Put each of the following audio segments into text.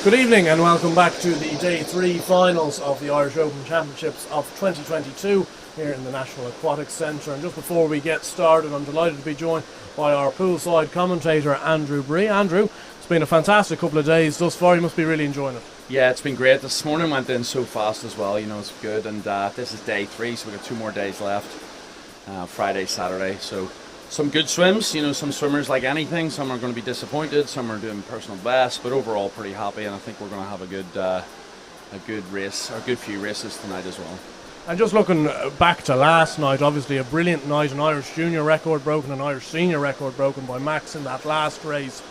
Good evening and welcome back to the Day 3 finals of the Irish Open Championships of 2022 here in the National Aquatic Centre. And just before we get started, I'm delighted to be joined by our poolside commentator Andrew Bree. Andrew, it's been a fantastic couple of days thus far. You must be really enjoying it. Yeah, it's been great. This morning went in so fast as well, it's good. And this is Day 3, so we've got 2 more days left, Friday, Saturday. So some good swims, some swimmers like anything. Some are going to be disappointed, some are doing personal best, but overall pretty happy, and I think we're going to have a good race, or a good few races tonight as well. And just looking back to last night, obviously a brilliant night, an Irish junior record broken, an Irish senior record broken by Max in that last race.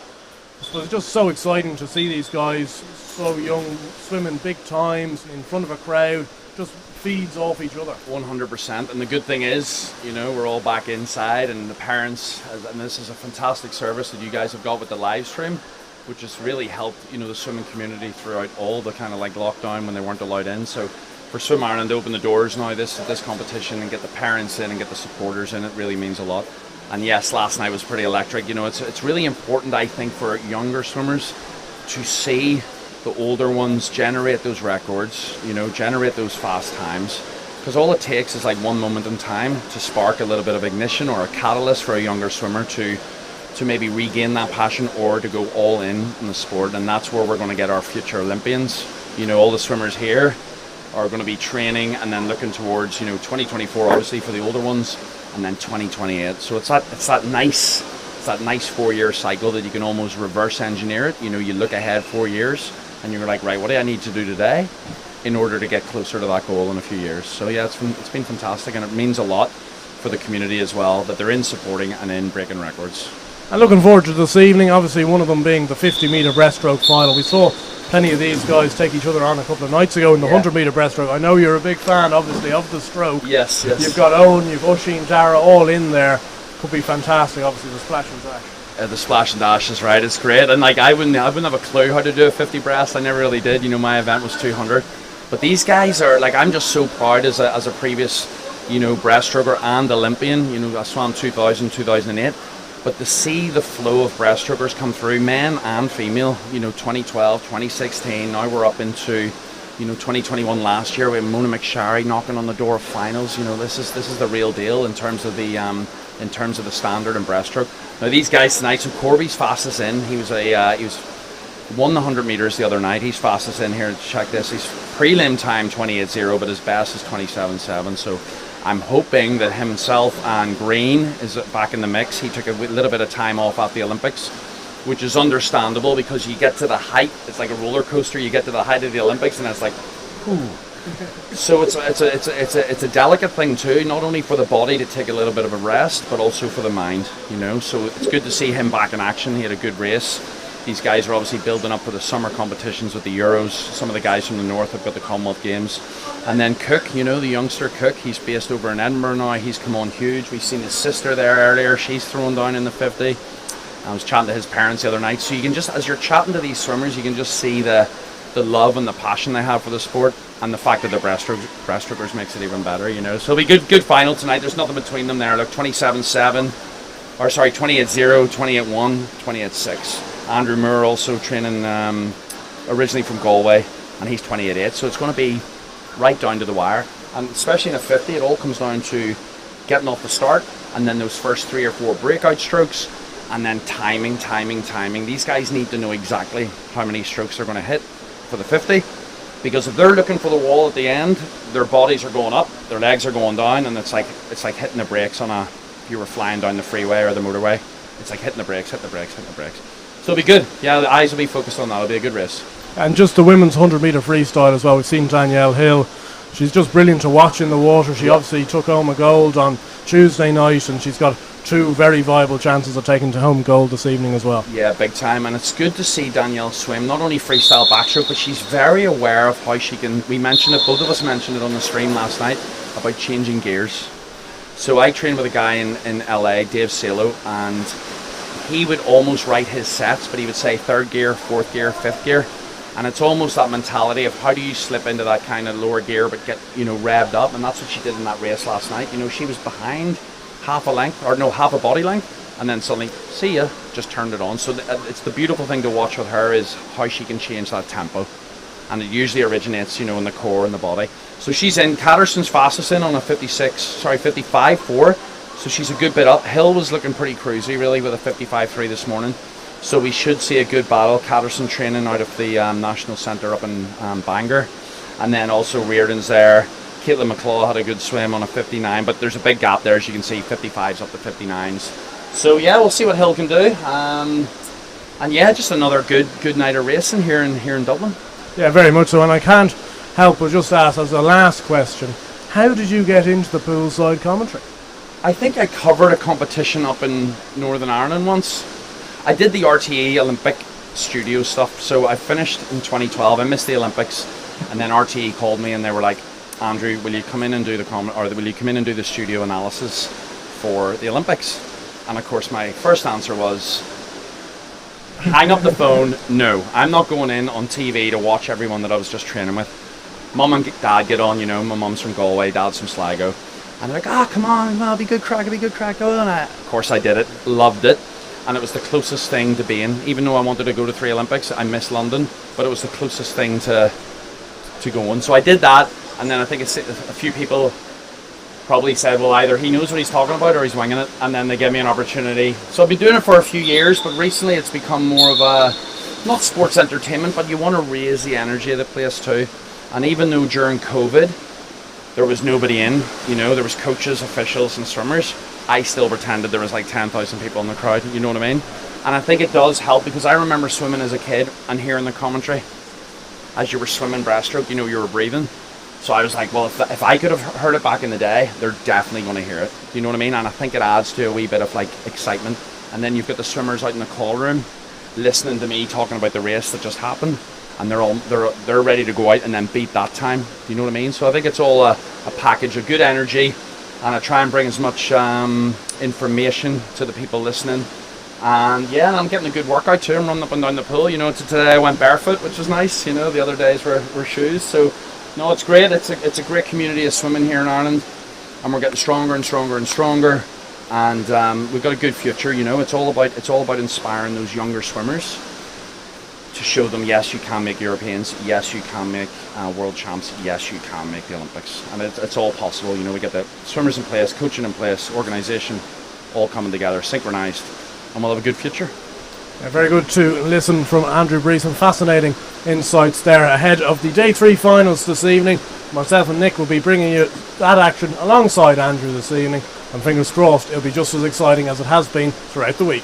So it's just so exciting to see these guys so young, swimming big times in front of a crowd, just feeds off each other. 100%, and the good thing is, we're all back inside, and the parents, and this is a fantastic service that you guys have got with the live stream, which has really helped, the swimming community throughout all the kind of like lockdown when they weren't allowed in. So for Swim Ireland to open the doors now, this competition, and get the parents in and get the supporters in, it really means a lot. And yes, last night was pretty electric. It's really important, I think, for younger swimmers to see the older ones generate those records, generate those fast times, because all it takes is like one moment in time to spark a little bit of ignition or a catalyst for a younger swimmer to maybe regain that passion or to go all in the sport. And that's where we're going to get our future Olympians. All the swimmers here are going to be training and then looking towards 2024 obviously for the older ones, and then 2028. So it's that nice 4-year cycle that you can almost reverse engineer it. You look ahead 4 years and you're like, right, what do I need to do today in order to get closer to that goal in a few years? So yeah, it's been fantastic, and it means a lot for the community as well that they're in supporting and in breaking records. And looking forward to this evening, obviously one of them being the 50-metre breaststroke final. We saw plenty of these guys take each other on a couple of nights ago in the 100-metre breaststroke. I know you're a big fan, obviously, of the stroke. Yes. You've got Owen, you've Oisin, Dara all in there. Could be fantastic, obviously, the splash and dash. The splash and dash is right, it's great. And like I wouldn't have a clue how to do a 50 breast. I never really did. My event was 200. But these guys are like, I'm just so proud as a previous, breaststroker and Olympian. I swam 2000, 2008. But to see the flow of breaststrokers come through, men and female, 2012, 2016, now we're up into, 2021 last year with Mona McSharry knocking on the door of finals. This is the real deal in terms of the standard in breaststroke. Now these guys tonight, so Corby's fastest in. He won the 100 meters the other night. He's fastest in here. Check this. He's prelim time 28.0, but his best is 27.7. So I'm hoping that himself and Green is back in the mix. He took a little bit of time off at the Olympics, which is understandable because you get to the height. It's like a roller coaster. You get to the height of the Olympics, and it's like, ooh. So it's a delicate thing too, not only for the body to take a little bit of a rest, but also for the mind. So it's good to see him back in action. He had a good race. These guys are obviously building up for the summer competitions with the Euros. Some of the guys from the north have got the Commonwealth Games. And then Cook, the youngster Cook, he's based over in Edinburgh now. He's come on huge. We've seen his sister there earlier. She's thrown down in the 50. I was chatting to his parents the other night. So you can just, as you're chatting to these swimmers, you can just see the love and the passion they have for the sport, and the fact that the breaststrokers makes it even better, So it'll be good final tonight. There's nothing between them there. Look, 27.7, or sorry, 28.0, 28.1, 28.6. Andrew Moore also training originally from Galway, and he's 28.8. So it's going to be right down to the wire, and especially in a 50, it all comes down to getting off the start, and then those first 3 or 4 breakout strokes, and then timing. These guys need to know exactly how many strokes they're going to hit for the 50, because if they're looking for the wall at the end, their bodies are going up, their legs are going down, and it's like hitting the brakes if you were flying down the freeway or the motorway. It's like hitting the brakes. So it'll be good. Yeah, the eyes will be focused on that. It'll be a good race. And just the women's 100-metre freestyle as well. We've seen Danielle Hill. She's just brilliant to watch in the water. She obviously took home a gold on Tuesday night, and she's got 2 very viable chances of taking home gold this evening as well. Yeah, big time. And it's good to see Danielle swim, not only freestyle backstroke, but she's very aware of how she can, we mentioned it, both of us mentioned it on the stream last night, about changing gears. So I trained with a guy in LA, Dave Salo, and he would almost write his sets, but he would say 3rd gear, 4th gear, 5th gear. And it's almost that mentality of how do you slip into that kind of lower gear but get, revved up. And that's what she did in that race last night. She was behind half a body length, and then suddenly, see ya, just turned it on. So it's the beautiful thing to watch with her is how she can change that tempo. And it usually originates, you know, in the core and the body. So she's in, Catterson's fastest in on a 55.4. So she's a good bit up. Hill was looking pretty cruisy, really, with a 55.3 this morning. So we should see a good battle. Catterson training out of the National Centre up in Bangor. And then also Reardon's there. Caitlin McClaw had a good swim on a 59, but there's a big gap there, as you can see, 55s up to 59s. So yeah, we'll see what Hill can do. And yeah, just another good night of racing here in Dublin. Yeah, very much so. And I can't help but just ask as the last question, how did you get into the poolside commentary? I think I covered a competition up in Northern Ireland once. I did the RTE Olympic studio stuff, so I finished in 2012. I missed the Olympics, and then RTE called me and they were like, Andrew, will you come in and do the studio analysis for the Olympics? And of course my first answer was, hang up the phone, no, I'm not going in on TV to watch everyone that I was just training with. Mum and Dad get on, you know, my mum's from Galway, Dad's from Sligo. And they're like, come on, it'll be good crack. Oh, and of course I did it, loved it. And it was the closest thing to being, even though I wanted to go to 3 Olympics, I missed London, but it was the closest thing to going. So I did that, and then I think a few people probably said, well, either he knows what he's talking about or he's winging it, and then they gave me an opportunity. So I've been doing it for a few years, but recently it's become more of a, not sports entertainment, but you want to raise the energy of the place too. And even though during COVID there was nobody in, you know, there was coaches, officials and swimmers, I still pretended there was like 10,000 people in the crowd, you know what I mean? And I think it does help, because I remember swimming as a kid and hearing the commentary as you were swimming breaststroke, you know, you were breathing. So I was like, well, if I could have heard it back in the day, they're definitely going to hear it. Do you know what I mean? And I think it adds to a wee bit of like excitement. And then you've got the swimmers out in the call room listening to me talking about the race that just happened, and they're ready to go out and then beat that time. Do you know what I mean? So I think it's all a package of good energy, and I try and bring as much information to the people listening. And yeah, I'm getting a good workout too. I'm running up and down the pool. You know, today I went barefoot, which was nice. You know, the other days were shoes. So no, it's great. It's a great community of swimming here in Ireland, and we're getting stronger and stronger and stronger. And we've got a good future. You know, it's all about inspiring those younger swimmers to show them, yes, you can make Europeans, yes, you can make world champs, yes, you can make the Olympics, and it's all possible. You know, we get the swimmers in place, coaching in place, organisation, all coming together, synchronised, and we'll have a good future. Yeah, very good to listen from Andrew Bree. Some fascinating insights there ahead of the Day 3 finals this evening. Myself and Nick will be bringing you that action alongside Andrew this evening, and fingers crossed it'll be just as exciting as it has been throughout the week.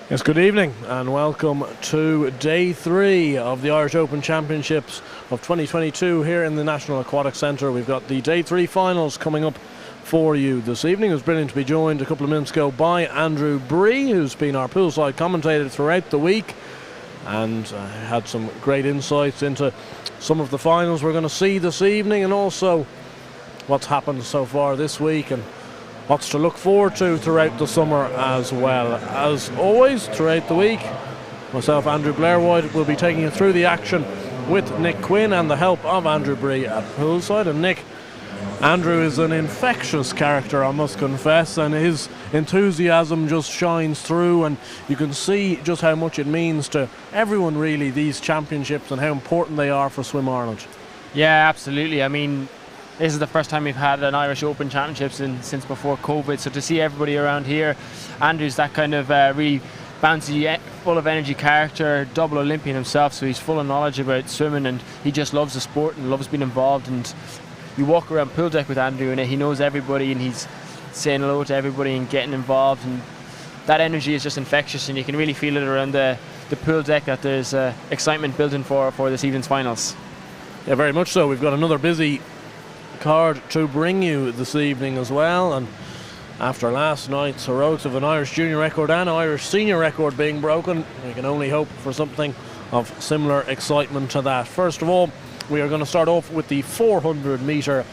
Yes, good evening and welcome to Day 3 of the Irish Open Championships of 2022 here in the National Aquatic Centre. We've got the Day 3 finals coming up for you this evening. It was brilliant to be joined a couple of minutes ago by Andrew Bree, who's been our poolside commentator throughout the week, and had some great insights into some of the finals we're going to see this evening, and also what's happened so far this week and what's to look forward to throughout the summer as well. As always, throughout the week, myself, Andrew Blairwood, will be taking you through the action with Nick Quinn and the help of Andrew Bree at poolside. And Nick, Andrew is an infectious character, I must confess, and his enthusiasm just shines through, and you can see just how much it means to everyone, really, these championships, and how important they are for Swim Ireland. Yeah, absolutely. I mean, this is the first time we've had an Irish Open Championships since before COVID, so to see everybody around here, Andrew's that kind of really bouncy, full of energy character, double Olympian himself, so he's full of knowledge about swimming, and he just loves the sport and loves being involved. And you walk around pool deck with Andrew and he knows everybody, and he's saying hello to everybody and getting involved, and that energy is just infectious, and you can really feel it around the pool deck that there's excitement built in for this evening's finals. Yeah, very much so. We've got another busy card to bring you this evening as well, and after last night's heroics of an Irish junior record and Irish senior record being broken, we can only hope for something of similar excitement to that. First of all, we are going to start off with the 400 metre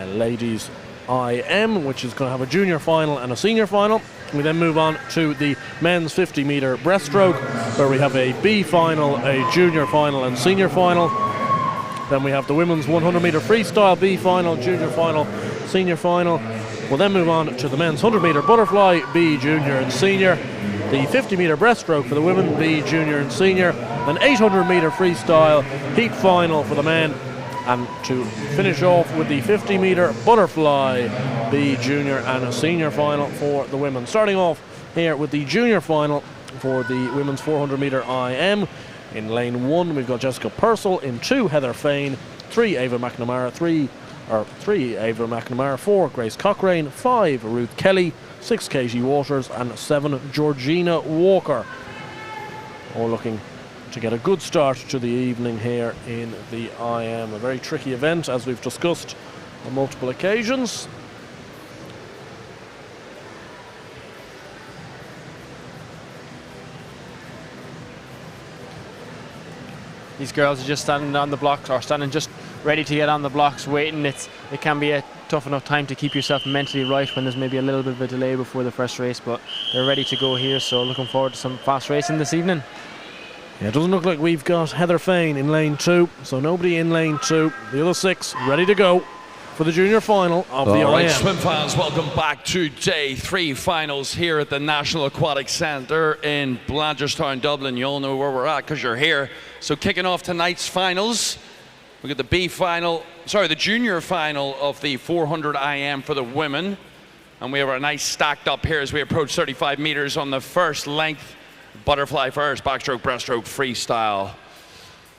ladies IM, which is going to have a junior final and a senior final. We then move on to the men's 50 metre breaststroke, where we have a B final, a junior final and senior final. Then we have the women's 100-metre freestyle B final, junior final, senior final. We'll then move on to the men's 100-metre butterfly B junior and senior, the 50-metre breaststroke for the women B junior and senior, an 800-metre freestyle heat final for the men, and to finish off with the 50-metre butterfly B junior and a senior final for the women. Starting off here with the junior final for the women's 400-metre IM. In lane 1 we've got Jessica Purcell, in 2 Heather Fain, 3 Ava McNamara, 3 Ava McNamara, 4 Grace Cochrane, 5 Ruth Kelly, 6 Katie Waters and 7 Georgina Walker. All looking to get a good start to the evening here in the IM. A very tricky event, as we've discussed on multiple occasions. These girls are just standing on the blocks, or standing just ready to get on the blocks, waiting. It can be a tough enough time to keep yourself mentally right when there's maybe a little bit of a delay before the first race, but they're ready to go here, so looking forward to some fast racing this evening. Yeah, it doesn't look like we've got Heather Fain in lane 2, so nobody in lane 2. The other 6 ready to go for the junior final of the IM. All right, swim fans, welcome back to day 3 finals here at the National Aquatic Centre in Breaststroke, Dublin. You all know where we're at because you're here. So kicking off tonight's finals, we got the junior final of the 400 IM for the women. And we have our nice stacked up here as we approach 35 meters on the first length. Butterfly first, backstroke, breaststroke, freestyle.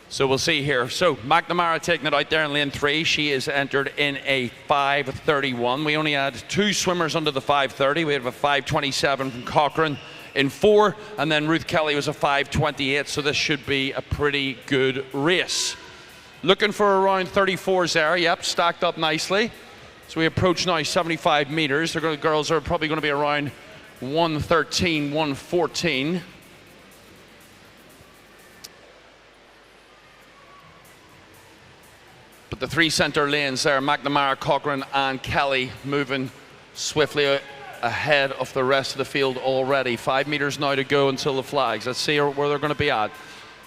So we'll see here. So McNamara taking it out there in lane 3. She is entered in a 5:31. We only had 2 swimmers under the 5:30. We have a 5:27 from Cochrane in 4, and then Ruth Kelly was a 5:28. So this should be a pretty good race. Looking for around 34s there. Yep, stacked up nicely. So we approach now 75 meters. The girls are probably going to be around 113, 114. But the 3 center lanes there, McNamara, Cochrane and Kelly, moving swiftly ahead of the rest of the field already. 5 meters now to go until the flags. Let's see where they're going to be at.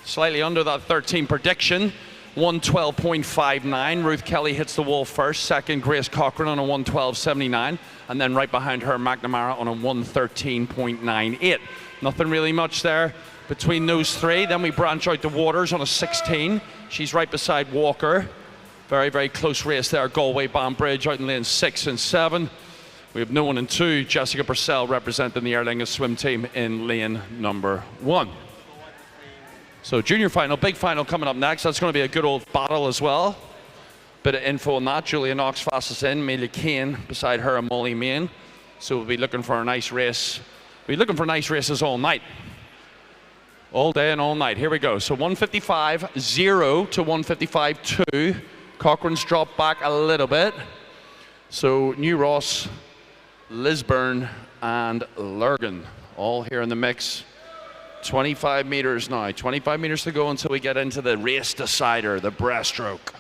Slightly under that 13 prediction, 112.59. Ruth Kelly hits the wall first, second Grace Cochrane on a 112.79, and then right behind her McNamara on a 113.98. Nothing really much there between those 3. Then we branch out to Waters on a 16. She's right beside Walker. Very, very close race there. Galway Banbridge out in lane 6 and 7. We have no one in 2. Jessica Purcell representing the Aer Lingus swim team in lane number 1. So junior final, big final coming up next. That's going to be a good old battle as well. Bit of info on that. Julia Knox fastest in. Amelia Kane beside her and Molly Main. So we'll be looking for a nice race. We'll be looking for nice races all night. All day and all night. Here we go. So 155.0 to 155.2. Cochrane's dropped back a little bit. So New Ross, Lisburn and Lurgan all here in the mix. 25 meters now. 25 meters to go until we get into the race decider, the breaststroke.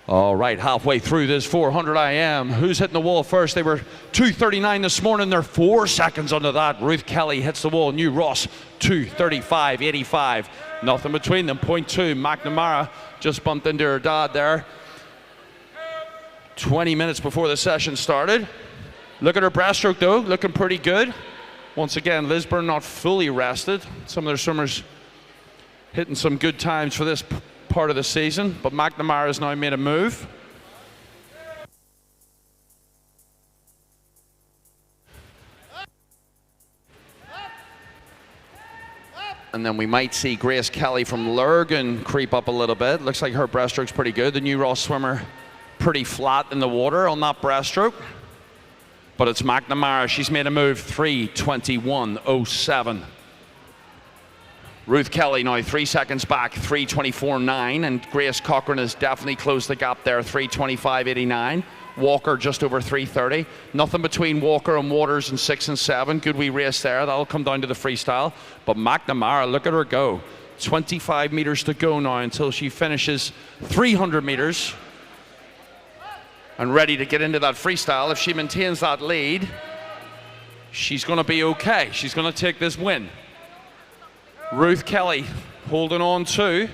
All right, halfway through this 400 IM. Who's hitting the wall first? They were 2:39 this morning. They're 4 seconds under that. Ruth Kelly hits the wall. New Ross, 2:35.85. Nothing between them. 0.2. McNamara just bumped into her dad there. 20 minutes before the session started. Look at her breaststroke though, looking pretty good. Once again, Lisburn not fully rested. Some of their swimmers hitting some good times for this part of the season, but McNamara has now made a move. And then we might see Grace Kelly from Lurgan creep up a little bit. Looks like her breaststroke's pretty good. The New Ross swimmer pretty flat in the water on that breaststroke. But it's McNamara. She's made a move, 3:21.07. Ruth Kelly now 3 seconds back, 3:24.9, and Grace Cochrane has definitely closed the gap there, 3:25.89. Walker just over 3:30. Nothing between Walker and Waters in 6 and 7. Good wee race there. That'll come down to the freestyle. But McNamara, look at her go. 25 meters to go now until she finishes 300 meters. And ready to get into that freestyle. If she maintains that lead, she's going to be okay. She's going to take this win. Ruth Kelly holding on too.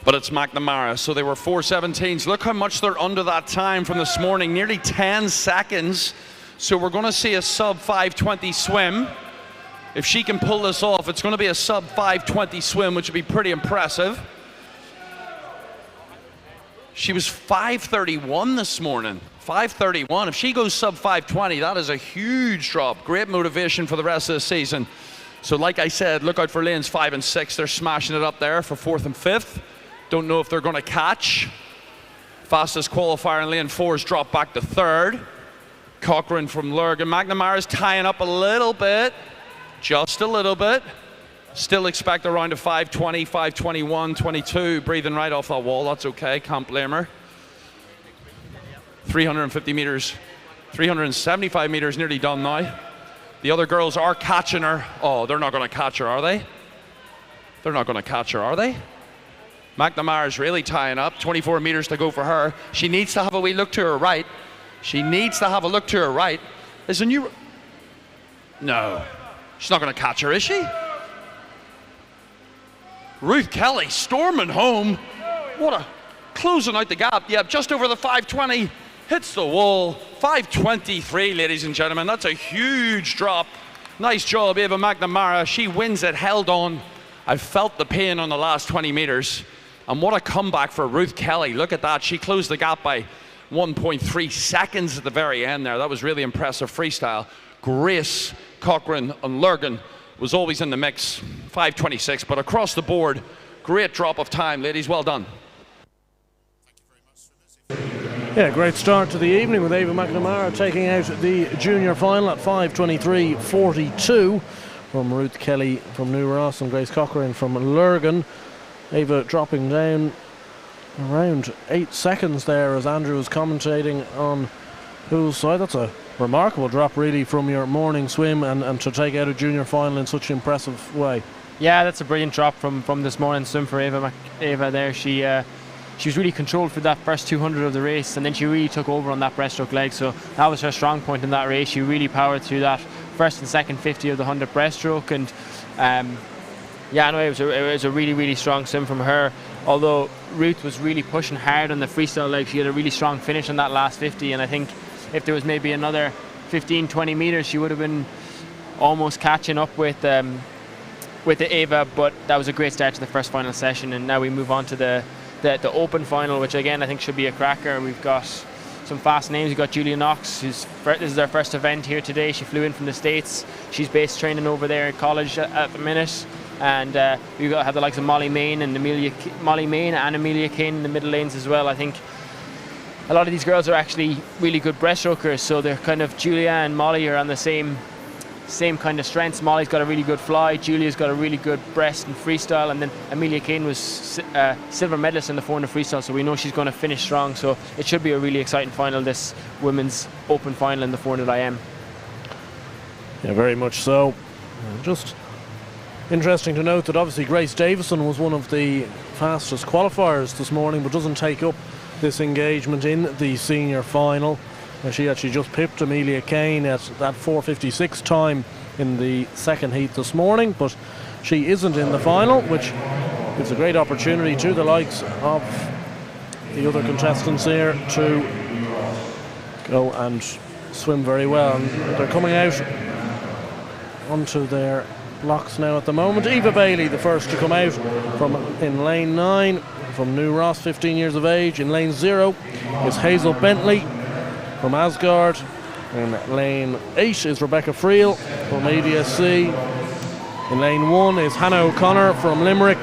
But it's McNamara, so they were 4:17s. Look how much they're under that time from this morning, nearly 10 seconds. So we're going to see a sub 5:20 swim. If she can pull this off, it's going to be a sub 5:20 swim, which would be pretty impressive. She was 5:31 this morning, 5:31. If she goes sub 5:20, that is a huge drop. Great motivation for the rest of the season. So like I said, look out for lanes 5 and 6. They're smashing it up there for 4th and 5th. Don't know if they're going to catch. Fastest qualifier in lane 4's dropped back to 3rd. Cochrane from Lurgan. McNamara's tying up a little bit, just a little bit. Still expect around a 5:20, 5:21, 22. Breathing right off that wall, that's okay, can't blame her. 350 meters, 375 meters nearly done now. The other girls are catching her. Oh, they're not going to catch her, are they? They're not going to catch her, are they? McNamara's really tying up. 24 meters to go for her. She needs to have a wee look to her right. She needs to have a look to her right. There's a new... No. She's not going to catch her, is she? Ruth Kelly storming home. What a... Closing out the gap. Yep, just over the 5:20. Hits the wall. 5:23, ladies and gentlemen. That's a huge drop. Nice job, Ava McNamara. She wins it, held on. I've felt the pain on the last 20 meters. And what a comeback for Ruth Kelly. Look at that. She closed the gap by 1.3 seconds at the very end there. That was really impressive freestyle. Grace Cochrane and Lurgan was always in the mix. 5:26, but across the board, great drop of time, ladies. Well done. Yeah, great start to the evening with Ava McNamara taking out the junior final at 5:23.42 from Ruth Kelly from New Ross and Grace Cochrane from Lurgan. Ava dropping down around 8 seconds there as Andrew was commentating on whose side. That's a remarkable drop really from your morning swim and to take out a junior final in such an impressive way. Yeah, that's a brilliant drop from this morning swim for Ava there. She was really controlled for that first 200 of the race, and then she really took over on that breaststroke leg, so that was her strong point in that race. She really powered through that first and second 50 of the 100 breaststroke, and yeah, no, it was a really, really strong swim from her. Although Ruth was really pushing hard on the freestyle leg, she had a really strong finish on that last 50, and I think if there was maybe another 15-20 meters, she would have been almost catching up with the Ava. But that was a great start to the first final session, and now we move on to the open final, which again I think should be a cracker. We've got some fast names. We've got Julia Knox, this is her first event here today. She flew in from the States. She's based training over there at college at the minute. And we've got the likes of Molly Main and Amelia Kane in the middle lanes as well. I think a lot of these girls are actually really good breaststrokers, so they're kind of, Julia and Molly are on the same kind of strengths. Molly's got a really good fly, Julia's got a really good breast and freestyle, and then Amelia Kane was silver medalist in the 400 freestyle, so we know she's going to finish strong. So it should be a really exciting final, this women's open final in the 400 IM. Yeah, very much so. Just interesting to note that obviously Grace Davison was one of the fastest qualifiers this morning, but doesn't take up this engagement in the senior final. She actually just pipped Amelia Kane at that 4:56 time in the second heat this morning, but she isn't in the final, which gives a great opportunity to the likes of the other contestants here to go and swim very well. And they're coming out onto their blocks now at the moment. Eva Bailey, the first to come out from in lane 9 from New Ross, 15 years of age. In lane 0 is Hazel Bentley from Asgard. In lane 8 is Rebecca Friel from ADSC. In lane 1 is Hannah O'Connor from Limerick.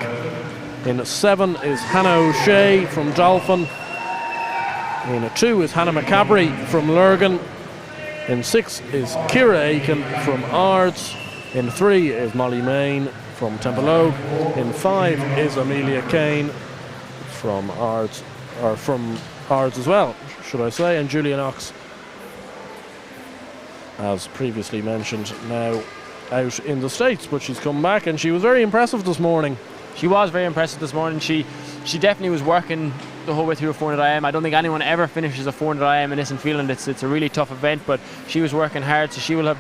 In 7 is Hannah O'Shea from Dolphin. In 2 is Hannah McCabry from Lurgan. In 6 is Ciara Aiken from Ards. In 3 is Molly Main from Templeogue. In 5 is Amelia Kane from Ards as well, should I say, and Julia Knox as previously mentioned, now out in the States, but she's come back and she was very impressive this morning. She was very impressive this morning. She definitely was working the whole way through a 400 IM. I don't think anyone ever finishes a 400 IM and isn't feeling it's a really tough event, but she was working hard, so she will have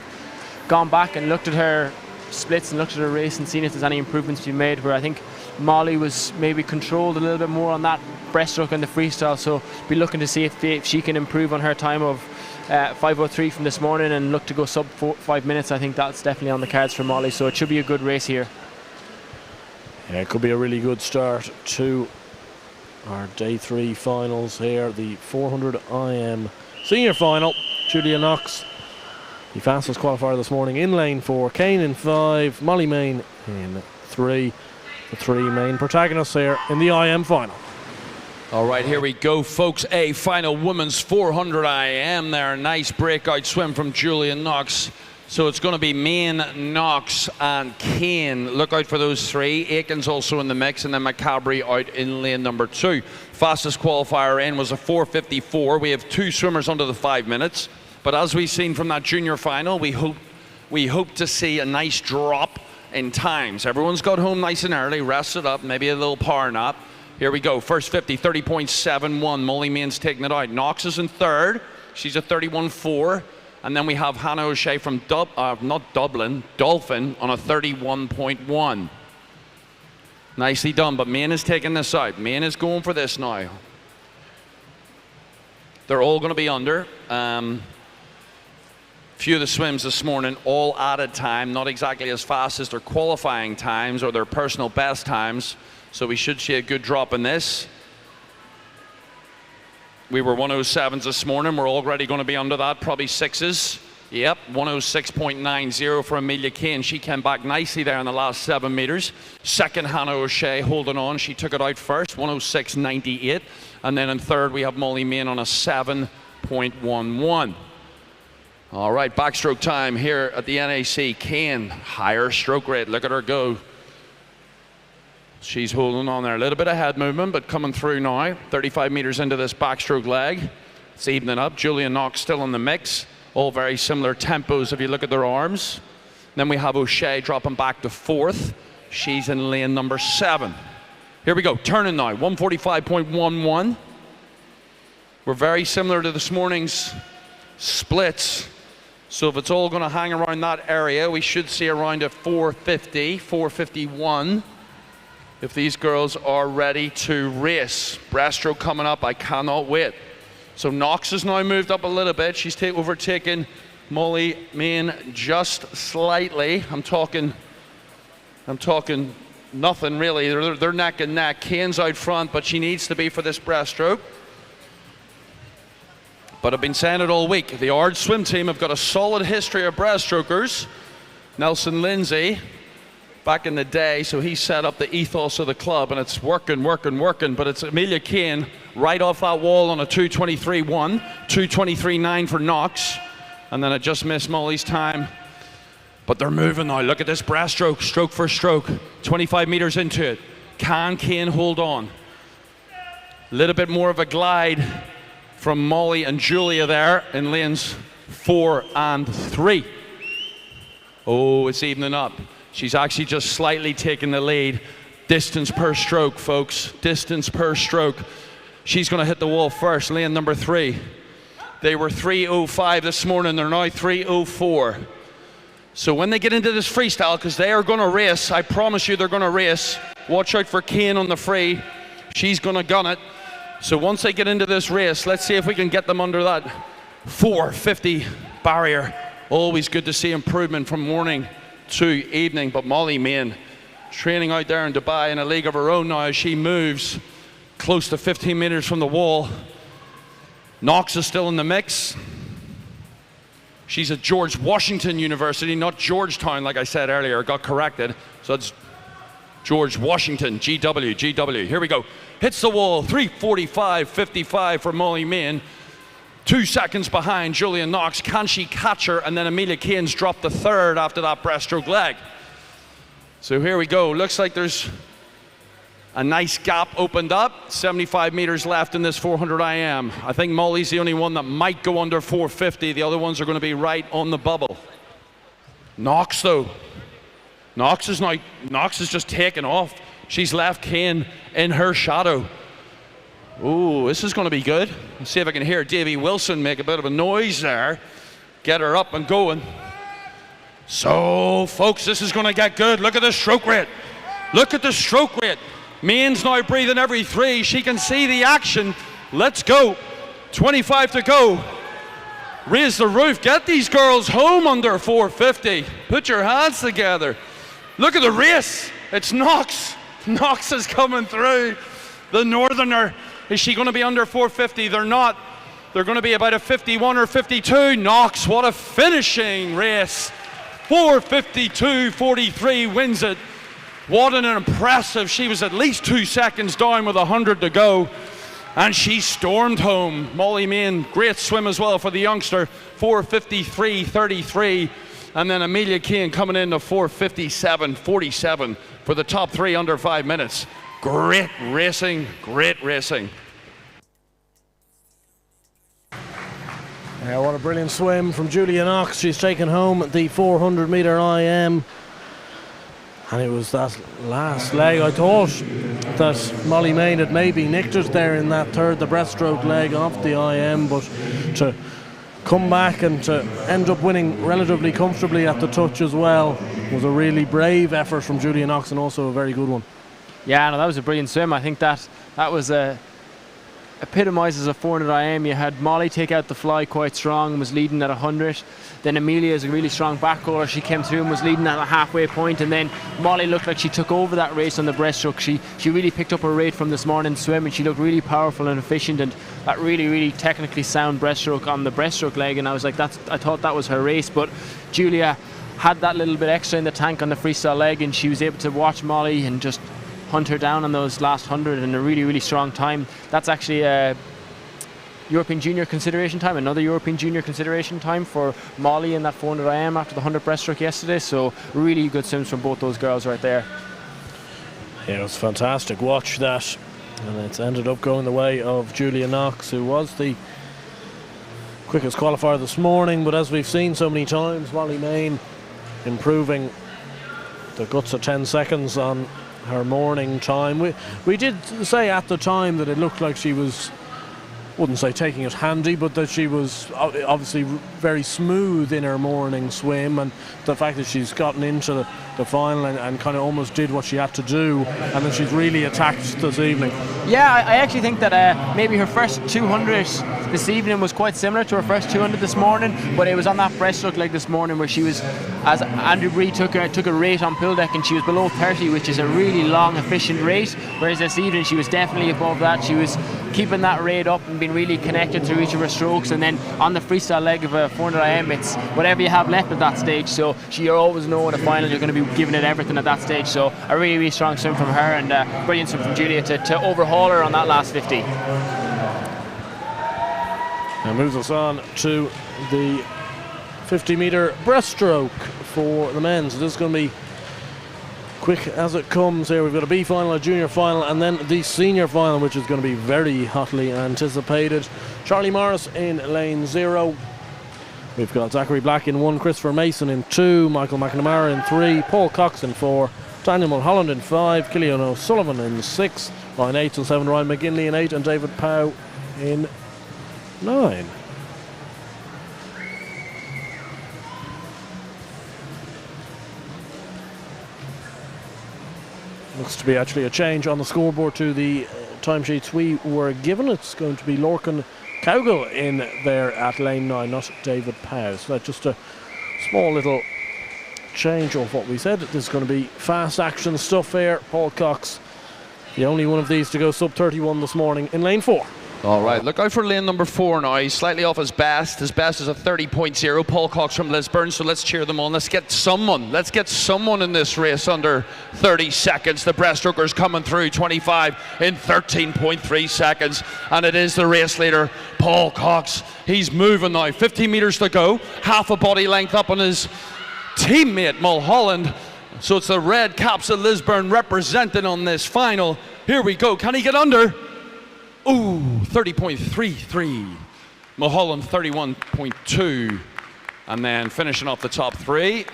gone back and looked at her splits and looked at her race and seen if there's any improvements to be made, where I think Molly was maybe controlled a little bit more on that breaststroke and the freestyle, so be looking to see if she can improve on her time of 5:03 from this morning and look to go sub 5 minutes. I think that's definitely on the cards for Molly, so it should be a good race here. Yeah, it could be a really good start to our day 3 finals here, the 400 IM senior final. Julia Knox, the fastest qualifier this morning, in lane 4, Kane in 5, Molly Main in 3. The 3 main protagonists here in the IM final. All right, here we go, folks. A final women's 400 IM there. Nice breakout swim from Julia Knox. So it's going to be Main, Knox, and Kane. Look out for those 3. Aiken's also in the mix, and then McCabery out in lane number 2. Fastest qualifier in was a 4:54. We have 2 swimmers under the 5 minutes. But as we've seen from that junior final, we hope to see a nice drop in times. Everyone's got home nice and early, rested up, maybe a little power nap. Here we go, first 50, 30.71. Molly Main's taking it out. Knox is in 3rd. She's a 31.4. And then we have Hannah O'Shea from Dolphin on a 31.1. Nicely done, but Main is taking this out. Main is going for this now. They're all going to be under. Few of the swims this morning, all added time, not exactly as fast as their qualifying times or their personal best times. So we should see a good drop in this. We were 107s this morning. We're already going to be under that, probably 6s. Yep, 106.90 for Amelia Kane. She came back nicely there in the last 7 meters. Second, Hannah O'Shea holding on. She took it out first, 106.98. And then in 3rd, we have Molly Main on a 7.11. All right, backstroke time here at the NAC. Kane, higher stroke rate. Look at her go. She's holding on there. A little bit of head movement, but coming through now. 35 meters into this backstroke leg. It's evening up. Julia Knox still in the mix. All very similar tempos if you look at their arms. Then we have O'Shea dropping back to 4th. She's in lane number 7. Here we go, turning now, 145.11. We're very similar to this morning's splits. So if it's all going to hang around that area, we should see around a 450, 451. If these girls are ready to race. Breaststroke coming up, I cannot wait. So Knox has now moved up a little bit. She's overtaken Molly Main just slightly. I'm talking nothing really. They're neck and neck. Kane's out front, but she needs to be for this breaststroke. But I've been saying it all week. The Ard swim team have got a solid history of breaststrokers. Nelson Lindsay, back in the day, so he set up the ethos of the club, and it's working. But it's Amelia Kane right off that wall on a 2:23.1, 2:23.9 for Knox, and then it just missed Molly's time. But they're moving now. Look at this breaststroke, stroke for stroke. 25 meters into it. Can Kane hold on? A little bit more of a glide from Molly and Julia there in lanes 4 and 3. Oh, it's evening up. She's actually just slightly taking the lead. Distance per stroke, folks. Distance per stroke. She's going to hit the wall first, lane number 3. They were 3:05 this morning. They're now 3:04. So when they get into this freestyle, because they are going to race, I promise you they're going to race. Watch out for Kane on the free. She's going to gun it. So once they get into this race, let's see if we can get them under that 450 barrier. Always good to see improvement from morning to evening. But Molly Main, training out there in Dubai in a league of her own now as she moves close to 15 meters from the wall. Knox is still in the mix. She's at George Washington University, not Georgetown, like I said earlier. Got corrected. So it's George Washington, GW. Here we go. Hits the wall, 3:45.55 for Molly Main. 2 seconds behind Julia Knox. Can she catch her? And then Amelia Kane's dropped the 3rd after that breaststroke leg. So here we go. Looks like there's A nice gap opened up, 75 meters left in this 400 IM. I think Molly's the only one that might go under 450. The other ones are going to be right on the bubble. Knox though. Knox is just taking off. She's left Kane in her shadow. Ooh, this is going to be good. Let's see if I can hear Davy Wilson make a bit of a noise there. Get her up and going. So, folks, this is going to get good. Look at the stroke rate. Look at the stroke rate. Main's now breathing every 3. She can see the action. Let's go. 25 to go. Raise the roof. Get these girls home under 450. Put your hands together. Look at the race. It's Knox. Knox is coming through. The Northerner. Is she going to be under 450? They're not. They're going to be about a 51 or 52. Knox, what a finishing race. 4:52.43 wins it. What an impressive. She was at least 2 seconds down with 100 to go. And she stormed home. Molly Main, great swim as well for the youngster. 4:53.33. And then Amelia Kane coming in to 4:57.47 for the top 3 under 5 minutes. Great racing, great racing. Yeah, what a brilliant swim from Julia Knox. She's taken home the 400 metre IM. And it was that last leg. I thought that Molly Main had maybe nicked it there in that third, the breaststroke leg of the IM, but to come back and to end up winning relatively comfortably at the touch as well was a really brave effort from Julia Knox, and also a very good one. Yeah, no, that was a brilliant swim. I think that was epitomises a 400 IM. You had Molly take out the fly quite strong and was leading at 100. Then Amelia is a really strong back roller. She came through and was leading at a halfway point, and then Molly looked like she took over that race on the breaststroke. She really picked up her rate from this morning's swim, and she looked really powerful and efficient, and that really technically sound breaststroke on the breaststroke leg, and I was like, I thought that was her race. But Julia had that little bit extra in the tank on the freestyle leg, and she was able to watch Molly and just hunt her down on those last 100 in a really strong time. That's actually a European Junior consideration time, another European Junior consideration time for Molly in that 400 IM after the 100 breaststroke yesterday. So really good swims from both those girls right there. Yeah, it was fantastic. Watch that. And it's ended up going the way of Julia Knox, who was the quickest qualifier this morning. But as we've seen so many times, Molly Main improving the guts of 10 seconds on her morning time. We did say at the time that it looked like she was, wouldn't say taking it handy, but that she was obviously very smooth in her morning swim, and the fact that she's gotten into the final and kind of almost did what she had to do, and then she's really attacked this evening. Yeah, I actually think that maybe her first 200 this evening was quite similar to her first 200 this morning, but it was on that breaststroke leg this morning where she was, as Andrew Bree took a rate on pull deck, and she was below 30, which is a really long, efficient rate, whereas this evening she was definitely above that. She was keeping that rate up and being really connected through each of her strokes, and then on the freestyle leg of a 400 IM, it's whatever you have left at that stage, so you always know in the final you're going to be giving it everything at that stage. So a really strong swim from her, and brilliant swim from Julia to overhaul her on that last 50. And moves us on to the 50 metre breaststroke for the men. So this is going to be quick as it comes here. We've got a B final, a junior final, and then the senior final, which is going to be very hotly anticipated. Charlie Morris in lane 0. We've got Zachary Black in 1, Christopher Mason in 2, Michael McNamara in 3, Paul Cox in 4, Daniel Mulholland in 5, Killian O'Sullivan in 6, line 8 and 7, Ryan McGinley in 8, and David Pow in 9. Looks to be actually a change on the scoreboard to the timesheets we were given. It's going to be Lorcan Cowgill in there at lane 9, not David Pow. So that's just a small little change of what we said. This is going to be fast action stuff here. Paul Cox, the only one of these to go sub 31 this morning in lane 4. All right, look out for lane number 4 now. He's slightly off his best. His best is a 30.0. Paul Cox from Lisburn, so let's cheer them on. Let's get someone in this race under 30 seconds. The breaststroker's coming through, 25 in 13.3 seconds. And it is the race leader, Paul Cox. He's moving now, 50 metres to go. Half a body length up on his teammate, Mulholland. So it's the Red Caps of Lisburn representing on this final. Here we go. Can he get under? Ooh, 30.33. Mulholland 31.2. And then finishing off the top three.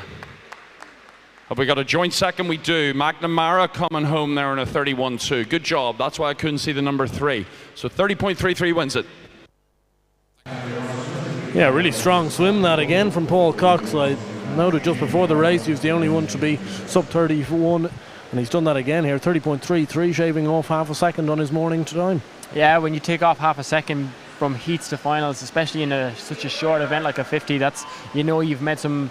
Have we got a joint second? We do. McNamara coming home there in a 31.2. Good job. That's why I couldn't see the number 3. So 30.33 wins it. Yeah, really strong swim that again from Paul Cox. I noted just before the race he was the only one to be sub 31, and he's done that again here. 30.33, shaving off half a second on his morning time. Yeah, when you take off half a second from heats to finals, especially in such a short event like a 50, that's, you know, you've made some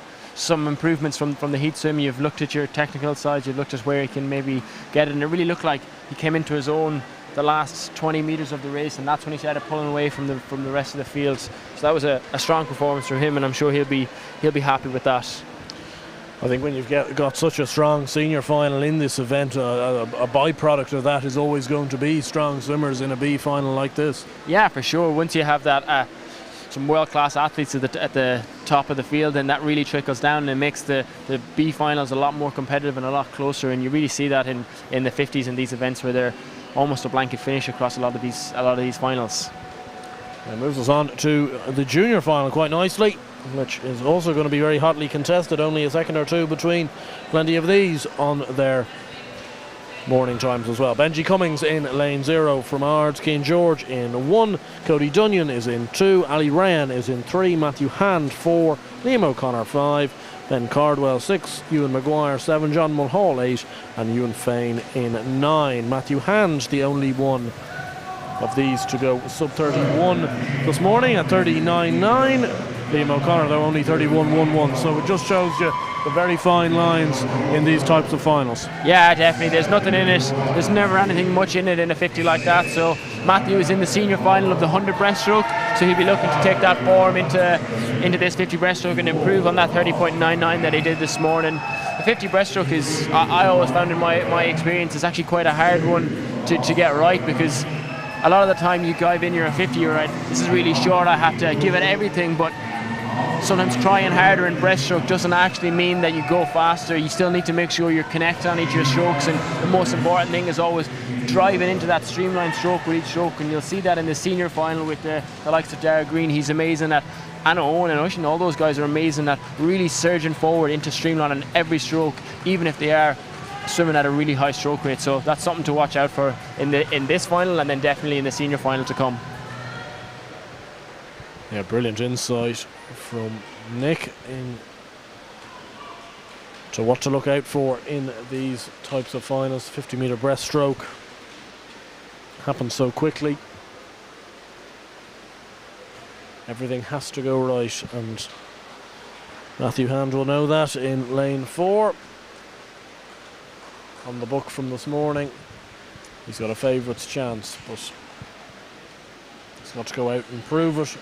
improvements from the heat swim. You've looked at your technical side, you've looked at where he can maybe get it, and it really looked like he came into his own the last 20 metres of the race, and that's when he started pulling away from the rest of the field. So that was a strong performance from him, and I'm sure he'll be happy with that. I think when you've got such a strong senior final in this event, a byproduct of that is always going to be strong swimmers in a B final like this. Yeah, for sure. Once you have that some world-class athletes at the top of the field, and that really trickles down and it makes the B finals a lot more competitive and a lot closer, and you really see that in the 50s in these events where they're almost a blanket finish across a lot of these finals. It moves us on to the junior final quite nicely, which is also going to be very hotly contested. Only a second or two between plenty of these on their morning times as well. Benji Cummings in lane 0 from Ards, Keane George in 1, Cody Dunyan is in 2, Ali Ryan is in 3, Matthew Hand 4, Liam O'Connor 5, Ben Cardwell 6, Ewan Maguire 7, John Mulhall 8, and Ewan Fain in 9. Matthew Hand, the only one of these to go sub 31 this morning at 39.9. Liam O'Connor though only 31.11, so it just shows you the very fine lines in these types of finals. Yeah, definitely. There's nothing in it. There's never anything much in it in a 50 like that. So Matthew is in the senior final of the 100 breaststroke, so he'll be looking to take that form into this 50 breaststroke and improve on that 30.99 that he did this morning. The 50 breaststroke is, I always found in my experience, is actually quite a hard one to get right, because a lot of the time you dive in, you're a 50, you're right, this is really short, I have to give it everything, but sometimes trying harder in breaststroke doesn't actually mean that you go faster. You still need to make sure you're connected on each of your strokes, and the most important thing is always driving into that streamlined stroke with each stroke, and you'll see that in the senior final with the likes of Dara Green. He's amazing at, and Owen and Ushin, all those guys are amazing at really surging forward into streamline on every stroke, even if they are swimming at a really high stroke rate. So that's something to watch out for in this final, and then definitely in the senior final to come. Yeah, brilliant insight from Nick to what to look out for in these types of finals. 50 metre breaststroke happens so quickly. Everything has to go right, and Matthew Hand will know that in lane 4. On the book from this morning, he's got a favourite's chance, but he's got to go out and prove it.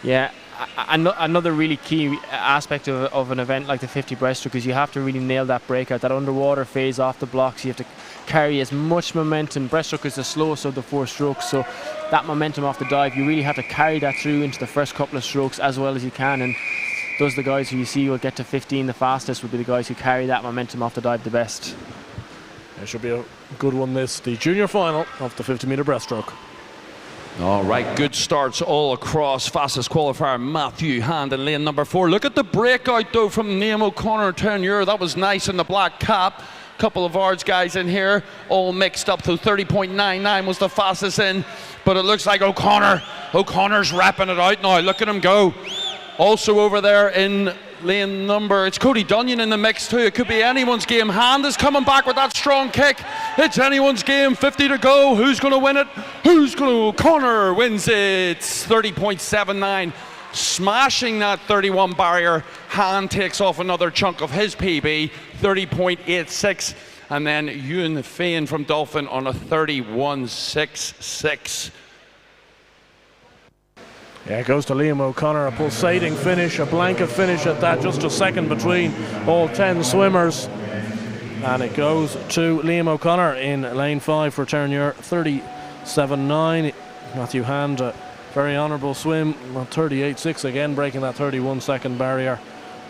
Yeah, another really key aspect of an event like the 50 breaststroke is you have to really nail that breakout, that underwater phase off the blocks. You have to carry as much momentum. Breaststroke is the slowest of the 4 strokes, so that momentum off the dive, you really have to carry that through into the first couple of strokes as well as you can, and those are the guys who you see will get to 15 the fastest, would be the guys who carry that momentum off the dive the best. It should be a good one, this, the junior final of the 50 metre breaststroke. All right, good starts all across. Fastest qualifier, Matthew Hand in lane number 4. Look at the breakout though from Liam O'Connor, 10 euro. That was nice in the black cap. Couple of Ards guys in here, all mixed up. So 30.99 was the fastest in, but it looks like O'Connor's wrapping it out now. Look at him go. Also over there in lane number, it's Cody Dunyan in the mix too. It could be anyone's game. Hand is coming back with that strong kick. It's anyone's game. 50 to go. Who's going to win it? O'Connor wins it. 30.79. Smashing that 31 barrier. Hand takes off another chunk of his PB. 30.86. And then Ewan Fain from Dolphin on a 31.66. Yeah, it goes to Liam O'Connor, a pulsating finish, a blanket finish at that, just a second between all 10 swimmers. And it goes to Liam O'Connor in lane 5 for Ternier, 37.9. Matthew Hand, a very honourable swim, 38.6 again, breaking that 31 second barrier.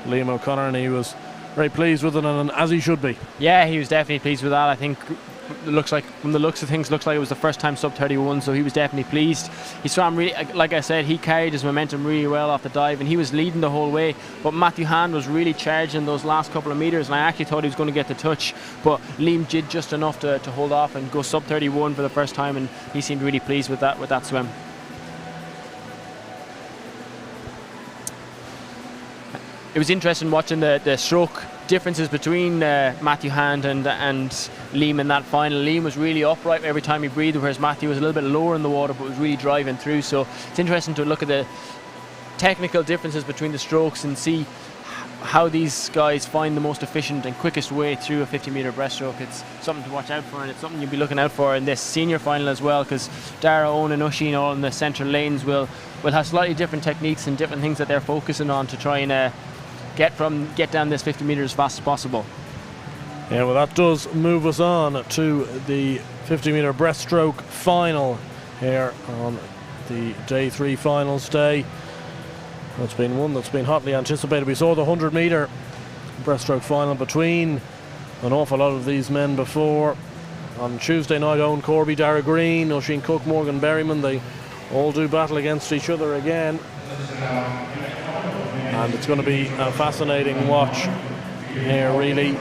Liam O'Connor, and he was very pleased with it, and as he should be. Yeah, he was definitely pleased with that. I think from the looks of things, looks like it was the first time sub 31, so he was definitely pleased. He swam really, like I said, he carried his momentum really well off the dive, and he was leading the whole way. But Matthew Hand was really charging those last couple of meters, and I actually thought he was going to get the touch, but Liam did just enough to hold off and go sub 31 for the first time, and he seemed really pleased with that swim. It was interesting watching the stroke differences between Matthew Hand and Liam in that final. Liam was really upright every time he breathed, whereas Matthew was a little bit lower in the water but was really driving through. So it's interesting to look at the technical differences between the strokes and see how these guys find the most efficient and quickest way through a 50-metre breaststroke. It's something to watch out for, and it's something you'll be looking out for in this senior final as well, because Dara, Owen and Oisín all in the central lanes will have slightly different techniques and different things that they're focusing on to try and get down this 50 metres as fast as possible. Yeah, well, that does move us on to the 50-metre breaststroke final here on the day 3 finals day. It's been one that's been hotly anticipated. We saw the 100-metre breaststroke final between an awful lot of these men before. On Tuesday night, Owen Corby, Dara Green, Oisín Cook, Morgan Berryman, they all do battle against each other again. And it's going to be a fascinating watch here, really.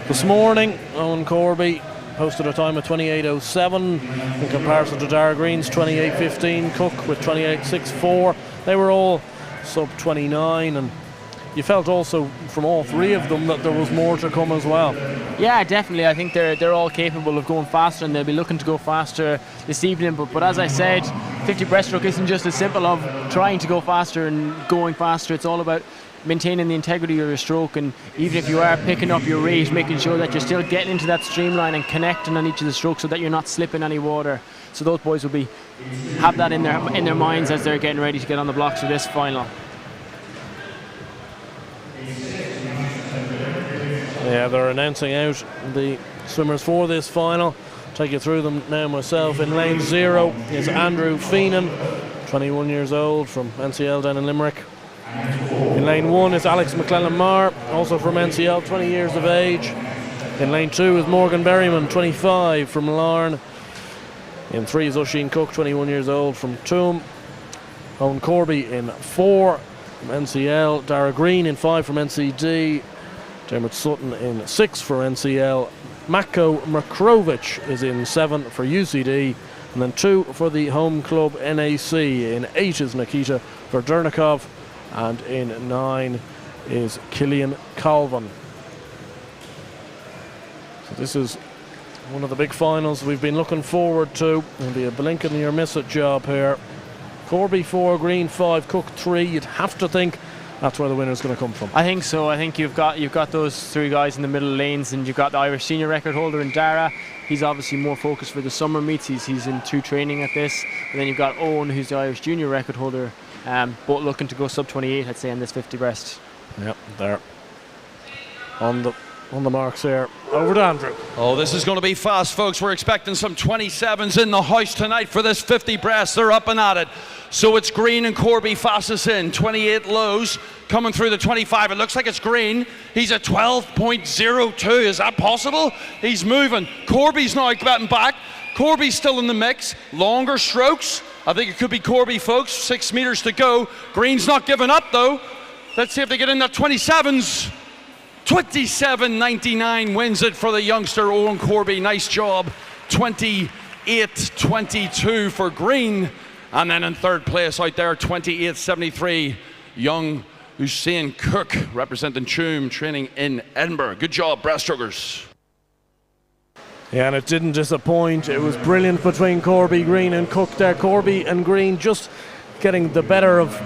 This morning, Owen Corby posted a time of 28.07 in comparison to Dara Green's 28.15, Cook with 28.64. They were all sub 29, and you felt also from all three of them that there was more to come as well. Yeah, definitely. I think they're all capable of going faster, and they'll be looking to go faster this evening. But as I said, 50 breaststroke isn't just as simple of trying to go faster and going faster. It's all about maintaining the integrity of your stroke, and even if you are picking up your rate, making sure that you're still getting into that streamline and connecting on each of the strokes so that you're not slipping any water. So those boys will have that in their minds as they're getting ready to get on the blocks for this final. Yeah, they're announcing out the swimmers for this final. Take you through them now myself. In lane 0 is Andrew Feenan, 21 years old, from NCL down in Limerick. In lane 1 is Alex McClellan-Marr, also from NCL, 20 years of age. In lane 2 is Morgan Berryman, 25, from Larne. In 3 is Oisín Cook, 21 years old, from Tuam. Owen Corby in 4 from NCL. Dara Green in 5 from NCD. Dermot Sutton in 6 for NCL. Matko Makrovic is in 7 for UCD. And then 2 for the home club NAC. In 8 is Nikita Verdernikov. And in 9 is Killian Colvin. So this is one of the big finals we've been looking forward to. It'll be a blink and you'll miss it job here. Corby 4, Green 5, Cook 3. You'd have to think that's where the winner's going to come from. I think so. I think you've got those 3 guys in the middle lanes, and you've got the Irish senior record holder in Dara. He's obviously more focused for the summer meets. He's in through training at this. And then you've got Owen, who's the Irish junior record holder, both looking to go sub 28, I'd say, in this 50 breast. Yep, there. On the marks here. Over to Andrew. Oh, this is going to be fast, folks. We're expecting some 27s in the house tonight for this 50 breast. They're up and at it. So it's Green and Corby fastest in. 28 lows coming through the 25. It looks like it's Green. He's at 12.02. Is that possible? He's moving. Corby's now getting back. Corby's still in the mix. Longer strokes. I think it could be Corby, folks. 6 meters to go. Green's not giving up, though. Let's see if they get in that 27s. 27.99 wins it for the youngster Owen Corby. Nice job. 28.22 for Green. And then in third place out there, 28.73, young Usain Cook, representing Tuam, training in Edinburgh. Good job, breaststrokers. Yeah, and it didn't disappoint. It was brilliant between Corby, Green and Cook there. Corby and Green just getting the better of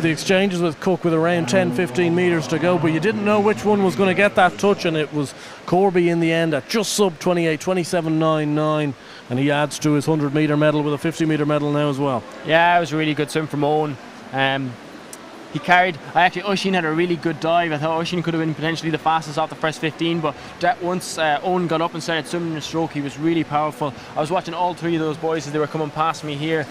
the exchanges with Cook with around 10-15 metres to go, but you didn't know which one was going to get that touch, and it was Corby in the end at just sub 28, 27.99, and he adds to his 100-metre medal with a 50-metre medal now as well. Yeah, it was a really good swim from Owen. He carried, Oisín had a really good dive. I thought Oisín could have been potentially the fastest off the first 15, but once Owen got up and started swimming in a stroke, he was really powerful. I was watching all 3 of those boys as they were coming past me here.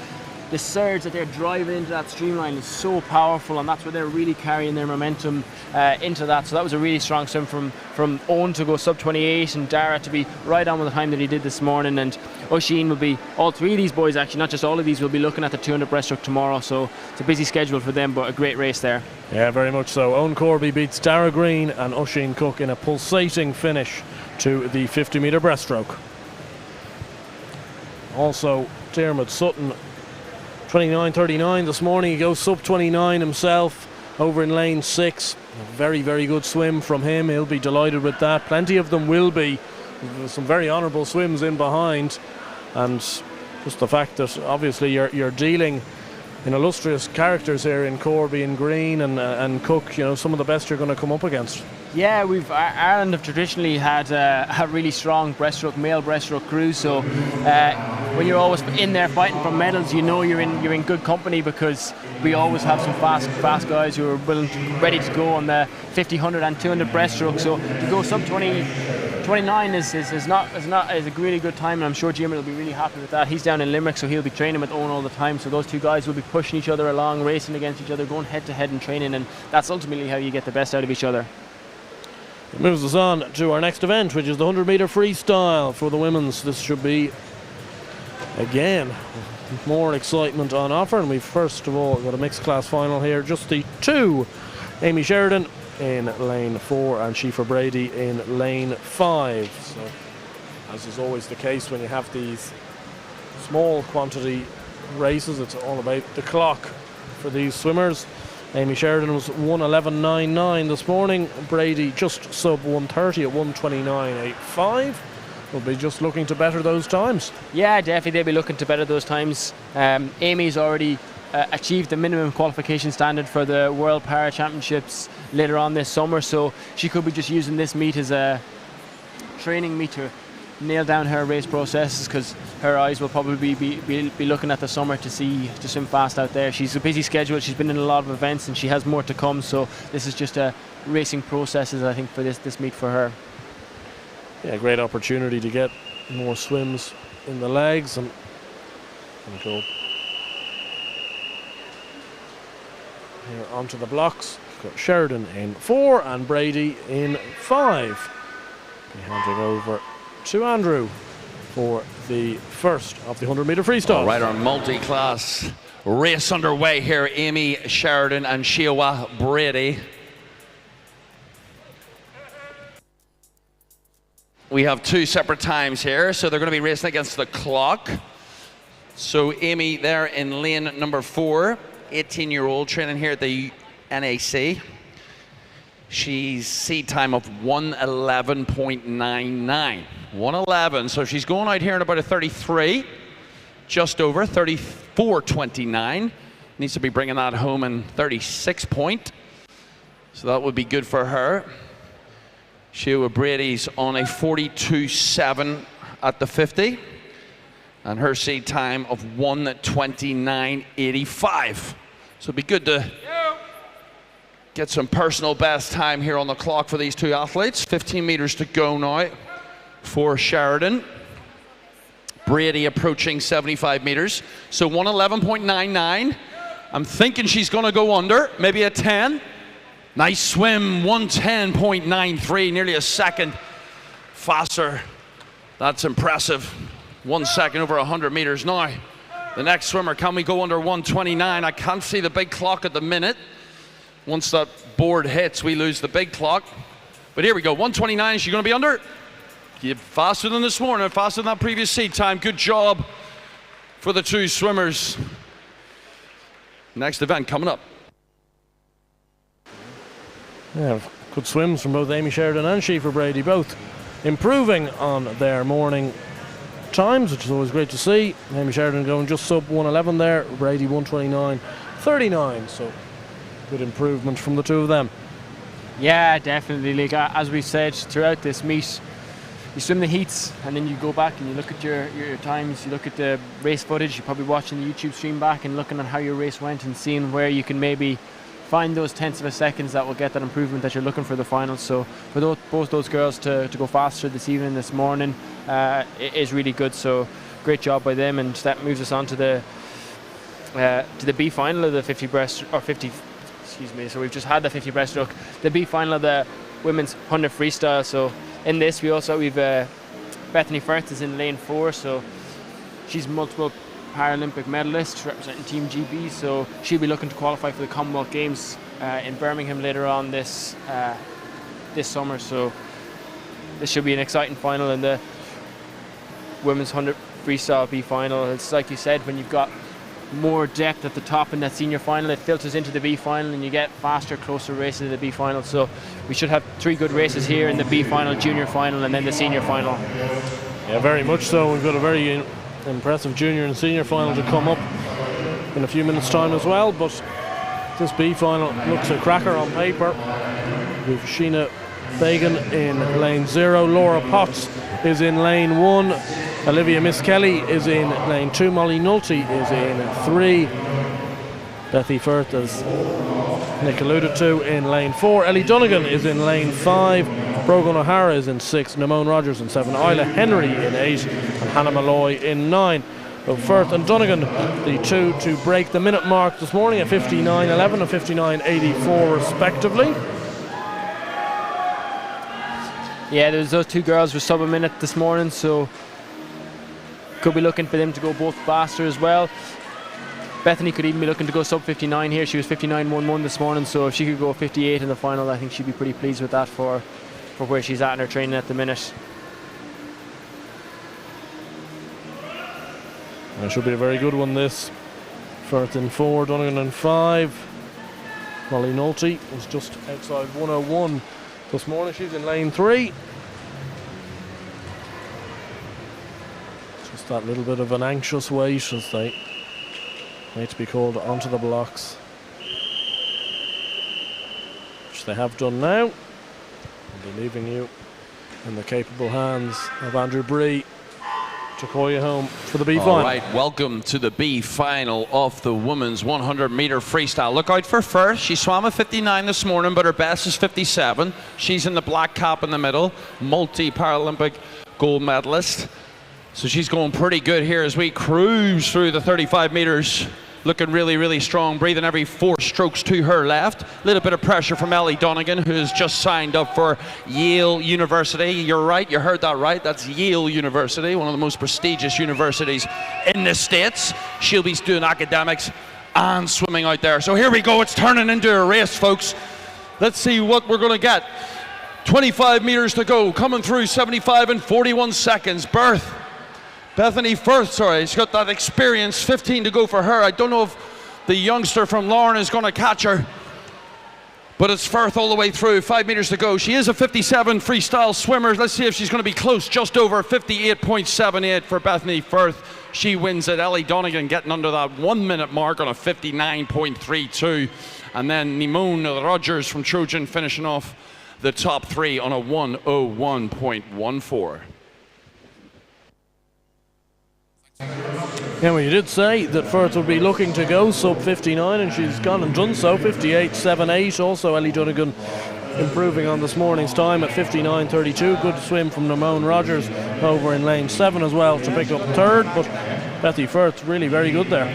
the surge that they're driving into that streamline is so powerful, and that's where they're really carrying their momentum into that. So that was a really strong swim from Owen to go sub 28, and Dara to be right on with the time that he did this morning. And Oisin will be, all three of these boys actually, not just all of these, will be looking at the 200 breaststroke tomorrow. So it's a busy schedule for them, but a great race there. Yeah, very much so. Owen Corby beats Dara Green and Oisin Cook in a pulsating finish to the 50-metre breaststroke. Also, Dermot Sutton, 29.39 this morning. He goes sub 29 himself over in lane 6. A very, very good swim from him. He'll be delighted with that. Plenty of them will be. There's some very honourable swims in behind, and just the fact that obviously you're dealing in illustrious characters here in Corby and Green and Cook, you know, some of the best you're going to come up against. Yeah, Ireland have traditionally had a really strong male breaststroke crew. So when you're always in there fighting for medals, you know you're in good company, because we always have some fast guys who are ready to go on the 50, 100 and 200 breaststroke. So to go sub 29 is a really good time, and I'm sure Jim will be really happy with that. He's down in Limerick, so he'll be training with Owen all the time. So those two guys will be pushing each other along, racing against each other, going head to head in training, and that's ultimately how you get the best out of each other. It moves us on to our next event, which is the 100-metre freestyle for the women's. This should be, again, more excitement on offer, and we've first of all got a mixed class final here. Just the two, Amy Sheridan in lane 4 and Shifa Brady in lane 5. So, as is always the case when you have these small quantity races, it's all about the clock for these swimmers. Amy Sheridan was 1:11.99 this morning. Brady just sub 1:30 at 1:29.85. Will be just looking to better those times. Yeah, definitely they'll be looking to better those times. Amy's already achieved the minimum qualification standard for the World Para Championships later on this summer, so she could be just using this meet as a training meet to nail down her race processes, because her eyes will probably be looking at the summer to swim fast out there. She's a busy schedule, she's been in a lot of events, and she has more to come, so this is just a racing processes, I think, for this meet for her. Yeah, great opportunity to get more swims in the legs, and go here onto the blocks. Got Sheridan in 4 and Brady in 5. We hand it over to Andrew for the first of the 100-metre freestyle. All right, our multi-class race underway here. Amy Sheridan and Shifa Brady. We have two separate times here, so they're going to be racing against the clock. So Amy there in lane number 4, 18-year-old training here at the NAC. She's seed time of 1:11.99. 1:11, so she's going out here in about a 33, just over 34.29. Needs to be bringing that home in 36 point. So that would be good for her. Shifa Brady's on a 42.7 at the 50. And her seed time of 1:29.85. So it'd be good to get some personal best time here on the clock for these two athletes. 15 meters to go now for Sheridan. Brady approaching 75 meters. So 1:11.99. I'm thinking she's going to go under, maybe a 10. Nice swim, 1:10.93, nearly a second faster. That's impressive. 1 second over 100 meters now. The next swimmer, can we go under 1:29? I can't see the big clock at the minute. Once that board hits, we lose the big clock. But here we go, 1:29, is she going to be under? Faster than this morning, faster than that previous seed time. Good job for the two swimmers. Next event coming up. Yeah, good swims from both Amy Sheridan and Shifa Brady, both improving on their morning times, which is always great to see. Amy Sheridan going just sub 1:11 there, Brady 1:29.39, so good improvement from the two of them. Yeah, definitely. Like, as we said throughout this meet, you swim the heats and then you go back and you look at your times, you look at the race footage, you're probably watching the YouTube stream back and looking at how your race went and seeing where you can maybe find those tenths of a seconds that will get that improvement that you're looking for the finals. So for both those girls to go faster this evening, this morning, it is really good. So great job by them, and that moves us on to the to the B final of the 50 breast, or 50, excuse me, so we've just had the 50 breaststroke, the B final of the women's 100 freestyle. So in this we've Bethany Firth is in lane 4, so she's multiple Paralympic medalist representing Team GB, so she'll be looking to qualify for the Commonwealth Games in Birmingham later on this summer. So this should be an exciting final in the women's 100 freestyle B final. It's like you said, when you've got more depth at the top in that senior final, it filters into the B final and you get faster, closer races in the B final. So we should have 3 good races here in the B final, junior final, and then the senior final. Yeah, very much so. We've got a very impressive junior and senior final to come up in a few minutes' time as well, but this B final looks a cracker on paper. We've Sheena Fagan in lane 0, Laura Potts is in lane 1, Olivia Miss Kelly is in lane 2, Molly Nulty is in 3, Bethy Firth, as Nick alluded to, in lane 4, Ellie Donegan is in lane 5, Brogan O'Hara is in 6, Namone Rogers in 7, Isla Henry in 8, and Hannah Malloy in 9. So Firth and Donegan, the 2 to break the minute mark this morning at 59.11 and 59.84 respectively. Yeah, those 2 girls were sub a minute this morning, so could be looking for them to go both faster as well. Bethany could even be looking to go sub 59 here. She was 59.11 this morning, so if she could go 58 in the final, I think she'd be pretty pleased with that for where she's at in her training at the minute. It should be a very good one, this. Firth in 4, Donegan in 5. Molly Nulty was just outside 101 this morning. She's in lane 3. Just that little bit of an anxious wait as they wait to be called onto the blocks, which they have done now. I'll be leaving you in the capable hands of Andrew Bree to call you home for the B final. All right, welcome to the B final of the women's 100-meter freestyle. Look out for Firth. She swam a 59 this morning, but her best is 57. She's in the black cap in the middle, multi-Paralympic gold medalist. So she's going pretty good here as we cruise through the 35 meters. Looking really, really strong, breathing every 4 strokes to her left. A little bit of pressure from Ellie Donegan, who has just signed up for Yale University. You're right, you heard that right. That's Yale University, one of the most prestigious universities in the States. She'll be doing academics and swimming out there. So here we go, it's turning into a race, folks. Let's see what we're going to get. 25 meters to go, coming through 75 and 41 seconds. Bethany Firth, she's got that experience, 15 to go for her. I don't know if the youngster from Lauren is going to catch her, but it's Firth all the way through, 5 meters to go. She is a 57 freestyle swimmer. Let's see if she's going to be close, just over 58.78 for Bethany Firth. She wins it. Ellie Donegan getting under that 1 minute mark on a 59.32. And then Nimone Rogers from Trojan finishing off the top 3 on a 1:01.14. Yeah, well, you did say that Firth would be looking to go sub 59, and she's gone and done so. 58.78. Also, Ellie Donegan improving on this morning's time at 59.32. Good swim from Namone Rogers over in lane 7 as well to pick up 3rd. But Bethy Firth really very good there.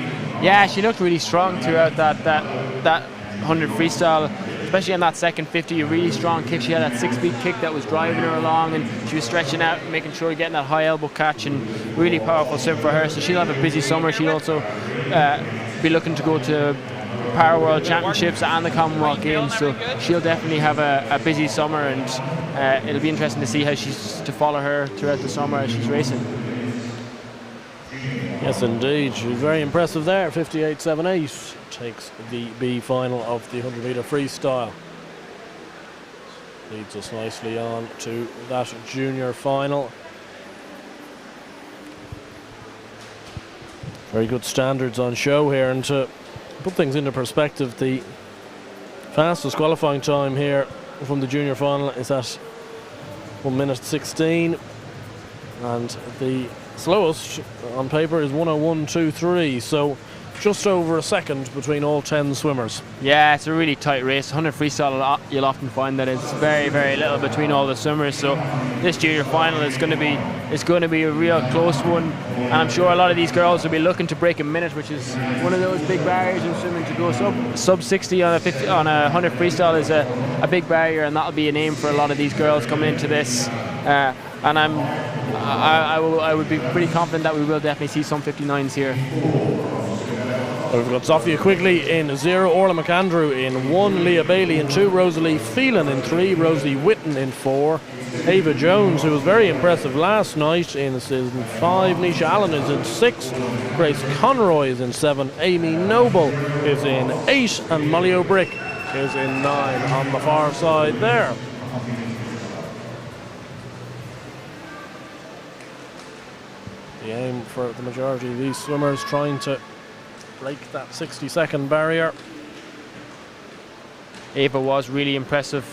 Yeah, she looked really strong throughout that 100 freestyle, especially on that second 50. A really strong kick. She had that 6-speed kick that was driving her along, and she was stretching out, making sure getting that high elbow catch, and really powerful swim for her. So she'll have a busy summer. She'll also be looking to go to Para World Championships and the Commonwealth Games, so she'll definitely have a busy summer, and it'll be interesting to see how she's to follow her throughout the summer as she's racing. Yes, indeed. She's very impressive there. 58.78 takes the B final of the 100-meter freestyle. Leads us nicely on to that junior final. Very good standards on show here, and to put things into perspective, the fastest qualifying time here from the junior final is at 1 minute 16, and the slowest on paper is 1:01.23. So just over a second between all 10 swimmers. Yeah, it's a really tight race. 100 freestyle, you'll often find that it's very, very little between all the swimmers. So this junior final is going to be a real close one, and I'm sure a lot of these girls will be looking to break a minute, which is one of those big barriers in swimming. To go sub 60 on a 100 freestyle is a big barrier, and that'll be an aim for a lot of these girls coming into this. And I would be pretty confident that we will definitely see some 59s here. We've got Sophia Quigley in 0, Orla McAndrew in 1, Leah Bailey in 2, Rosalie Phelan in 3, Rosie Whitten in 4, Ava Jones, who was very impressive last night, in season 5, Nisha Allen is in 6, Grace Conroy is in 7, Amy Noble is in 8, and Molly O'Brick is in 9 on the far side there. The aim for the majority of these swimmers trying to break that 60-second barrier. Ava was really impressive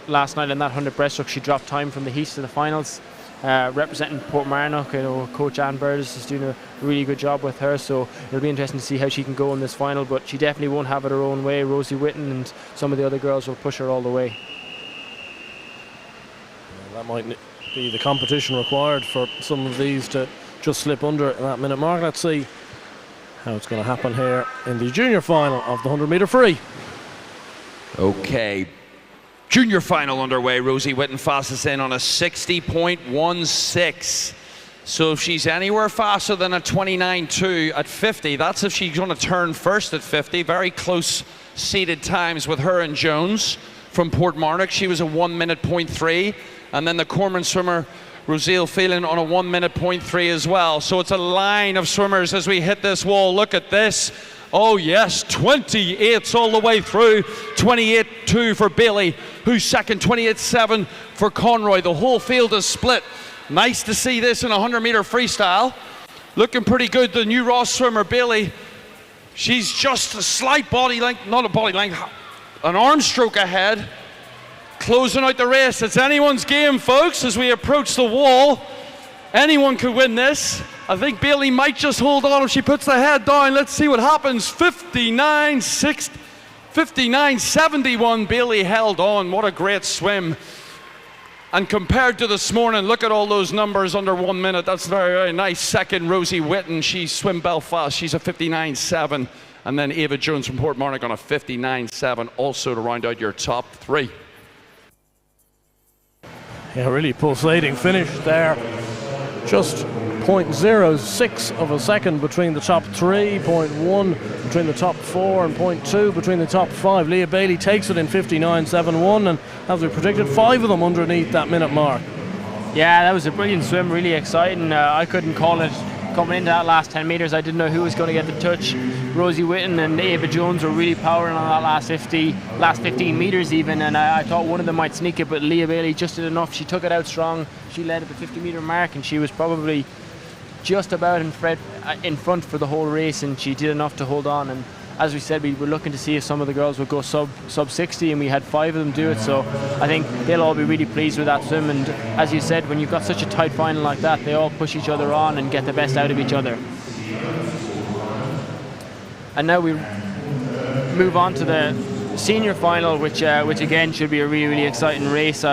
last night in that 100 breaststroke. She dropped time from the heats to the finals. Representing Portmarnock, Coach Anne Burgess is doing a really good job with her, so it'll be interesting to see how she can go in this final, but she definitely won't have it her own way. Rosie Whitten and some of the other girls will push her all the way. That might be the competition required for some of these to just slip under that minute mark. Let's see how it's going to happen here in the junior final of the 100 metre free. Okay, junior final underway. Rosie Whitten fastest in on a 60.16. So if she's anywhere faster than a 29.2 at 50, that's if she's going to turn first at 50. Very close seated times with her and Jones from Portmarnock. She was a 1 minute 0.3, and then the Corman swimmer Rosalie Phelan on a 1 minute 0.3 as well. So it's a line of swimmers as we hit this wall. Look at this. Oh yes, 28s all the way through. 28.2 for Bailey, who's second. 28.7 for Conroy. The whole field is split. Nice to see this in a 100 metre freestyle. Looking pretty good. The new Ross swimmer, Bailey, she's just a slight body length, not a body length, an arm stroke ahead. Closing out the race. It's anyone's game, folks, as we approach the wall. Anyone could win this. I think Bailey might just hold on if she puts the head down. Let's see what happens. 59.71. Bailey held on. What a great swim. And compared to this morning, look at all those numbers under 1 minute. That's very, very nice. Second, Rosie Whitten. She swim Belfast. She's a 59.7. And then Ava Jones from Portmarnock on a 59.7, also to round out your top 3. Yeah, really pulsating finish there. Just 0.06 of a second between the top 3, 0.1 between the top 4, and 0.2 between the top 5. Leah Bailey takes it in 59.71, and as we predicted, 5 of them underneath that minute mark. Yeah, that was a brilliant swim, really exciting. I couldn't call it coming into that last 10 metres. I didn't know who was going to get the touch. Rosie Whitten and Ava Jones were really powering on that last 15 metres even, and I thought one of them might sneak it, but Leah Bailey just did enough. She took it out strong. She led at the 50 metre mark, and she was probably just about in front for the whole race, and she did enough to hold on. And as we said, we were looking to see if some of the girls would go sub 60, and we had 5 of them do it, so I think they'll all be really pleased with that swim. And as you said, when you've got such a tight final like that, they all push each other on and get the best out of each other. And now we move on to the senior final, which again should be a really, really exciting race.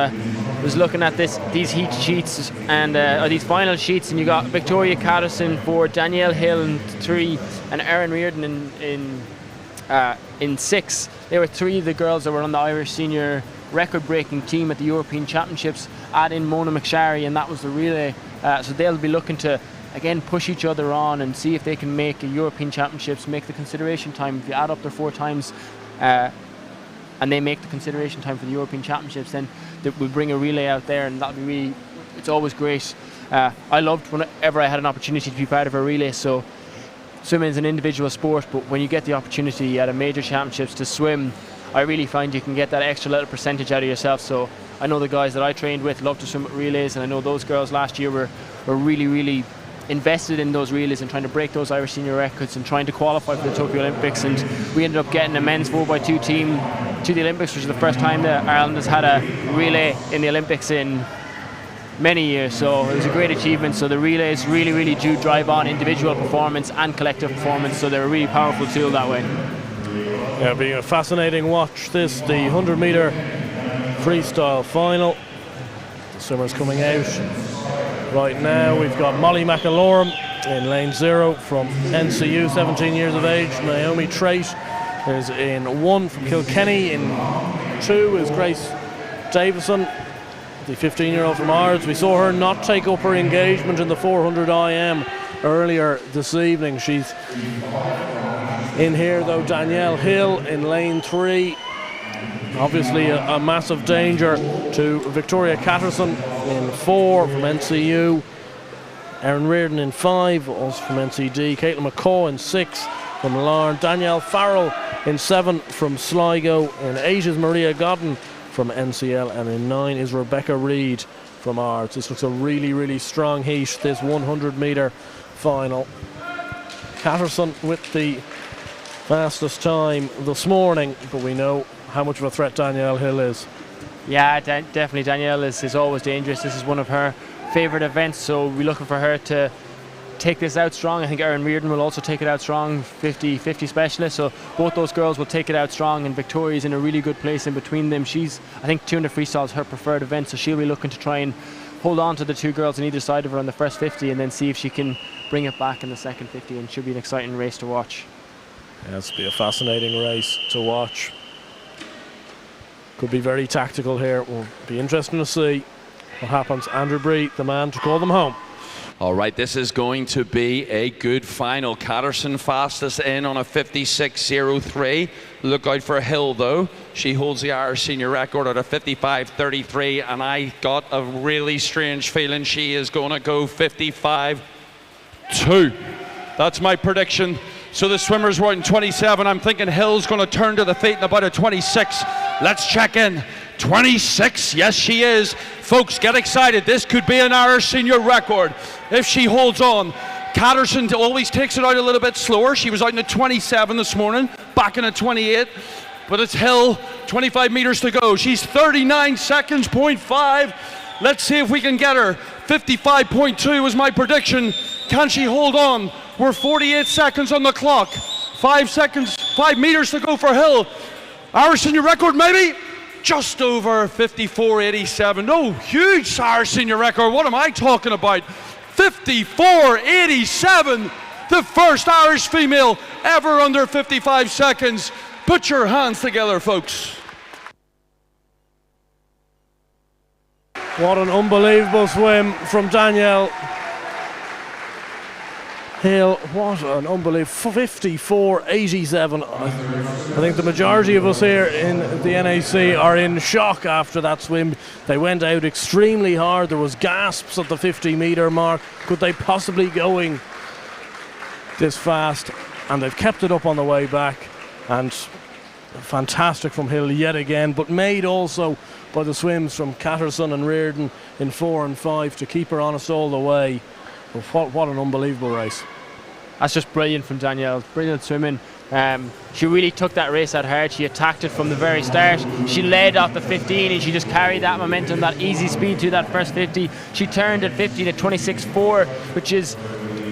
Was looking at these heat sheets and these final sheets, and you got Victoria Catterson for Danielle Hill in 3 and Erin Reardon in 6. They were 3 of the girls that were on the Irish senior record-breaking team at the European Championships. Add in Mona McSharry, and that was the relay. So they'll be looking to again push each other on and see if they can make a European Championships, make the consideration time. If you add up their 4 times and they make the consideration time for the European Championships, then that will bring a relay out there, and that'll be really, it's always great. I loved whenever I had an opportunity to be part of a relay. So swimming is an individual sport, but when you get the opportunity at a major championships to swim, I really find you can get that extra little percentage out of yourself. So I know the guys that I trained with love to swim at relays, and I know those girls last year were really, really invested in those relays and trying to break those Irish senior records and trying to qualify for the Tokyo Olympics. And we ended up getting a men's 4x2 team to the Olympics, which is the first time that Ireland has had a relay in the Olympics in many years. So it was a great achievement. So the relays really do drive on individual performance and collective performance. So they're a really powerful tool that way. Yeah, it'll be a fascinating watch this, the 100-metre freestyle final. The swimmers coming out right now. We've got Molly McAlorum in lane 0 from NCU, 17 years of age. Naomi Trait is in 1 from Kilkenny. In 2 is Grace Davison, the 15-year-old from Ards. We saw her not take up her engagement in the 400 IM earlier this evening. She's in here though. Danielle Hill in lane 3. Obviously a massive danger to Victoria Catterson in 4 from NCU. Erin Reardon in 5, also from NCD. Caitlin McCaw in 6 from Larne. Danielle Farrell in 7 from Sligo. In 8 is Maria Godden from NCL, and in 9 is Rebecca Reid from Ards. This looks a really strong heat, this 100-metre final. Catterson with the fastest time this morning, but we know how much of a threat Danielle Hill is. Yeah, definitely Danielle is always dangerous. This is one of her favourite events, so we're looking for her to take this out strong. I think Erin Reardon will also take it out strong, 50-50 specialist, so both those girls will take it out strong, and Victoria's in a really good place in between them. I think 200 freestyle is her preferred event, so she'll be looking to try and hold on to the 2 girls on either side of her on the first 50 and then see if she can bring it back in the second 50, and it should be an exciting race to watch. Yeah, this will be a fascinating race to watch. Could be very tactical here. Will be interesting to see what happens. Andrew Bree, the man to call them home. All right, this is going to be a good final. Catterson fastest in on a 56.03. Look out for Hill though. She holds the Irish senior record at a 55.33, and I got a really strange feeling she is going to go 55.2. That's my prediction. So the swimmers were in 27. I'm thinking Hill's going to turn to the feet in about a 26. Let's check in. 26, yes she is. Folks, get excited. This could be an Irish senior record if she holds on. Catterson always takes it out a little bit slower. She was out in a 27 this morning, back in a 28. But it's Hill, 25 meters to go. She's 39 seconds, 0.5. Let's see if we can get her. 55.2 was my prediction. Can she hold on? We're 48 seconds on the clock. 5 meters to go for Hill. Irish senior record maybe? Just over 54.87. No, huge Irish senior record. What am I talking about? 54.87. The first Irish female ever under 55 seconds. Put your hands together, folks. What an unbelievable swim from Danielle Hill. What an unbelievable 54.87. I think the majority of us here in the NAC are in shock after that swim. They went out extremely hard. There was gasps at the 50-metre mark. Could they possibly going this fast? And they've kept it up on the way back. And fantastic from Hill yet again, but made also by the swims from Catterson and Reardon in 4 and 5 to keep her honest all the way. What an unbelievable race. That's just brilliant from Danielle. Brilliant swimming. She really took that race out hard. She attacked it from the very start. She led off the 15 and she just carried that momentum, that easy speed to that first 50. She turned at 15 at 26.4, which is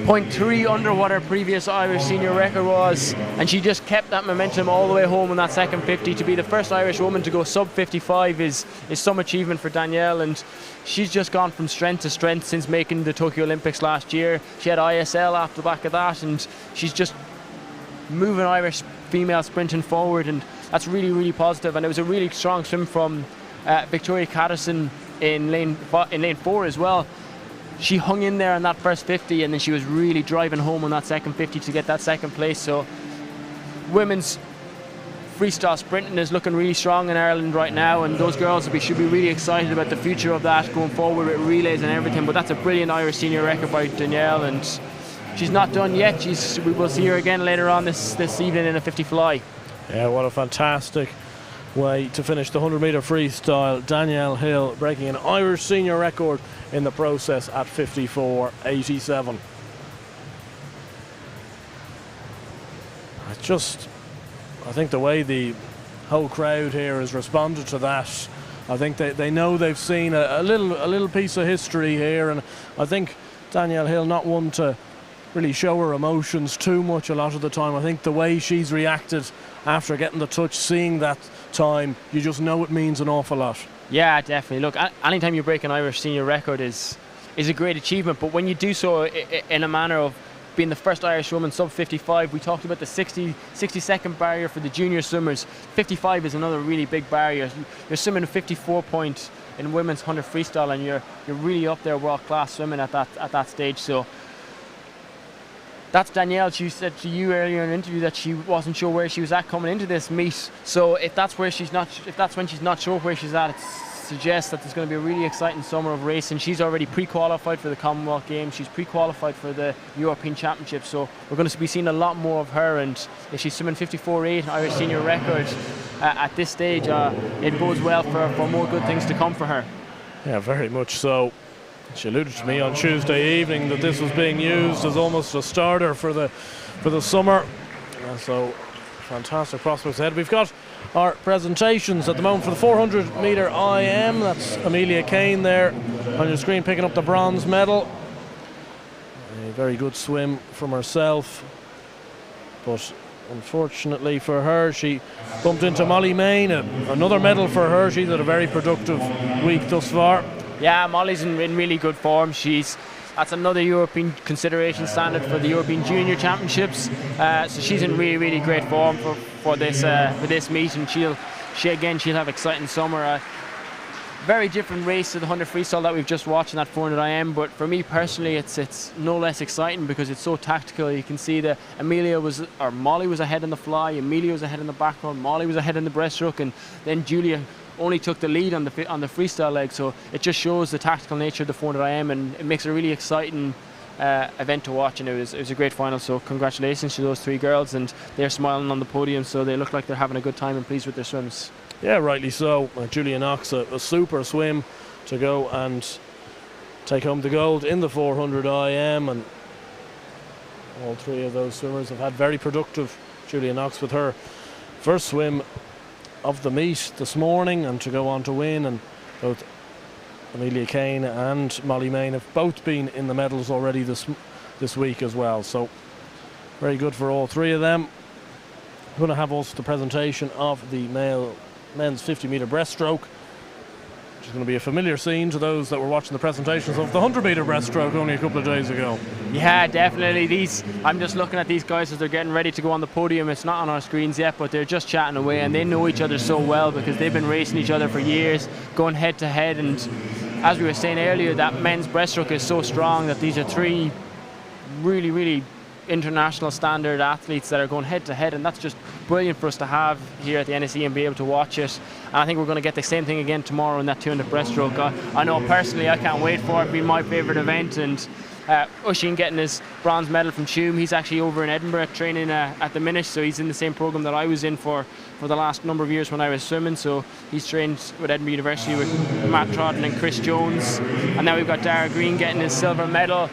0.3 under what her previous Irish senior record was, and she just kept that momentum all the way home in that second 50. To be the first Irish woman to go sub 55 is some achievement for Danielle, and she's just gone from strength to strength since making the Tokyo Olympics last year. She had ISL after the back of that, and she's just moving Irish female sprinting forward, and that's really positive. And it was a really strong swim from Victoria Catterson in lane 4 as well. She hung in there on that first 50, and then she was really driving home on that second 50 to get that second place. So women's freestyle sprinting is looking really strong in Ireland right now, and those girls should be really excited about the future of that going forward with relays and everything. But that's a brilliant Irish senior record by Danielle, and she's not done yet. We will see her again later on this evening in a 50 fly. Yeah, what a fantastic way to finish the 100-metre freestyle. Danielle Hill breaking an Irish senior record in the process at 54.87. I think the way the whole crowd here has responded to that I think they know they've seen a little piece of history here, and I think Danielle Hill not one to really show her emotions too much a lot of the time. I think the way she's reacted after getting the touch, seeing that time, you just know it means an awful lot. Yeah, definitely. Look, anytime you break an Irish senior record is a great achievement, but when you do so in a manner of being the first Irish woman sub 55, we talked about the 60-second barrier for the junior swimmers. 55 is another really big barrier. You're swimming a 54 point in women's 100 freestyle, and you're really up there world class swimming at that stage. So that's Danielle. She said to you earlier in an interview that she wasn't sure where she was at coming into this meet. So if that's when she's not sure where she's at, it suggests that there's going to be a really exciting summer of racing. She's already pre-qualified for the Commonwealth Games. She's pre-qualified for the European Championships. So we're going to be seeing a lot more of her. And if she's swimming 54.8 Irish senior record at this stage, it bodes well for more good things to come for her. Yeah, very much so. She alluded to me on Tuesday evening that this was being used as almost a starter for the summer. So fantastic prospects ahead. We've got our presentations at the moment for the 400 metre IM. That's Amelia Kane there on your screen picking up the bronze medal. A very good swim from herself, but unfortunately for her, she bumped into Molly Main. Another medal for her. She's had a very productive week thus far. Yeah, Molly's in really good form. That's another European consideration standard for the European Junior Championships. So she's in really great form for this meet, and she'll have exciting summer. Very different race to the 100 freestyle that we've just watched in that 400 IM, but for me personally, it's no less exciting because it's so tactical. You can see that Molly was ahead in the fly, Amelia was ahead in the back run, Molly was ahead in the breaststroke, and then Julia only took the lead on the freestyle leg. So it just shows the tactical nature of the 400 IM, and it makes a really exciting event to watch, and it was a great final. So congratulations to those three girls, and they're smiling on the podium, so they look like they're having a good time and pleased with their swims. Yeah, rightly so. Julia Knox, a super swim to go and take home the gold in the 400 IM, and all three of those swimmers have had very productive. Julia Knox with her first swim of the meet this morning, and to go on to win, and both Amelia Kane and Molly Main have both been in the medals already this week as well. So very good for all three of them. We're going to have also the presentation of the men's 50 metre breaststroke, which is going to be a familiar scene to those that were watching the presentations of the 100 metre breaststroke only a couple of days ago. Yeah, definitely. I'm just looking at these guys as they're getting ready to go on the podium. It's not on our screens yet, but they're just chatting away, and they know each other so well because they've been racing each other for years, going head to head. And as we were saying earlier, that men's breaststroke is so strong that these are three really international standard athletes that are going head to head, and that's just brilliant for us to have here at the NSE and be able to watch it. And I think we're going to get the same thing again tomorrow in that 200 breaststroke. I know personally I can't wait for it. It'll be my favourite event. And Oisin getting his bronze medal from Tuam, he's actually over in Edinburgh training at the minute, so he's in the same programme that I was in for the last number of years when I was swimming. So he's trained with Edinburgh University with Matt Trodden and Chris Jones, and now we've got Dara Green getting his silver medal.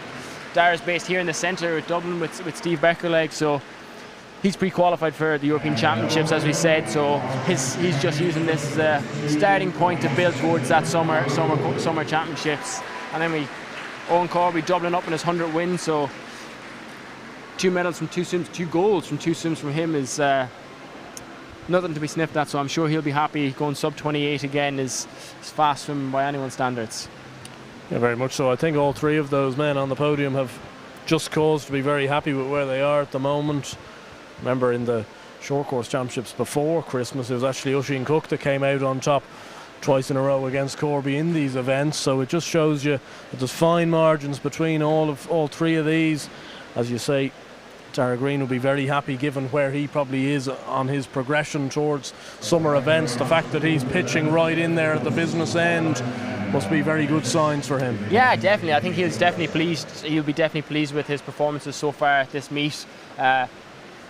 Dara's based here in the centre of Dublin with Steve Beckerleg, so he's pre-qualified for the European Championships, as we said. So he's just using this as a starting point to build towards that summer championships. And then Owen Corby doubling up in his 100 win. So 2 medals from 2 swims, 2 golds from 2 swims from him is nothing to be sniffed at. So I'm sure he'll be happy. Going sub 28 again is fast swim by anyone's standards. Yeah, very much so. I think all three of those men on the podium have just cause to be very happy with where they are at the moment. Remember in the short course championships before Christmas, it was actually Oisin Cook that came out on top twice in a row against Corby in these events. So it just shows you that there's fine margins between all three of these. As you say, Dara Green will be very happy given where he probably is on his progression towards summer events. The fact that he's pitching right in there at the business end must be very good signs for him. Yeah, definitely. I think he's definitely pleased. He'll be definitely pleased with his performances so far at this meet.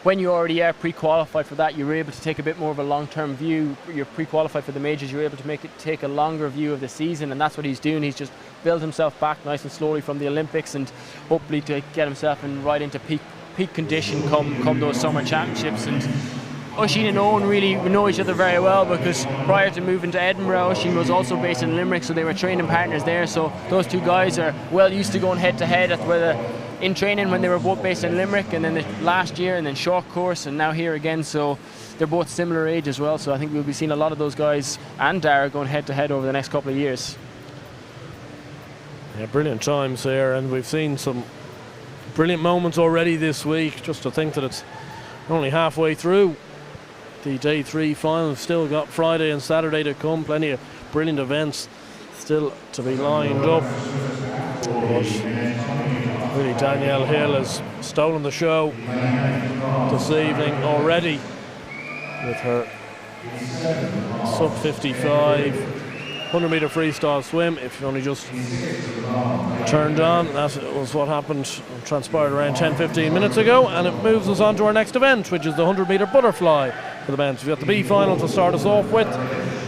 When you already are pre-qualified for that, you're able to take a bit more of a long-term view. You're pre-qualified for the majors, you're able to take a longer view of the season, and that's what he's doing. He's just built himself back nice and slowly from the Olympics, and hopefully to get himself right into peak condition come those summer championships. And Oisin and Owen really know each other very well, because prior to moving to Edinburgh, Oisin was also based in Limerick, so they were training partners there. So those two guys are well used to going head to head in training when they were both based in Limerick, and then last year, and then short course, and now here again. So they're both similar age as well. So I think we'll be seeing a lot of those guys and Dara going head to head over the next couple of years. Yeah, brilliant times here, and we've seen some brilliant moments already this week. Just to think that it's only halfway through the day 3 final. We've still got Friday and Saturday to come. Plenty of brilliant events still to be lined up. But really, Danielle Hill has stolen the show this evening already with her sub 55 100-meter freestyle swim. If you've only just turned on, that was what happened, transpired around 10-15 minutes ago, and it moves us on to our next event, which is the 100-meter butterfly for the men. So we've got the B final to start us off with.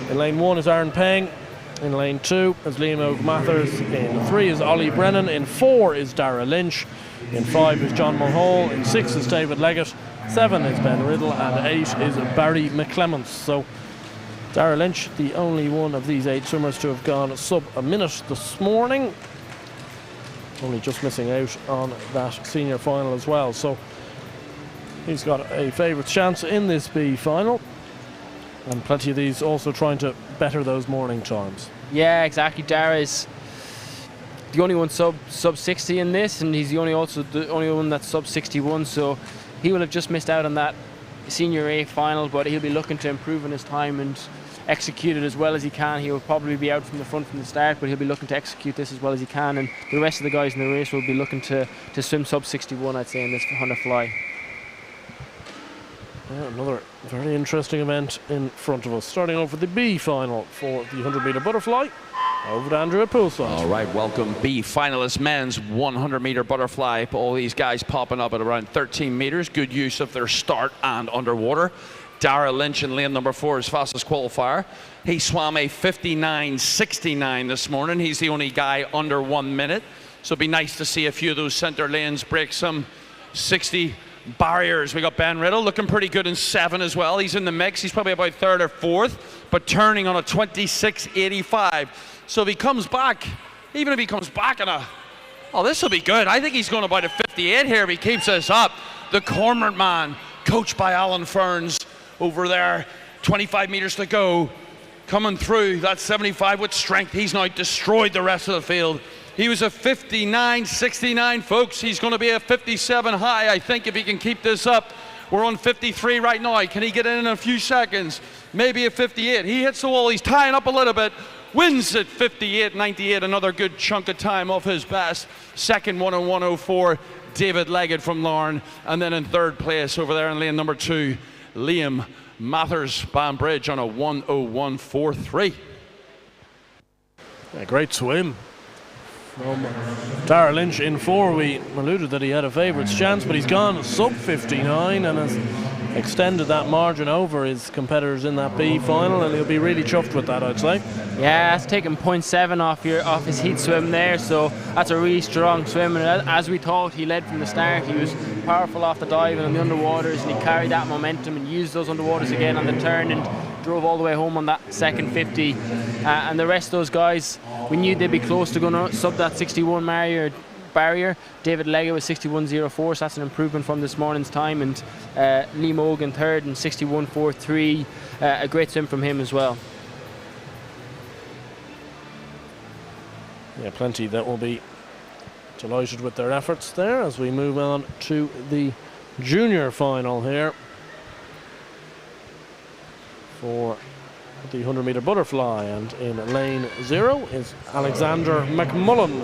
In lane 1 is Aaron Peng. In lane 2 is Liam Mathers. In 3 is Ollie Brennan. In 4 is Dara Lynch. In 5 is John Mulhall. In 6 is David Leggett. 7 is Ben Riddle. And 8 is Barry McClements. So Dara Lynch, the only one of these 8 swimmers to have gone sub a minute this morning. Only just missing out on that senior final as well. So he's got a favourite chance in this B final. And plenty of these also trying to better those morning times. Yeah, exactly. Dara is the only one sub 60 in this, and he's the only one that's sub 61. So he will have just missed out on that senior A final, but he'll be looking to improve on his time and execute it as well as he can. He'll probably be out from the front from the start, but he'll be looking to execute this as well as he can. And the rest of the guys in the race will be looking to swim sub 61, I'd say, in this 100 fly. Yeah, another very interesting event in front of us. Starting off with the B final for the 100-meter butterfly. Over to Andrew at poolside. All right, welcome B finalist men's 100-meter butterfly. All these guys popping up at around 13 meters. Good use of their start and underwater. Dara Lynch in lane number 4, his fastest qualifier. He swam a 59.69 this morning. He's the only guy under 1 minute. So it'd be nice to see a few of those center lanes break some 60 barriers. We got Ben Riddle looking pretty good in 7 as well. He's in the mix. He's probably about 3rd or 4th, but turning on a 26.85. So if he comes back, even if he comes back in this will be good. I think he's going about a 58 here if he keeps this up. The Cormorant man, coached by Alan Ferns over there. 25 meters to go. Coming through that 75 with strength. He's now destroyed the rest of the field. He was a 59.69, folks. He's going to be a 57 high, I think, if he can keep this up. We're on 53 right now. Can he get in a few seconds? Maybe a 58. He hits the wall. He's tying up a little bit. Wins at 58.98. Another good chunk of time off his best. Second one on 104, David Leggett from Larne. And then in 3rd place over there in lane number 2, Liam Mathers, Banbridge on a 101.43. A great swim from Dara Lynch in 4. We alluded that he had a favourites chance, but he's gone sub 59 and has extended that margin over his competitors in that B final, and he'll be really chuffed with that, I'd say. Yeah, that's taken 0.7 off his heat swim there, so that's a really strong swim. And as we thought, he led from the start. He was powerful off the dive and on the underwaters, and he carried that momentum and used those underwaters again on the turn and drove all the way home on that second 50. And the rest of those guys, we knew they'd be close to going sub that 61 barrier. David Leggett was 61.04, so that's an improvement from this morning's time, and Lee Mogan 3rd and 61.43. A great swim from him as well. Yeah, plenty that will be delighted with their efforts there as we move on to the junior final here for the 100-meter butterfly. And in lane 0 is Alexander McMullen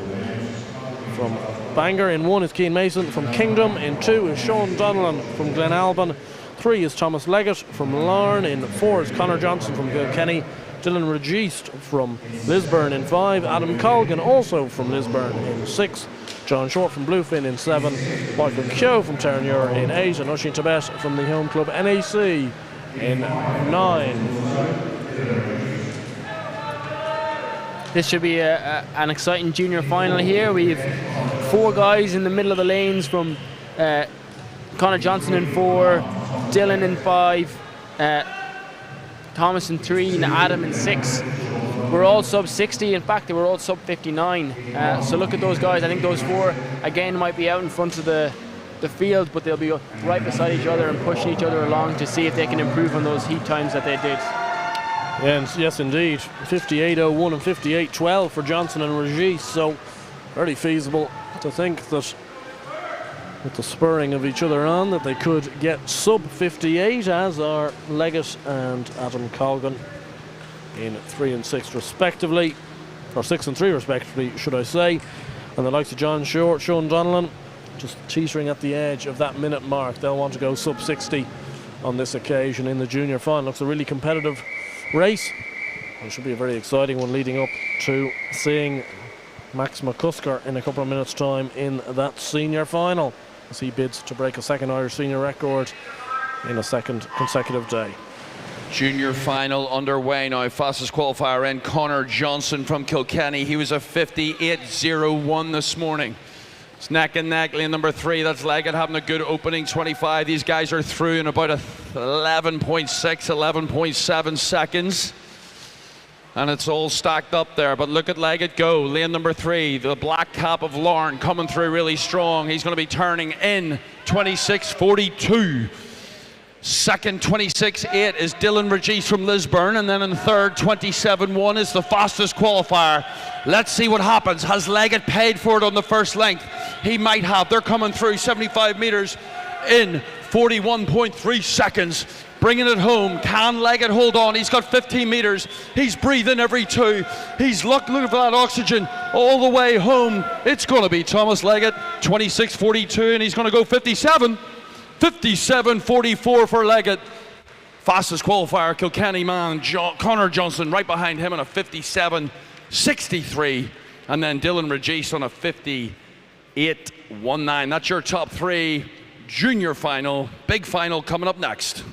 from Bangor. In 1 is Keane Mason from Kingdom. In 2 is Sean Donnellan from Glenalbin. 3 is Thomas Leggett from Larne. In 4 is Conor Johnson from Kilkenny. Dylan Registe from Lisburn in 5. Adam Colgan also from Lisburn in 6. John Short from Bluefin in 7. Michael Keogh from Terenure in 8. And Oisin Tibet from the home club NAC in 9. This should be an exciting junior final here. We have 4 guys in the middle of the lanes from Conor Johnson in 4, Dylan in 5, Thomas in 3, and Adam in 6. We're all sub 60. In fact, they were all sub 59. So look at those guys. I think those 4 again might be out in front of the field, but they'll be right beside each other and pushing each other along to see if they can improve on those heat times that they did. Yes, indeed. 58.01 and 58.12 for Johnson and Regis. So very feasible to think that with the spurring of each other on that they could get sub 58, as are Leggett and Adam Colgan in 3 and 6 respectively, or 6 and 3 respectively, should I say. And the likes of John Short, Sean Donnellan, just teetering at the edge of that minute mark. They'll want to go sub 60 on this occasion in the junior final. Looks a really competitive race. It should be a very exciting one leading up to seeing Max McCusker in a couple of minutes' time in that senior final, as he bids to break a second Irish senior record in a second consecutive day. Junior final underway now. Fastest qualifier in, Connor Johnson from Kilkenny. He was a 58.01 this morning. It's neck and neck. Lane number 3, that's Leggett, having a good opening 25. These guys are through in about 11.6, 11.7 seconds. And it's all stacked up there, but look at Leggett go. Lane number 3, the black cap of Lauren coming through really strong. He's going to be turning in 26.42. Second, 26.8 is Dylan Regis from Lisburn, and then in third, 27.1 is the fastest qualifier. Let's see what happens. Has Leggett paid for it on the first length? He might have. They're coming through 75 metres in 41.3 seconds. Bringing it home. Can Leggett hold on? He's got 15 metres. He's breathing every 2. He's looking for that oxygen all the way home. It's going to be Thomas Leggett, 26.42, and he's going to go 57. 57.44 for Leggett. Fastest qualifier, Kilkenny man, Connor Johnson right behind him on a 57.63. And then Dylan Regis on a 58.19. That's your top 3 junior final. Big final coming up next.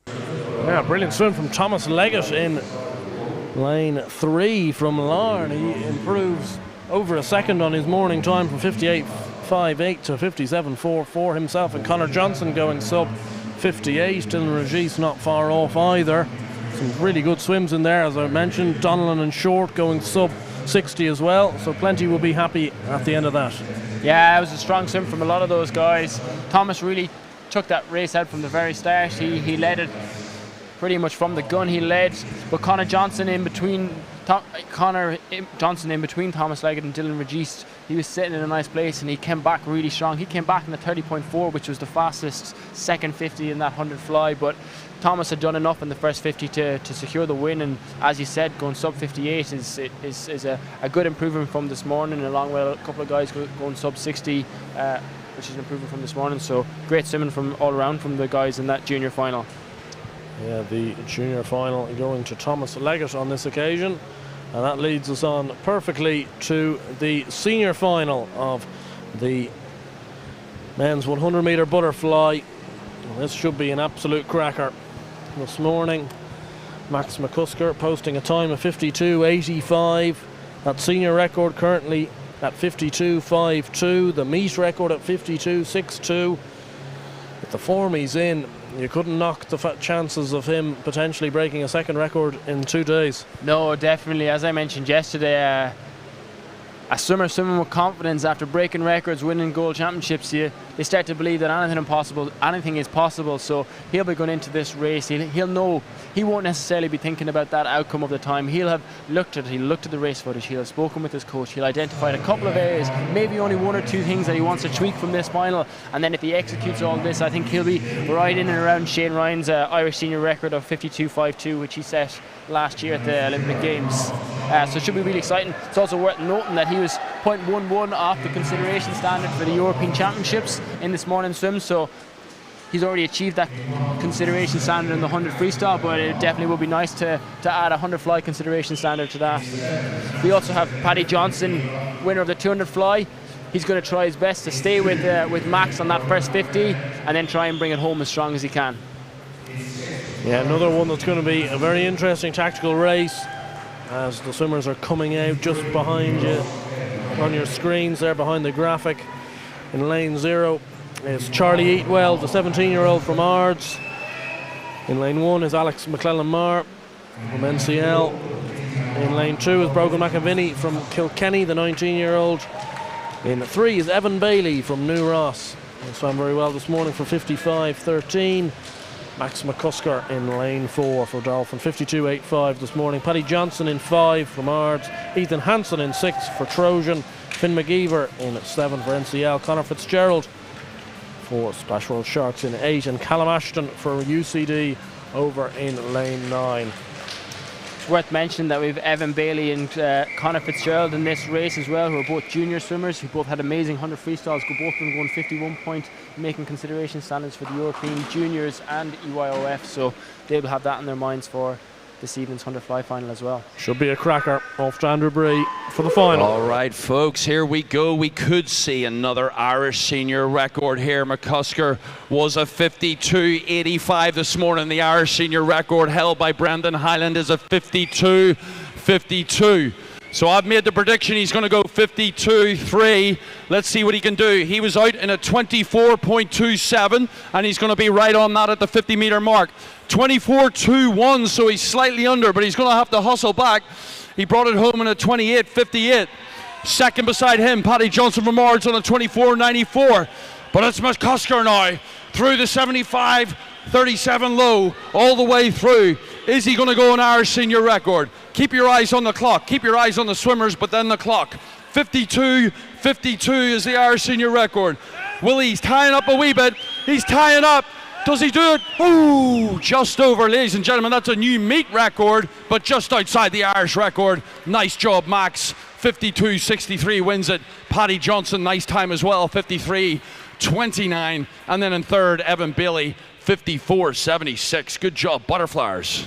Yeah, brilliant swim from Thomas Leggett in lane 3 from Larne. He improves over a second on his morning time from 58.58 to 57.44 himself, and Connor Johnson going sub 58. Dylan Regis not far off either. Some really good swims in there, as I mentioned. Donnellan and Short going sub 60 as well, so plenty will be happy at the end of that. Yeah, it was a strong swim from a lot of those guys. Thomas really took that race out from the very start. He led it pretty much from the gun. He led, but Connor Johnson in between Thomas Leggett and Dylan Regis, he was sitting in a nice place, and he came back really strong. He came back in a 30.4, which was the fastest second 50 in that 100 fly, but Thomas had done enough in the first 50 to secure the win, and as you said, going sub 58 is a good improvement from this morning, along with a couple of guys going sub 60, which is an improvement from this morning. So great swimming from all around from the guys in that junior final. Yeah, the junior final going to Thomas Leggett on this occasion, and that leads us on perfectly to the senior final of the men's 100 metre butterfly. Well, this should be an absolute cracker. This morning, Max McCusker posting a time of 52.85. That senior record currently at 52.52. The meet record at 52.62. With the form he's in, you couldn't knock the chances of him potentially breaking a second record in 2 days. No, definitely. As I mentioned yesterday, a swimmer swimming with confidence after breaking records, winning gold championships, they start to believe that anything is possible. So he'll be going into this race. He'll know. He won't necessarily be thinking about that outcome of the time. He'll have looked at the race footage. He'll have spoken with his coach. He'll identified a couple of areas, maybe only 1 or 2 things that he wants to tweak from this final. And then if he executes all this, I think he'll be right in and around Shane Ryan's Irish senior record of 52.52, which he set last year at the Olympic Games. So it should be really exciting. It's also worth noting that he was 0.11 off the consideration standard for the European Championships in this morning's swim, so he's already achieved that consideration standard in the 100 freestyle, but it definitely would be nice to add a 100 fly consideration standard to that. We also have Paddy Johnson, winner of the 200 fly. He's going to try his best to stay with Max on that first 50 and then try and bring it home as strong as he can. Yeah, another one that's going to be a very interesting tactical race, as the swimmers are coming out just behind you on your screens there, behind the graphic. In lane 0, is Charlie Eatwell, the 17-year-old from Ards. In lane 1 is Alex McClellan-Marr from NCL. In lane 2 is Brogan McAvinny from Kilkenny, the 19-year-old. In 3 is Evan Bailey from New Ross. He swam very well this morning for 55.13. Max McCusker in lane 4 for Dolphin, 52.85 this morning. Paddy Johnson in 5 from Ards. Ethan Hansen in 6 for Trojan. Finn McGeever in 7 for NCL. Conor Fitzgerald for Splash World Sharks in 8. And Callum Ashton for UCD over in lane 9. It's worth mentioning that we've Evan Bailey and Conor Fitzgerald in this race as well, who are both junior swimmers, who both had amazing 100 freestyles, both of them going 51 point, making consideration standards for the European Juniors and EYOF, so they'll have that in their minds for this evening's 100 fly final as well. Should be a cracker. Off to Andrew Bree for the final. All right, folks, here we go. We could see another Irish senior record here. McCusker was a 52.85 this morning. The Irish senior record held by Brendan Highland is a 52.52. So I've made the prediction he's going to go 52.3. Let's see what he can do. He was out in a 24.27, and he's going to be right on that at the 50-meter mark. 24.21, so he's slightly under, but he's going to have to hustle back. He brought it home in a 28.58. Second beside him, Paddy Johnson from Ards on a 24.94. But it's McCusker now through the 75.37 low all the way through. Is he going to go an Irish senior record? Keep your eyes on the clock. Keep your eyes on the swimmers, but then the clock. 52.52 is the Irish senior record. Willie's tying up a wee bit. He's tying up. Does he do it? Ooh, just over, ladies and gentlemen. That's a new meet record, but just outside the Irish record. Nice job, Max. 52.63 wins it. Paddy Johnson, nice time as well. 53.29. And then in third, Evan Bailey, 54.76. Good job, Butterflies.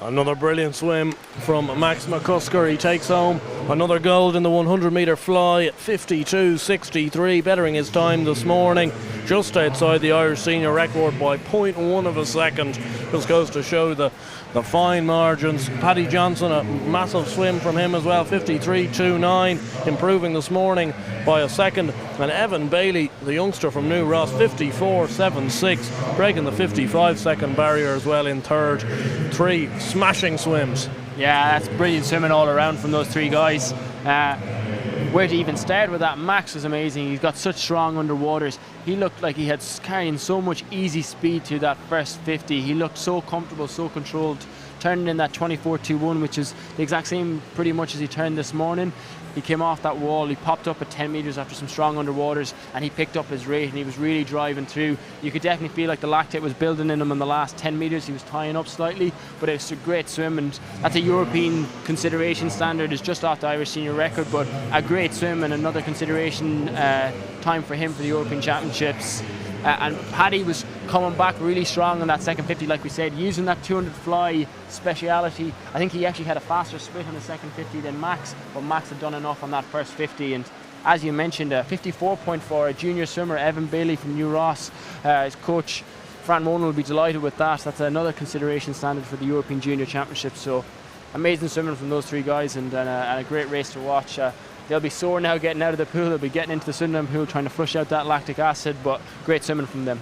Another brilliant swim from Max McCusker. He takes home another gold in the 100-meter fly at 52.63, bettering his time this morning, just outside the Irish senior record by 0.1 of a second. Just goes to show the fine margins. Paddy Johnson, a massive swim from him as well, 53.29, improving this morning by a second. And Evan Bailey, the youngster from New Ross, 54.76, breaking the 55-second barrier as well in third. 3 smashing swims. Yeah, that's brilliant swimming all around from those 3 guys. Where to even start with that? Max was amazing. He's got such strong underwaters. He looked like he had carrying so much easy speed to that first 50. He looked so comfortable, so controlled, turning in that 24.21, which is the exact same pretty much as he turned this morning. He came off that wall, he popped up at 10 metres after some strong underwaters, and he picked up his rate, and he was really driving through. You could definitely feel like the lactate was building in him in the last 10 metres. He was tying up slightly, but it's a great swim, and that's a European consideration standard. It's just off the Irish senior record, but a great swim and another consideration time for him for the European Championships. And Paddy was coming back really strong on that second 50, like we said, using that 200 fly speciality. I think he actually had a faster split on the second 50 than Max, but Max had done enough on that first 50. And as you mentioned, 54.4, a junior swimmer, Evan Bailey from New Ross. His coach, Fran Mona, will be delighted with that. That's another consideration standard for the European Junior Championship. So amazing swimming from those 3 guys, and a great race to watch. They'll be sore now getting out of the pool. They'll be getting into the swimming pool trying to flush out that lactic acid, but great swimming from them.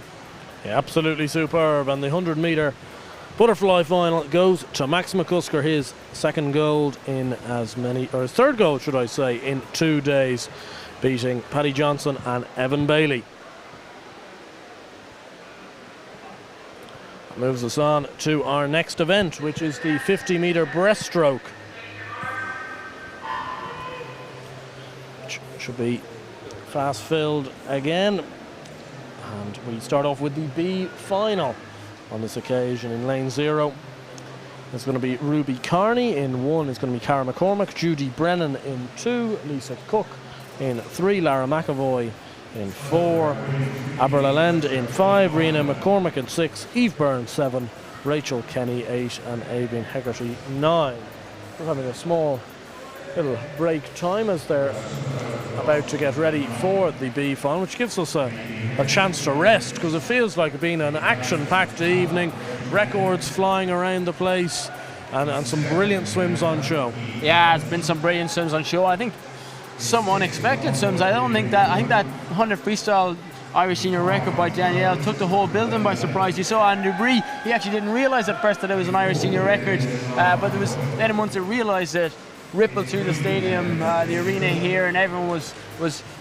Yeah, absolutely superb. And the 100-meter butterfly final goes to Max McCusker, his second gold in as many, or his third gold, should I say, in 2 days, beating Paddy Johnson and Evan Bailey. That moves us on to our next event, which is the 50-meter breaststroke. Should be fast filled again, and we start off with the B final on this occasion. In lane 0 it's going to be Ruby Carney. In 1 it's going to be Cara McCormack, Judy Brennan in 2, Lisa Cook in 3, Lara McAvoy in 4, Aberla Lend in 5, Rena McCormack in 6, Eve Byrne 7, Rachel Kenny 8, and Aibeen Hegarty 9. We're having a small little break time as they're about to get ready for the B final, which gives us a chance to rest, because it feels like it's been an action-packed evening, records flying around the place, and some brilliant swims on show. Yeah, it's been some brilliant swims on show. I think some unexpected swims. I think that 100 freestyle Irish senior record by Danielle took the whole building by surprise. You saw Andrew Bree, he actually didn't realise at first that it was an Irish senior record, but there was then once they realised it, rippled through the stadium, the arena here, and everyone was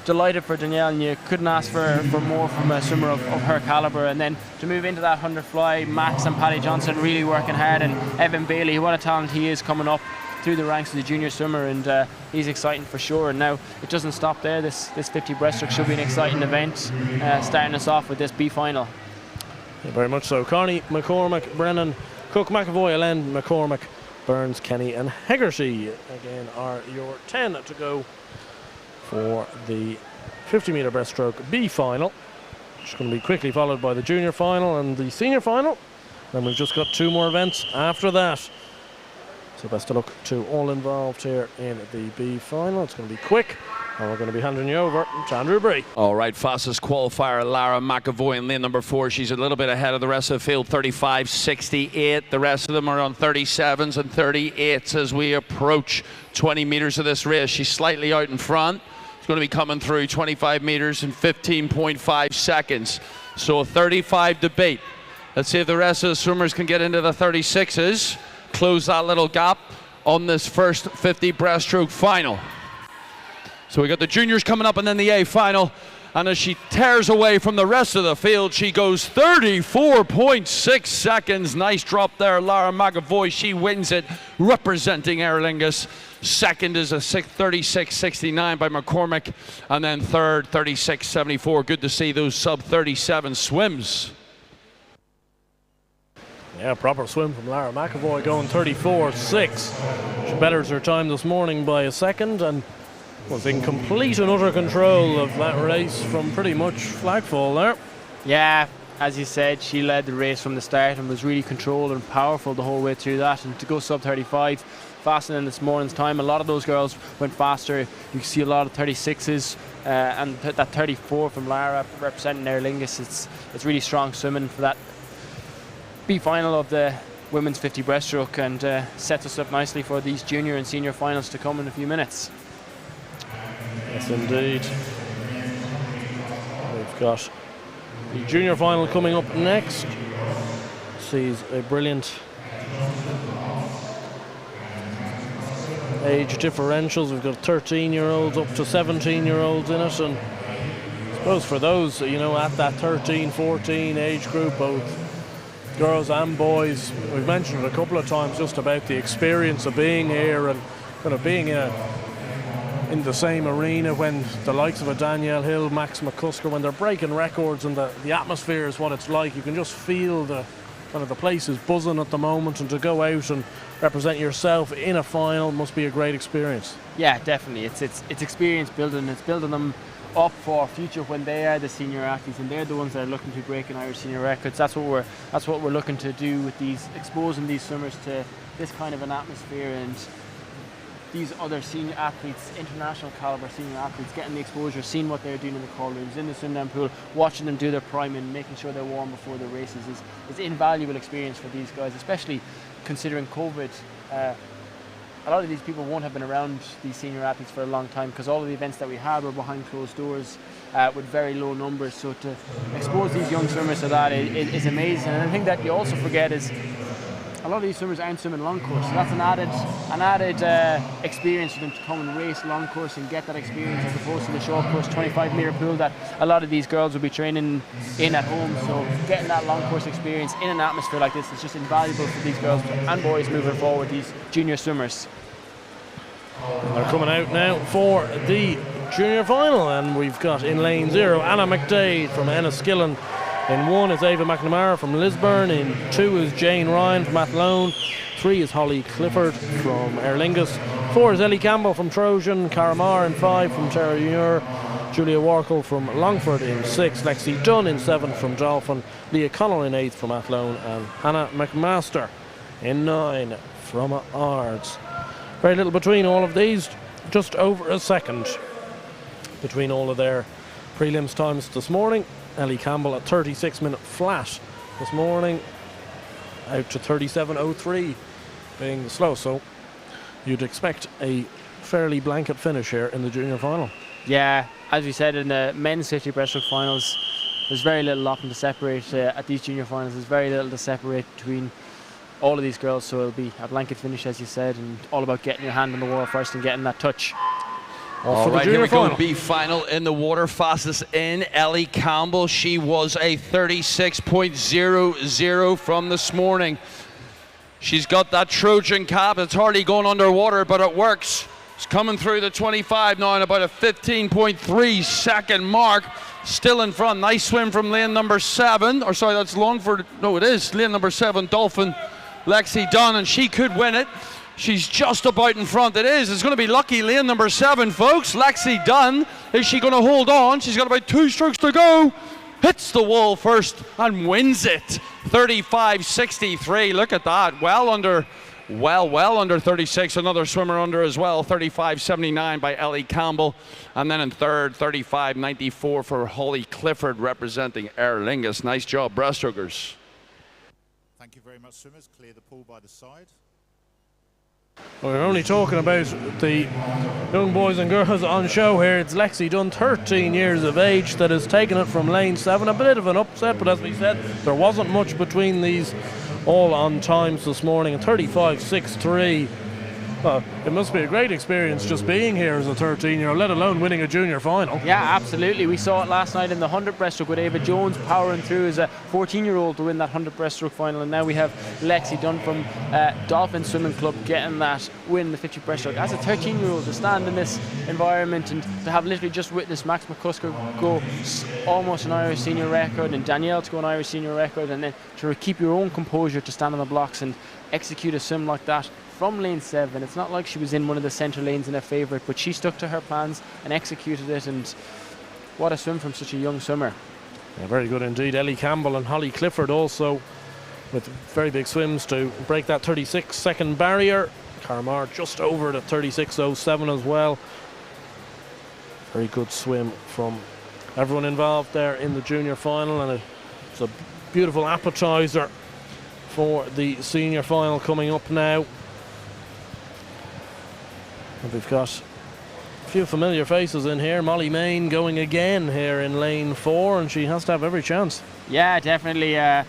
delighted for Danielle, and you couldn't ask for more from a swimmer of her calibre. And then to move into that 100 fly, Max and Paddy Johnson really working hard, and Evan Bailey, what a talent he is coming up through the ranks of the junior swimmer, and he's exciting for sure. And now it doesn't stop there. This 50 breaststroke should be an exciting event, starting us off with this B final. Yeah, very much so. Carney, McCormick, Brennan, Cook, McAvoy, Allen, McCormick, Burns, Kenny and Hegarty again are your 10 to go for the 50 metre breaststroke B final, which is going to be quickly followed by the junior final and the senior final. Then we've just got 2 more events after that. So best of luck to all involved here in the B final. It's going to be quick, and we're going to be handing you over to Andrew Bree. All right, fastest qualifier, Lara McAvoy in lane number 4. She's a little bit ahead of the rest of the field, 35.68. The rest of them are on 37s and 38s as we approach 20 metres of this race. She's slightly out in front. It's going to be coming through 25 metres in 15.5 seconds. So a 35 debate. Let's see if the rest of the swimmers can get into the 36s. Close that little gap on this first 50 breaststroke final. So we got the juniors coming up and then the A final. And as she tears away from the rest of the field, she goes 34.6 seconds. Nice drop there, Lara McAvoy. She wins it, representing Aer Lingus. Second is a 36.69 by McCormick. And then third, 36.74. Good to see those sub-37 swims. Yeah, proper swim from Lara McAvoy, going 34.6. She betters her time this morning by a second and was in complete and utter control of that race from pretty much flagfall there. Yeah, as you said, she led the race from the start and was really controlled and powerful the whole way through that. And to go sub 35, faster than this morning's time. A lot of those girls went faster. You can see a lot of 36s and that 34 from Lara representing Aer Lingus. It's really strong swimming for that B final of the women's 50 breaststroke, and sets us up nicely for these junior and senior finals to come in a few minutes. Yes, indeed. We've got the junior final coming up next. Sees a brilliant age differentials. We've got 13-year-olds up to 17-year-olds in it, and I suppose for those, you know, at that 13-14 age group, both girls and boys, we've mentioned it a couple of times just about the experience of being here and kind of being in the same arena when the likes of a Danielle Hill, Max McCusker, when they're breaking records, and the atmosphere is what it's like. You can just feel the kind of the place is buzzing at the moment, and to go out and represent yourself in a final must be a great experience. Yeah, definitely. It's experience building. It's building them up for future when they are the senior athletes and they're the ones that are looking to break an Irish senior records. That's what we're looking to do with these, exposing these swimmers to this kind of an atmosphere, and these other senior athletes, international caliber senior athletes, getting the exposure, seeing what they're doing in the call rooms, in the swim down pool, watching them do their priming, making sure they're warm before the races is invaluable experience for these guys, especially considering COVID. A lot of these people won't have been around these senior athletes for a long time because all of the events that we had were behind closed doors with very low numbers. So to expose these young swimmers to that is amazing. And I think that you also forget is a lot of these swimmers aren't swimming long course. So that's an added experience for them to come and race long course and get that experience as opposed to the short course 25 metre pool that a lot of these girls will be training in at home. So getting that long course experience in an atmosphere like this is just invaluable for these girls and boys moving forward, these junior swimmers. They're coming out now for the junior final, and we've got in lane 0 Anna McDade from Enniskillen. In 1 is Ava McNamara from Lisburn. In 2 is Jane Ryan from Athlone. 3 is Holly Clifford from Aer Lingus. 4 is Ellie Campbell from Trojan. Caramar in 5 from Terra. Julia Warkle from Longford in 6. Lexi Dunn in 7 from Dolphin. Leah Connell in 8 from Athlone. And Hannah McMaster in 9 from Ards. Very little between all of these, just over a second between all of their prelims times this morning. Ellie Campbell at 36-minute flat this morning, out to 37.03 being slow, so you'd expect a fairly blanket finish here in the junior final. Yeah, as we said in the men's 50 breaststroke finals, there's very little often to separate at these junior finals. There's very little to separate between all of these girls, so it'll be a blanket finish, as you said, and all about getting your hand on the wall first and getting that touch. All right, here we go. B final in the water. Fastest in, Ellie Campbell. She was a 36.00 from this morning. She's got that Trojan cap. It's hardly going underwater, but it works. It's coming through the 25 now in about a 15.3 second mark. Still in front. Nice swim from lane number 7. Or sorry, that's Longford. No, it is lane number 7, Dolphin Lexi Dunn, and she could win it. She's just about in front. It is. It's going to be lucky lane number 7, folks. Lexi Dunn. Is she going to hold on? She's got about 2 strokes to go. Hits the wall first and wins it. 35.63. Look at that. Well under 36. Another swimmer under as well. 35.79 by Ellie Campbell. And then in third, 35.94 for Holly Clifford representing Aer Lingus. Nice job, breaststrokers. Thank you very much, swimmers. Clear the pool by the side. We're only talking about the young boys and girls on show here. It's Lexi Dunn, 13 years of age, that has taken it from lane 7. A bit of an upset, but as we said, there wasn't much between these all on times this morning. 35.63. Well, it must be a great experience just being here as a 13-year-old, let alone winning a junior final. Yeah, absolutely. We saw it last night in the 100 breaststroke with Ava Jones powering through as a 14-year-old to win that 100 breaststroke final, and now we have Lexi Dunn from Dolphin Swimming Club getting that win in the 50 breaststroke. As a 13-year-old to stand in this environment and to have literally just witnessed Max McCusker go almost an Irish senior record and Danielle to go an Irish senior record, and then to keep your own composure to stand on the blocks and execute a swim like that from lane 7. It's not like she was in one of the centre lanes in her favourite, but she stuck to her plans and executed it, and what a swim from such a young swimmer. Yeah, very good indeed. Ellie Campbell and Holly Clifford also with very big swims to break that 36-second barrier. Carmar just over the 36.07 as well. Very good swim from everyone involved there in the junior final, and it's a beautiful appetizer for the senior final coming up now. And we've got a few familiar faces in here. Molly Main going again here in lane 4, and she has to have every chance. Yeah, definitely. Having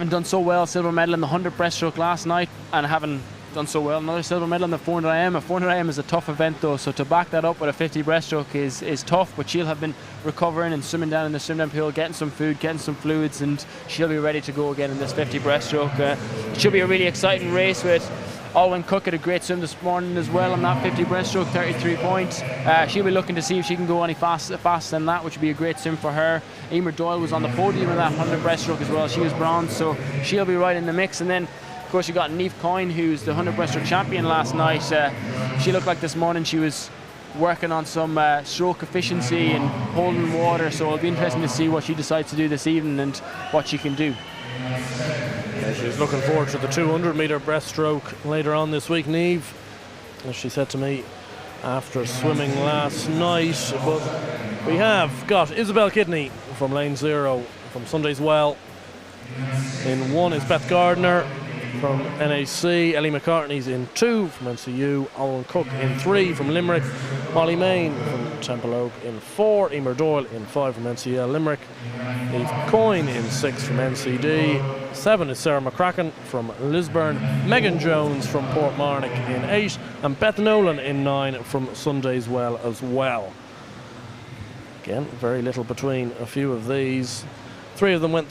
done so well, silver medal in the 100 breaststroke last night, and having done so well, another silver medal in the 400 IM. A 400 IM is a tough event though, so to back that up with a 50 breaststroke is tough, but she'll have been recovering and swimming down in the swim down hill, getting some food, getting some fluids, and she'll be ready to go again in this 50 breaststroke. It should be a really exciting race with Alwyn Cook had a great swim this morning as well on that 50 breaststroke, 33 points. She'll be looking to see if she can go any faster than that, which would be a great swim for her. Emer Doyle was on the podium in that 100 breaststroke as well. She was bronze, so she'll be right in the mix. And then, of course, you got Niamh Coyne, who's the 100 breaststroke champion last night. She looked like this morning she was working on some stroke efficiency and holding water, so it'll be interesting to see what she decides to do this evening and what she can do. Yeah, she's looking forward to the 200-metre breaststroke later on this week, Niamh, as she said to me after swimming last night. But we have got Isabel Kidney from lane 0 from Sunday's Well. In 1 is Beth Gardner from NAC. Ellie McCartney's in 2 from NCU. Alwyn Cook in 3 from Limerick. Molly Main from Temple Oak in 4. Emer Doyle in 5 from NCL Limerick. Niamh Coyne in 6 from NCD. 7 is Sarah McCracken from Lisburn. Megan Jones from Portmarnock in 8. And Beth Nolan in 9 from Sunday's Well as well. Again, very little between a few of these. 3 of them went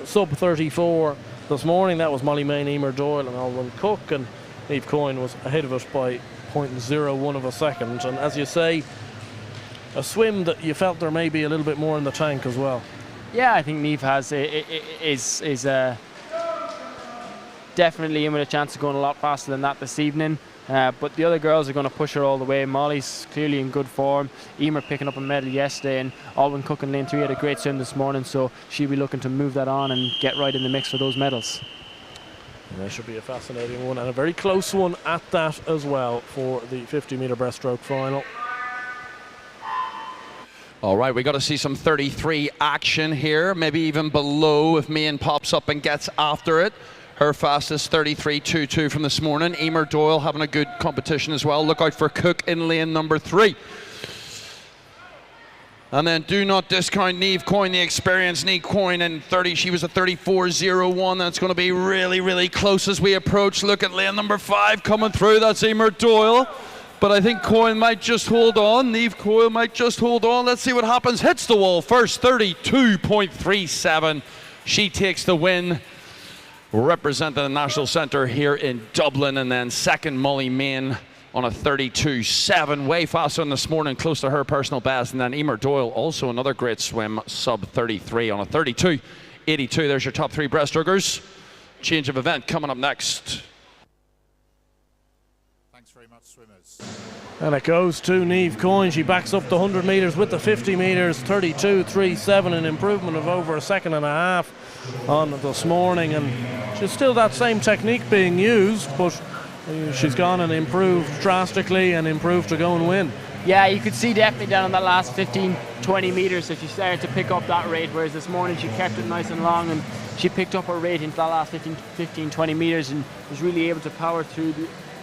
sub 34 this morning. That was Molly Main, Emer Doyle and Alwyn Cook, and Niamh Coyne was ahead of us by 0.01 of a second. And as you say, a swim that you felt there may be a little bit more in the tank as well. Yeah, I think Niamh is definitely in with a chance of going a lot faster than that this evening. But the other girls are going to push her all the way. Molly's clearly in good form. Emer picking up a medal yesterday, and Alwyn Cook in lane 3 had a great swim this morning, so she'll be looking to move that on and get right in the mix for those medals. And that should be a fascinating one, and a very close one at that as well for the 50-metre breaststroke final. All right, we got to see some 33 action here, maybe even below if Meehan pops up and gets after it. Her fastest 33.22 from this morning. Emer Doyle having a good competition as well. Look out for Cook in lane number 3. And then do not discount Niamh Coyne, the experienced Niamh Coyne in 30. She was a 34.01. That's going to be really, really close as we approach. Look at lane number 5 coming through. That's Emer Doyle. But I think Coyne might just hold on. Niamh Coyne might just hold on. Let's see what happens. Hits the wall first, 32.37. She takes the win. Representing the National Centre here in Dublin. And then second, Molly Main on a 32.7, way faster than this morning, close to her personal best. And then Emer Doyle, also another great swim, sub 33 on a 32.82. There's your top 3 breaststrokers. Change of event coming up next. Thanks very much, swimmers. And it goes to Niamh Coyne. She backs up the 100 metres with the 50 metres, 32.37, an improvement of over a second and a half on this morning. And she's still that same technique being used, but she's gone and improved drastically and improved to go and win. Yeah, you could see definitely down on that last 15-20 metres if she started to pick up that rate, whereas this morning she kept it nice and long and she picked up her rate into that last 15-20 metres and was really able to power through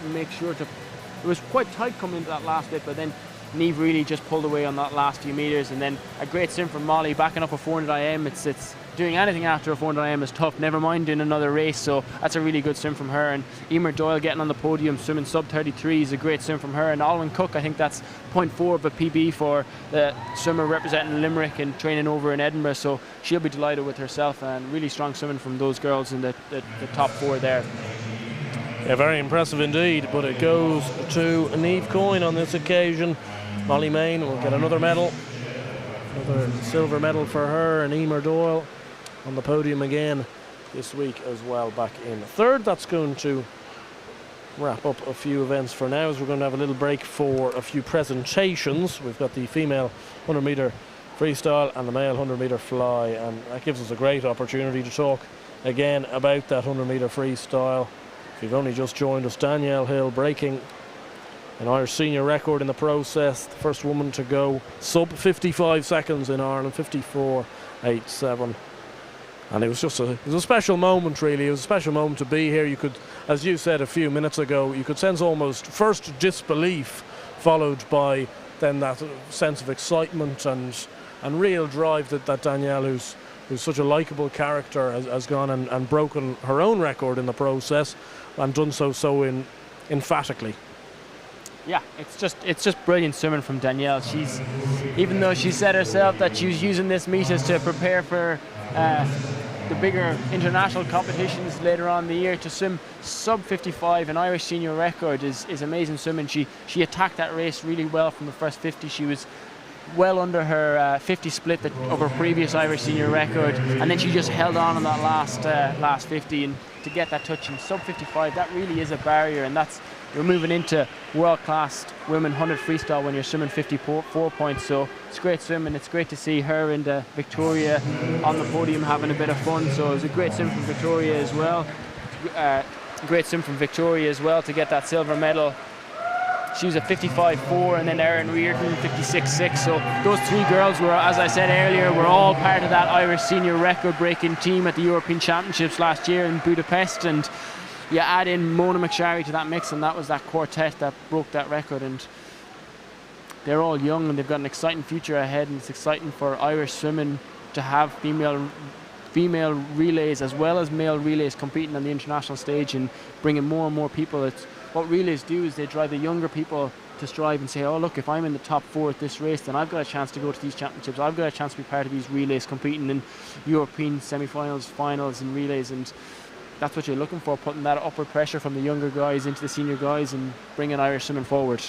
and make sure to... It was quite tight coming into that last bit, but then Niamh really just pulled away on that last few metres, and then a great swim from Molly backing up a 400 IM. It's doing anything after a 400 IM is tough, never mind doing another race, so that's a really good swim from her. And Emer Doyle getting on the podium, swimming sub 33 is a great swim from her. And Alwyn Cook, I think that's 0.4 of a PB for the swimmer representing Limerick and training over in Edinburgh, so she'll be delighted with herself, and really strong swimming from those girls in the top 4 there. Yeah, very impressive indeed, but it goes to Niamh Coyne on this occasion. Molly Main will get another medal, another silver medal for her, and Emer Doyle on the podium again this week as well, back in third. That's going to wrap up a few events for now, as we're going to have a little break for a few presentations. We've got the female 100 metre freestyle and the male 100 metre fly, and that gives us a great opportunity to talk again about that 100 metre freestyle. If you've only just joined us, Danielle Hill breaking an Irish senior record in the process, the first woman to go sub 55 seconds in Ireland, 54.87. And it was a special moment, really. It was a special moment to be here. You could, as you said a few minutes ago, you could sense almost first disbelief, followed by then that sense of excitement and real drive that Danielle, who's such a likeable character, has gone and broken her own record in the process, and done so emphatically. Yeah, it's just brilliant swimming from Danielle. She's, even though she said herself that she was using this meet as to prepare for the bigger international competitions later on in the year, to swim sub 55, an Irish senior record, is amazing swimming. She attacked that race really well from the first 50. She was well under her 50 split of her previous Irish senior record, and then she just held on that last 50, and to get that touch in sub 55, that really is a barrier, and you're moving into world-class women 100 freestyle when you're swimming 54 points. So it's great swimming. It's great to see her and Victoria on the podium having a bit of fun. So it was a great swim from Victoria as well. Great swim from Victoria as well to get that silver medal. She was a 55.4, and then Erin Reardon 56.6. So those 3 girls were, as I said earlier, were all part of that Irish senior record-breaking team at the European Championships last year in Budapest. And you add in Mona McSharry to that mix, and that was that quartet that broke that record. And they're all young, and they've got an exciting future ahead, and it's exciting for Irish swimming to have female relays as well as male relays competing on the international stage and bringing more and more people. What relays do is they drive the younger people to strive and say, oh look, if I'm in the top 4 at this race, then I've got a chance to go to these championships. I've got a chance to be part of these relays, competing in European semi-finals, finals and relays. And that's what you're looking for, putting that upward pressure from the younger guys into the senior guys and bringing Irish swimming forward.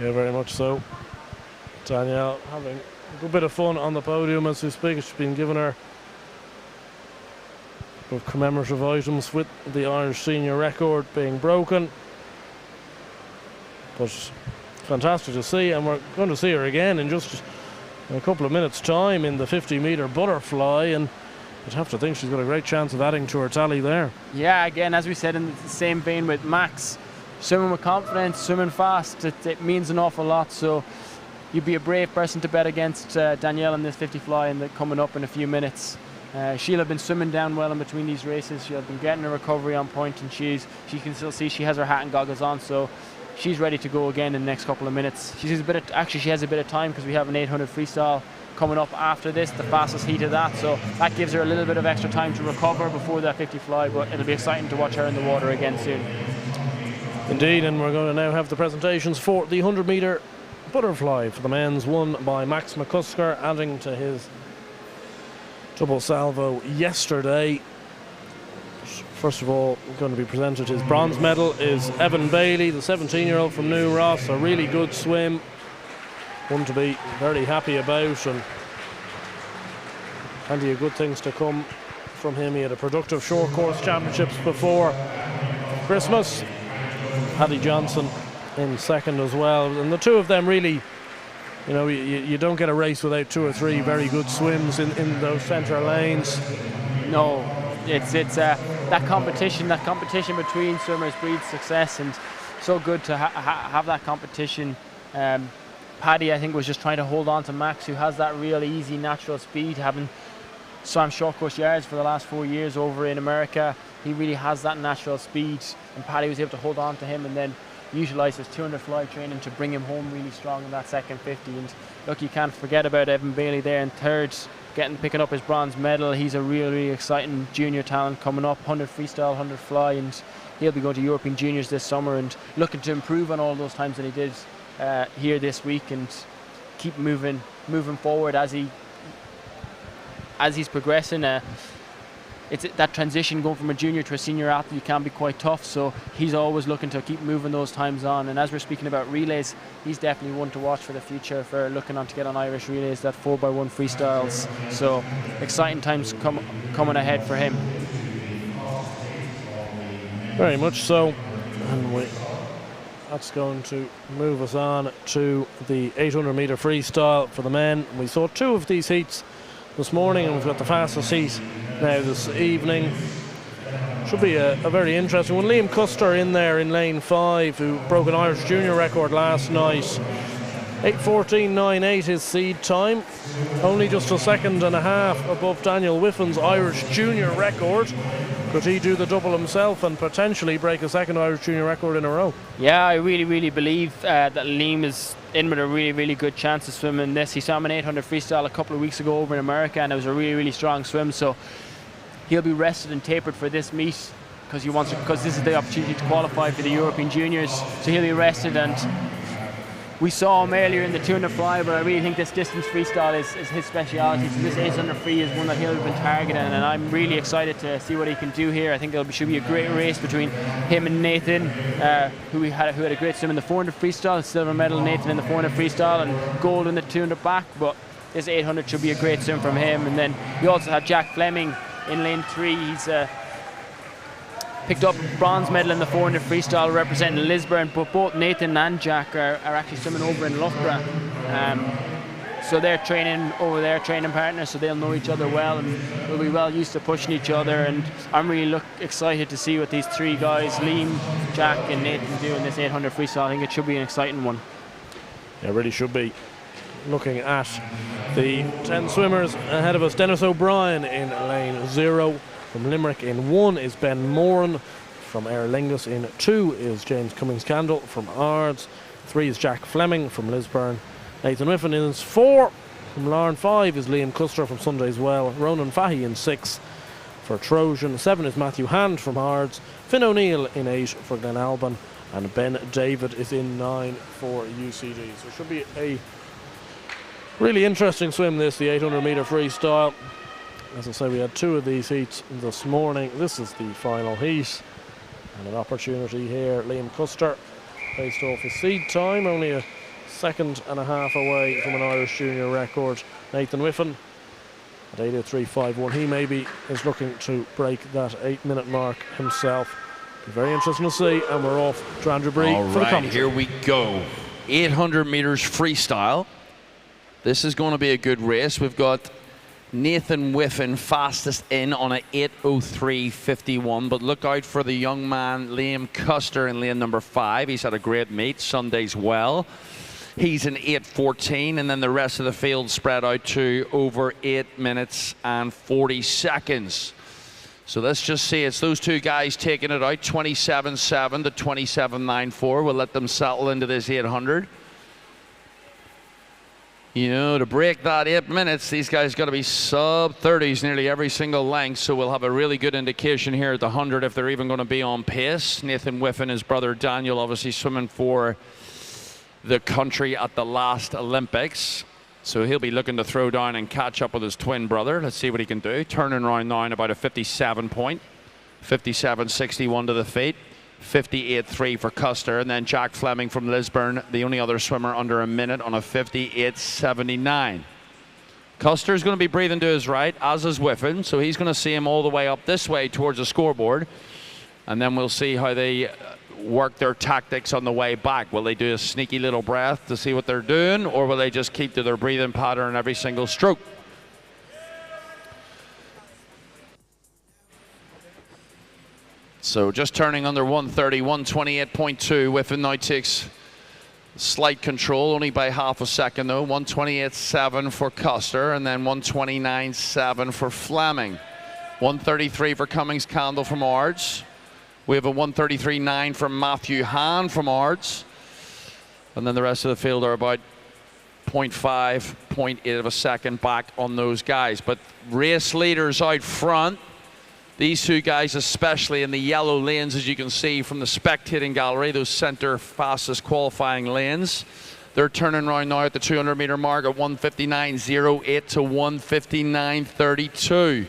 Yeah, very much so. Danielle having a good bit of fun on the podium as we speak. She's been given her of commemorative items with the Irish senior record being broken. But fantastic to see, and we're going to see her again in just a couple of minutes' time in the 50 metre butterfly, and you'd have to think she's got a great chance of adding to her tally there. Yeah, again, as we said, in the same vein with Max, swimming with confidence, swimming fast, it means an awful lot. So you'd be a brave person to bet against Danielle in this 50 fly coming up in a few minutes. She'll have been swimming down well in between these races. She'll have been getting her recovery on point, and she can still see she has her hat and goggles on, so she's ready to go again in the next couple of minutes. She has a bit of time because we have an 800 freestyle coming up after this, the fastest heat of that, so that gives her a little bit of extra time to recover before that 50 fly, but it'll be exciting to watch her in the water again soon. Indeed, and we're going to now have the presentations for the 100 metre butterfly for the men's, won by Max McCusker, adding to his double salvo yesterday. First of all, going to be presented his bronze medal is Evan Bailey, the 17-year-old from New Ross. A really good swim, one to be very happy about, and plenty of good things to come from him. He had a productive short course championships before Christmas. Paddy Johnson in second as well, and the two of them really, you know, you don't get a race without two or three very good swims in those centre lanes. No, it's that competition between swimmers breeds success, and so good to have that competition. Paddy, I think, was just trying to hold on to Max, who has that real easy natural speed, having swam short course yards for the last 4 years over in America. He really has that natural speed, and Paddy was able to hold on to him and then utilise his 200 fly training to bring him home really strong in that second 50. And look, you can't forget about Evan Bailey there in third, picking up his bronze medal. He's a really exciting junior talent coming up, 100 freestyle, 100 fly, and he'll be going to European Juniors this summer and looking to improve on all those times that he did here this week, and keep moving forward as he's progressing. It's that transition going from a junior to a senior athlete can be quite tough, so he's always looking to keep moving those times on. And as we're speaking about relays, he's definitely one to watch for the future, for looking on to get on Irish relays, that 4x1 freestyles. So exciting times coming ahead for him. Very much so, and that's going to move us on to the 800 metre freestyle for the men. We saw two of these heats this morning, and we've got the fastest heat now this evening. Should be a very interesting one. Liam Custer in there in lane 5, who broke an Irish junior record last night. 8:14.98 his seed time, only just a second and a half above Daniel Whiffin's Irish junior record. Could he do the double himself and potentially break a second Irish junior record in a row? Yeah, I really believe that Liam is in with a really good chance of swimming this. He swam an 800 freestyle a couple of weeks ago over in America, and it was a really strong swim, so he'll be rested and tapered for this meet because this is the opportunity to qualify for the European Juniors, so he'll be rested. And we saw him earlier in the 200 fly, but I really think this distance freestyle is his speciality. So this 800 free is one that he'll have been targeting, and I'm really excited to see what he can do here. I think should be a great race between him and Nathan, who had a great swim in the 400 freestyle, silver medal Nathan in the 400 freestyle, and gold in the 200 back. But this 800 should be a great swim from him. And then we also had Jack Fleming in lane 3. He's picked up a bronze medal in the 400 freestyle representing Lisburn, but both Nathan and Jack are actually swimming over in Loughborough. So they're training over there, training partners, so they'll know each other well and will be well used to pushing each other. And I'm really excited to see what these three guys, Liam, Jack and Nathan, do in this 800 freestyle. I think it should be an exciting one. Yeah, it really should be. Looking at the 10 swimmers ahead of us, Dennis O'Brien in lane 0. From Limerick in 1 is Ben Moran. From Aer Lingus in 2 is James Cummings-Candle from Ards. 3 is Jack Fleming from Lisburn. Nathan Whiffin in 4. From Larne 5 is Liam Custer from Sundays Well. Ronan Fahy in 6 for Trojan. 7 is Matthew Hand from Ards. Finn O'Neill in 8 for Glenalban. And Ben David is in 9 for UCD. So it should be a really interesting swim, this, the 800 metre freestyle. As I say, we had 2 of these heats this morning. This is the final heat, and an opportunity here. Liam Custer, based off his seed time, only a second and a half away from an Irish junior record. Nathan Whiffin at 8:03.51. He maybe is looking to break that 8-minute mark himself. Be very interesting to see, and we're off to Andrew Bree for the commentary. Here we go. 800 metres freestyle. This is going to be a good race. We've got Nathan Whiffin fastest in on a 8:03.51, but look out for the young man Liam Custer in lane number 5. He's had a great meet, Sundays Well. He's an 8:14, and then the rest of the field spread out to over 8 minutes and 40 seconds. So let's just see, it's those two guys taking it out, 27.7 to 27.94. We'll let them settle into this 800. You know, to break that 8 minutes, these guys got to be sub-30s nearly every single length, so we'll have a really good indication here at the 100 if they're even going to be on pace. Nathan Whiffen, his brother Daniel, obviously swimming for the country at the last Olympics. So he'll be looking to throw down and catch up with his twin brother. Let's see what he can do. Turning around now in about a 57 point. 57.61 to the feet. 58.3 for Custer. And then Jack Fleming from Lisburn, the only other swimmer under a minute, on a 58.79. Custer's going to be breathing to his right, as is Whiffen. So he's going to see him all the way up this way towards the scoreboard. And then we'll see how they work their tactics on the way back. Will they do a sneaky little breath to see what they're doing, or will they just keep to their breathing pattern every single stroke? So just turning under 130, 128.2. Whiffen now takes slight control, only by half a second though. 128.7 for Custer, and then 129.7 for Fleming. 133 for Cummings Candle from Ards. We have a 133.9 from Matthew Hahn from Ards. And then the rest of the field are about 0.5, 0.8 of a second back on those guys. But race leaders out front, these two guys especially in the yellow lanes, as you can see from the spectating gallery, those center fastest qualifying lanes. They're turning around now at the 200 meter mark at 159.08 to 159.32.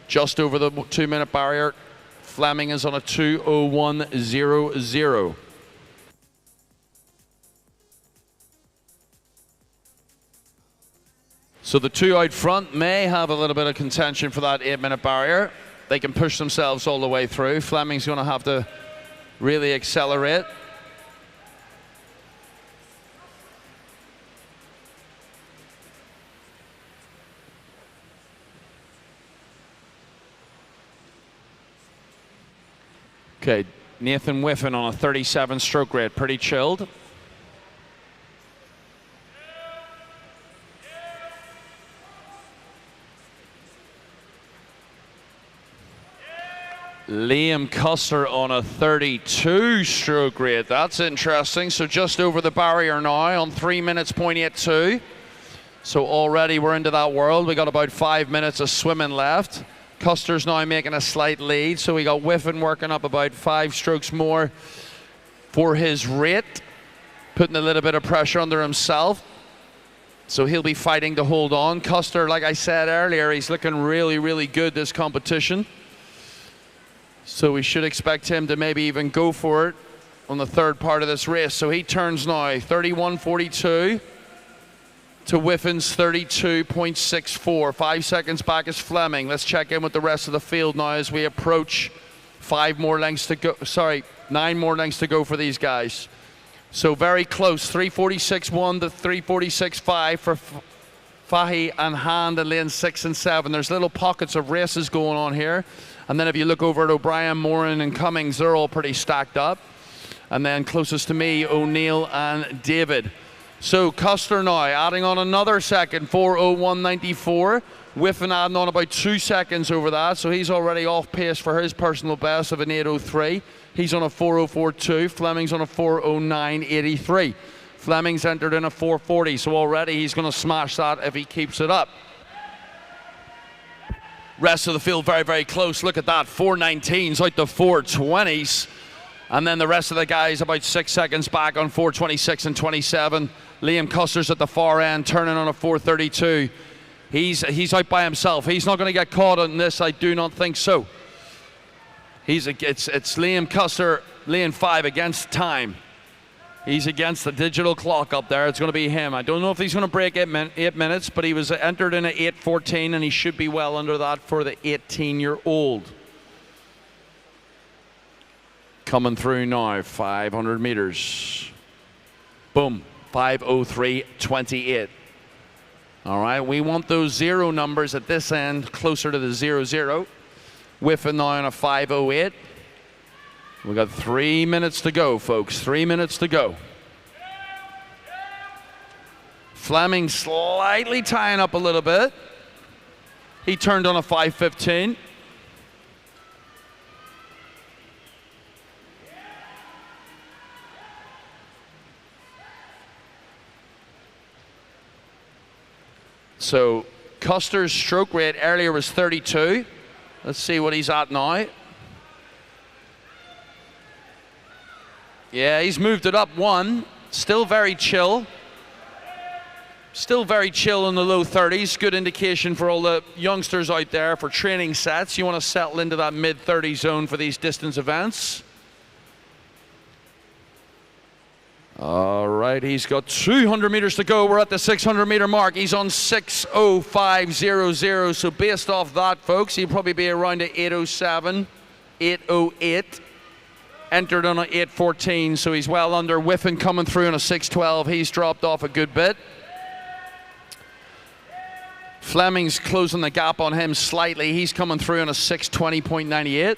Just over the 2 minute barrier. Fleming is on a 2:01.00. So the two out front may have a little bit of contention for that 8 minute barrier. They can push themselves all the way through. Fleming's going to have to really accelerate. Okay, Nathan Whiffen on a 37 stroke rate, pretty chilled. Liam Custer on a 32 stroke rate. That's interesting. So just over the barrier now on 3 minutes, 0.82. So already we're into that world. We got about 5 minutes of swimming left. Custer's now making a slight lead, so we got Whiffen working up about 5 strokes more for his rate, putting a little bit of pressure under himself. So he'll be fighting to hold on. Custer, like I said earlier, he's looking really, really good this competition. So we should expect him to maybe even go for it on the third part of this race. So he turns now 31.42. to Whiffen's 32.64. 5 seconds back is Fleming. Let's check in with the rest of the field now as we approach 9 more lengths to go for these guys. So very close, 346.1 to 346.5 for Fahy and Hand in lanes 6 and 7. There's little pockets of races going on here. And then if you look over at O'Brien, Moran and Cummings, they're all pretty stacked up. And then closest to me, O'Neill and David. So Custer now adding on another second, 4:01.94. Whiffen adding on about 2 seconds over that, so he's already off pace for his personal best of an 8:03. He's on a 4:04.2. Fleming's on a 4:09.83. Fleming's entered in a 4:40, so already he's going to smash that if he keeps it up. Rest of the field very, very close. Look at that, 4:19s out to 4:20s. And then the rest of the guys about 6 seconds back on 4:26 and 27. Liam Custer's at the far end, turning on a 4:32. He's out by himself. He's not going to get caught on this, I do not think so. It's Liam Custer, lane 5 against time. He's against the digital clock up there. It's going to be him. I don't know if he's going to break 8 minutes, but he was entered in at 8:14, and he should be well under that for the 18-year-old. Coming through now, 500 meters. Boom, 5:03.28. All right, we want those 0 numbers at this end closer to the 0-0. Whiffen now on a 5:08. We've got 3 minutes to go, folks. 3 minutes to go. Fleming slightly tying up a little bit. He turned on a 5:15. So Custer's stroke rate earlier was 32. Let's see what he's at now. Yeah, he's moved it up one. Still very chill. Still very chill in the low 30s. Good indication for all the youngsters out there for training sets. You want to settle into that mid-30 zone for these distance events. All right, he's got 200 meters to go. We're at the 600 meter mark. He's on 6:05.00. So based off that, folks, he'll probably be around at 8:07, 8:08. Entered on a 8:14, so he's well under. Whiffen coming through on a 6:12. He's dropped off a good bit. Fleming's closing the gap on him slightly. He's coming through on a 6:20.98.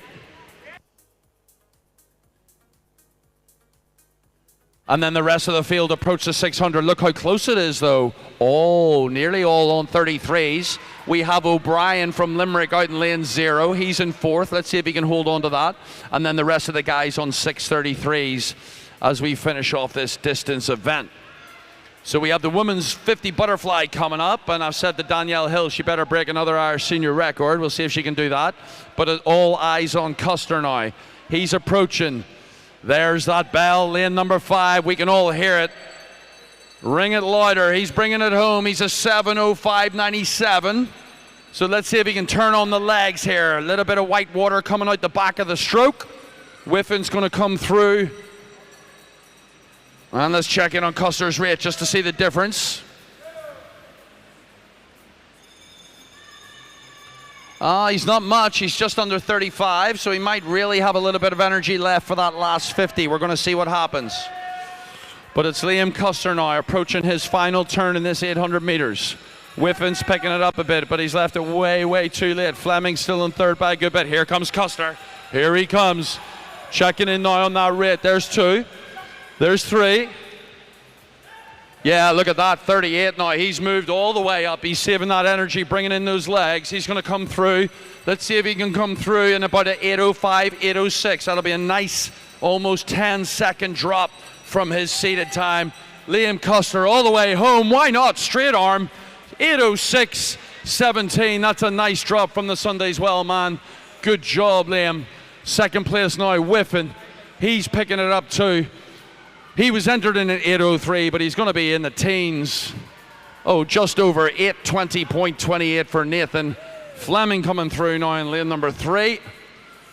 And then the rest of the field approach the 600. Look how close it is, though. Oh, nearly all on 33s. We have O'Brien from Limerick out in lane 0. He's in 4th. Let's see if he can hold on to that. And then the rest of the guys on 6:33s as we finish off this distance event. So we have the women's 50 butterfly coming up, and I've said to Danielle Hill she better break another Irish senior record. We'll see if she can do that. But all eyes on Custer now. He's approaching. There's that bell, lane number 5. We can all hear it. Ring it louder. He's bringing it home. He's a 7:05.97. So let's see if he can turn on the legs here. A little bit of white water coming out the back of the stroke. Whiffen's going to come through. And let's check in on Custer's rate just to see the difference. He's not much. He's just under 35, so he might really have a little bit of energy left for that last 50. We're going to see what happens. But it's Liam Custer now approaching his final turn in this 800 meters. Whiffen's picking it up a bit, but he's left it way, way too late. Fleming's still in 3rd by a good bit. Here comes Custer. Here he comes. Checking in now on that rate. There's 2. There's 3. Yeah, look at that, 38 now. He's moved all the way up. He's saving that energy, bringing in those legs. He's going to come through. Let's see if he can come through in about an 8:05, 8:06. That'll be a nice, almost 10-second drop from his seated time. Liam Custer all the way home. Why not? Straight arm, 8:06.17. That's a nice drop from the Sunday's well, man. Good job, Liam. 2nd place now, Whiffen. He's picking it up too. He was entered in at 8:03, but he's going to be in the teens. Oh, just over 8:20.28 for Nathan. Fleming coming through now in lane number 3.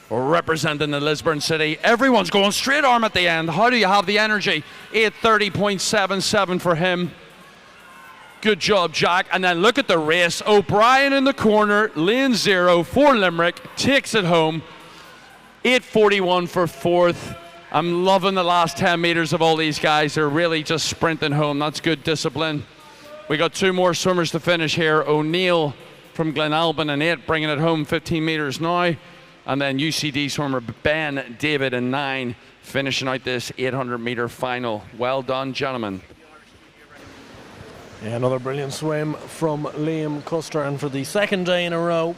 Representing the Lisburn City. Everyone's going straight arm at the end. How do you have the energy? 8:30.77 for him. Good job, Jack. And then look at the race. O'Brien in the corner, lane 0 for Limerick, takes it home. 8:41 for 4th. I'm loving the last 10 meters of all these guys. They're really just sprinting home. That's good discipline. We got 2 more swimmers to finish here. O'Neill from Glenalbin in 8, bringing it home 15 meters now. And then UCD swimmer Ben David in 9, finishing out this 800 meter final. Well done, gentlemen. Yeah, another brilliant swim from Liam Custer, and for the 2nd day in a row.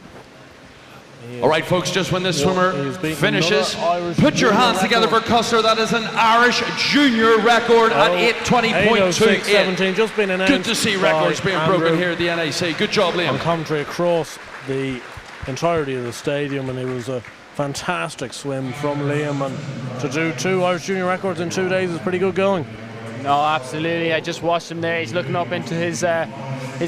All right, folks, just when this swimmer finishes, Irish put your hands together for Custer. That is an Irish junior record at 8:20.28. Just been announced. Good to see records being broken here at the NAC. Good job, Liam. On commentary across the entirety of the stadium, and it was a fantastic swim from Liam, and to do 2 Irish junior records in 2 days is pretty good going. No, absolutely. I just watched him there. He's looking up into his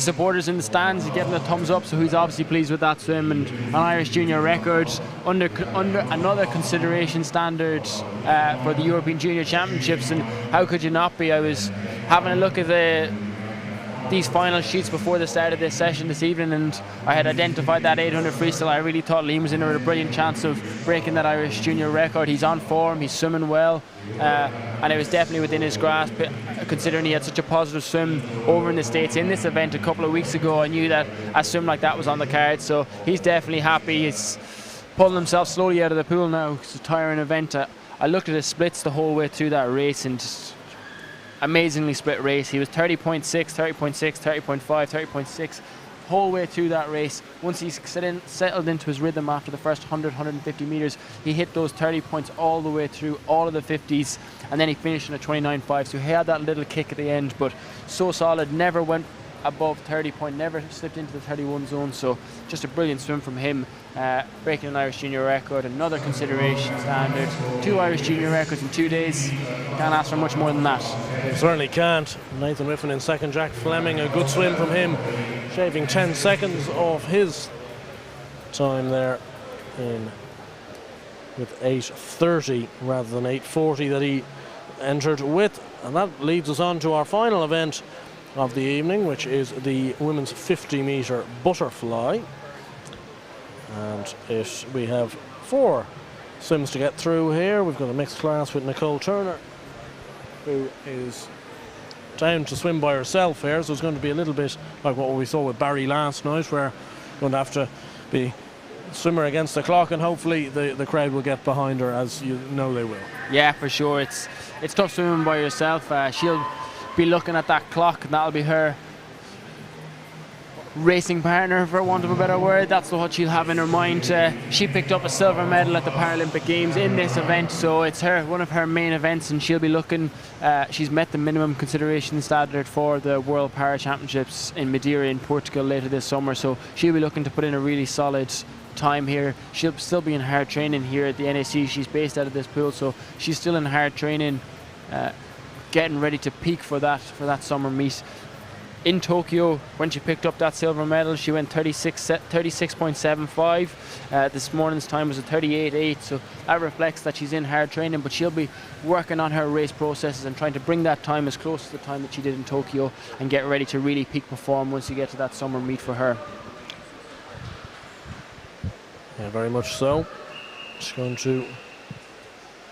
supporters in the stands. He's getting a thumbs up, so he's obviously pleased with that swim, and an Irish junior record under another consideration standard for the European Junior Championships. And how could you not be? I was having a look at these final sheets before the start of this session this evening, and I had identified that 800 freestyle. I really thought Liam was in with a brilliant chance of breaking that Irish junior record. He's on form, he's swimming well, and it was definitely within his grasp, considering he had such a positive swim over in the States in this event a couple of weeks ago. I knew that a swim like that was on the card, so he's definitely happy. He's pulling himself slowly out of the pool now. It's a tiring event. I looked at his splits the whole way through that race, and amazingly split race. He was 30.6, 30.6, 30.5, 30.6 whole way through that race. Once he settled into his rhythm after the first 100, 150 meters, he hit those 30 points all the way through all of the 50s, and then he finished in a 29.5. So he had that little kick at the end, but so solid, never went above 30 point, never slipped into the 31 zone. So just a brilliant swim from him, breaking an Irish junior record, another consideration standard, 2 Irish junior records in 2 days. Can't ask for much more than that. You certainly can't. Nathan Whiffen in second, Jack Fleming, a good swim from him, shaving 10 seconds off his time there with 8:30 rather than 8:40 that he entered with. And that leads us on to our final event of the evening, which is the women's 50-meter butterfly. And we have 4 swims to get through here. We've got a mixed class with Nicole Turner, who is down to swim by herself here, so it's going to be a little bit like what we saw with Barry last night, where we're going to have to be swimmer against the clock, and hopefully the crowd will get behind her, as you know they will. Yeah, for sure. It's tough swimming by yourself. She'll be looking at that clock, and that'll be her racing partner, for want of a better word. That's what she'll have in her mind. She picked up a silver medal at the Paralympic Games in this event, so it's one of her main events, and she'll be looking. She's met the minimum consideration standard for the World Para Championships in Madeira in Portugal later this summer, so she'll be looking to put in a really solid time here. She'll still be in hard training here at the NAC. She's based out of this pool, so she's still in hard training, getting ready to peak for that summer meet. In Tokyo, when she picked up that silver medal, she went 36.75. This morning's time was a 38.8, so that reflects that she's in hard training, but she'll be working on her race processes and trying to bring that time as close to the time that she did in Tokyo and get ready to really peak perform once you get to that summer meet for her. Yeah, very much so. She's going to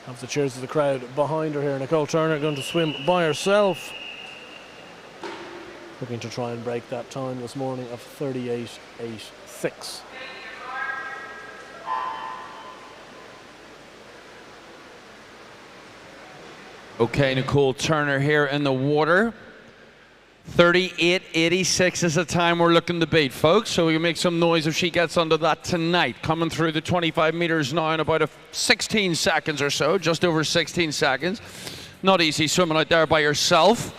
have the cheers of the crowd behind her here. Nicole Turner going to swim by herself, looking to try and break that time this morning of 38.86. Okay, Nicole Turner here in the water. 38.86 is the time we're looking to beat, folks. So we can make some noise if she gets under that tonight. Coming through the 25 meters now in about 16 seconds or so, just over 16 seconds. Not easy swimming out there by yourself.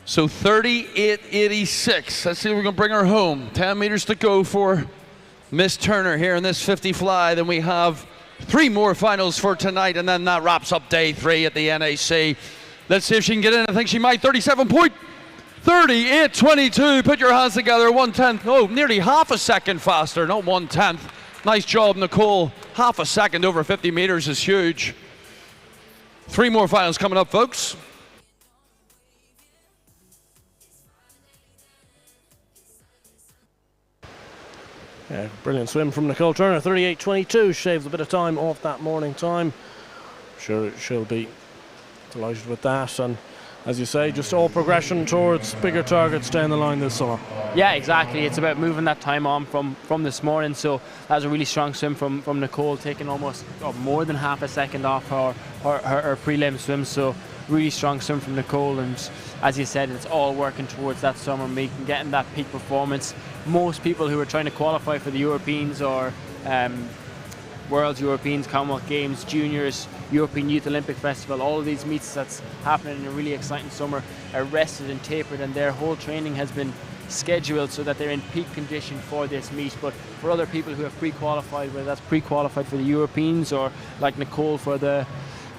So 38.86. Let's see if we can bring her home. 10 meters to go for Miss Turner here in this 50 fly. Then we have 3 more finals for tonight, and then that wraps up day 3 at the NAC. Let's see if she can get in. I think she might. 38.22. Put your hands together. 1/10. Oh, nearly half a second faster, not 1/10. Nice job, Nicole. Half a second over 50 meters is huge. 3 more finals coming up, folks. Yeah, brilliant swim from Nicole Turner. 38.22, shaves a bit of time off that morning time. Sure, she'll be delighted with that, and as you say, just all progression towards bigger targets down the line this summer. Yeah, exactly. It's about moving that time on from this morning. So that was a really strong swim from Nicole, taking almost more than half a second off her prelim swim. So really strong swim from Nicole, and as you said, it's all working towards that summer meet and getting that peak performance. Most people who are trying to qualify for the Europeans or Worlds, Europeans, Commonwealth Games, Juniors, European Youth Olympic Festival, all of these meets that's happening in a really exciting summer are rested and tapered, and their whole training has been scheduled so that they're in peak condition for this meet. But for other people who have pre-qualified, whether that's pre-qualified for the Europeans or like Nicole for the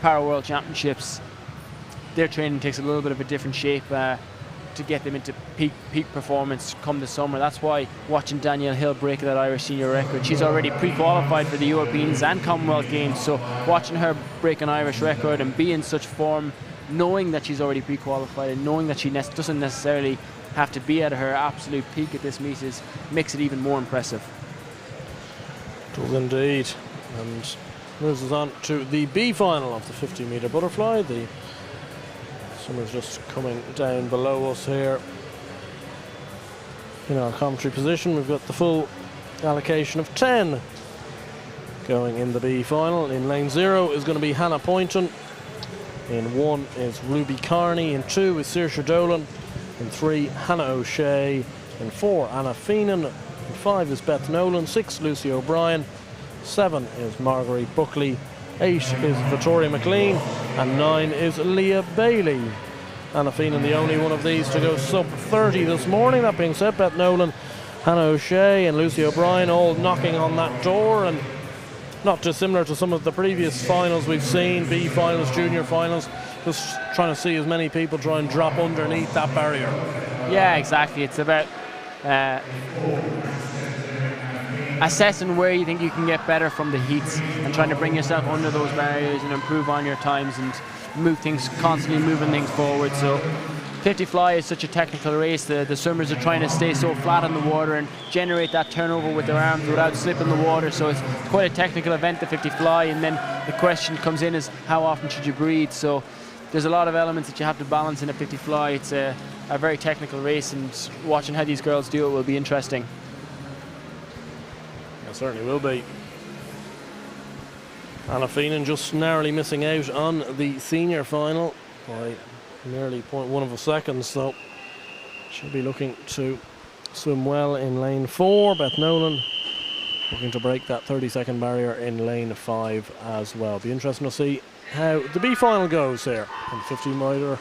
Para World Championships, their training takes a little bit of a different shape to get them into peak performance come the summer. That's why watching Danielle Hill break that Irish senior record, she's already pre-qualified for the Europeans and Commonwealth Games, so watching her break an Irish record and be in such form, knowing that she's already pre-qualified and knowing that she doesn't necessarily have to be at her absolute peak at this meet makes it even more impressive. It does indeed, and moves us on to the B final of the 50-meter butterfly. The Summer's just coming down below us here in our commentary position. We've got the full allocation of 10 going in the B final. In lane 0 is going to be Hannah Poynton, In 1 is Ruby Carney. In 2 is Saoirse Dolan. In 3, Hannah O'Shea. In 4, Anna Feenan. In 5 is Beth Nolan. 6, Lucy O'Brien. 7 is Marguerite Buckley. 8 is Victoria McLean. And 9 is Leah Bailey. Anna Feenan, the only one of these to go sub 30 this morning. That being said, Beth Nolan, Hannah O'Shea and Lucy O'Brien all knocking on that door, and not dissimilar to some of the previous finals we've seen, B finals, junior finals, just trying to see as many people try and drop underneath that barrier. Yeah, exactly. It's about assessing where you think you can get better from the heats and trying to bring yourself under those barriers and improve on your times and move things, constantly moving things forward. So 50 fly is such a technical race. The swimmers are trying to stay so flat in the water and generate that turnover with their arms without slipping the water. So it's quite a technical event, the 50 fly. And then the question comes in is, how often should you breathe? So there's a lot of elements that you have to balance in a 50 fly. It's a very technical race, and watching how these girls do it will be interesting. It certainly will be. Anna Feenan just narrowly missing out on the senior final by nearly 0.1 of a second, so she'll be looking to swim well in lane 4. Beth Nolan looking to break that 30-second barrier in lane 5 as well. Be interesting to see how the B final goes here in 50-meter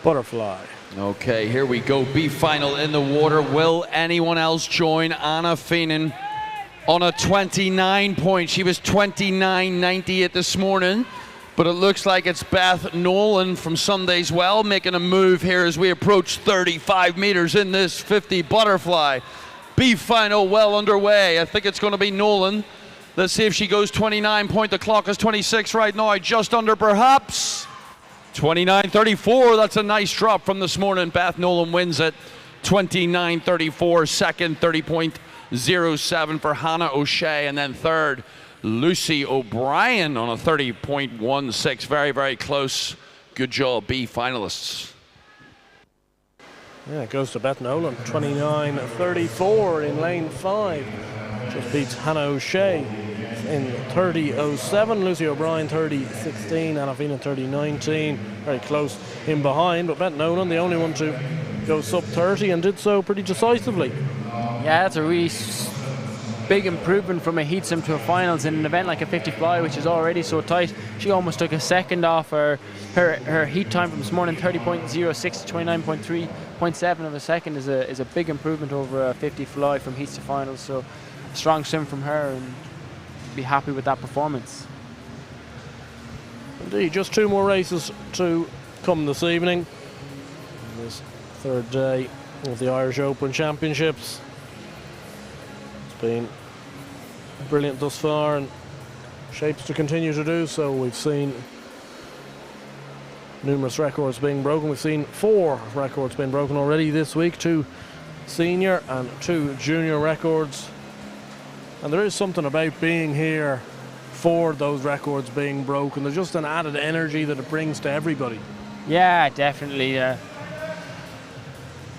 butterfly. Okay, here we go. B final in the water. Will anyone else join Anna Feenan on a 29 point? She was 29.98 this morning, but it looks like it's Beth Nolan from Sunday's Well making a move here as we approach 35 meters in this 50 butterfly. B final well underway. I think it's going to be Nolan. Let's see if she goes 29 point. The clock is 26 right now, just under perhaps. 29.34, that's a nice drop from this morning. Beth Nolan wins it. 29.34, second 30.07 for Hannah O'Shea, and then third Lucy O'Brien on a 30.16. Very, very close. Good job, B finalists. Yeah, it goes to Beth Nolan, 29.34 in lane 5. Just beats Hannah O'Shea in 30.07. Lucy O'Brien 30.16. Anna Feenan 30.19. Very close in behind, but Beth Nolan the only one to go sub 30 and did so pretty decisively. Yeah, that's a really big improvement from a heat sim to a finals in an event like a 50 fly, which is already so tight. She almost took a second off her heat time from this morning. 30.06 to 29.3.7 of a second is a big improvement over a 50 fly from heats to finals. So a strong swim from her, and be happy with that performance. Indeed, just 2 more races to come this evening. This third day of the Irish Open Championships. It's been brilliant thus far and shapes to continue to do so. We've seen numerous records being broken. We've seen 4 records being broken already this week, 2 senior and 2 junior records. And there is something about being here for those records being broken. There's just an added energy that it brings to everybody. Yeah, definitely.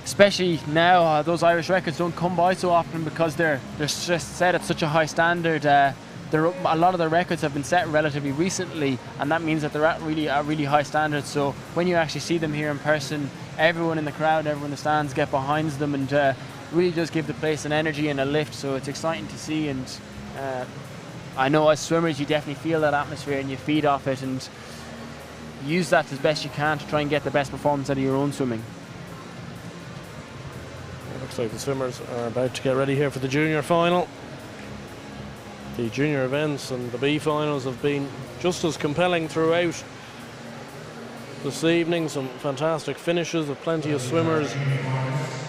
Especially now, those Irish records don't come by so often because they're just set at such a high standard. A lot of the records have been set relatively recently, and that means that they're at really high standards. So when you actually see them here in person, everyone in the crowd, everyone in the stands get behind them, and really does give the place an energy and a lift. So it's exciting to see, and I know as swimmers you definitely feel that atmosphere and you feed off it and use that as best you can to try and get the best performance out of your own swimming. It looks like the swimmers are about to get ready here for the junior final. The junior events and the B finals have been just as compelling throughout this evening. Some fantastic finishes with plenty of swimmers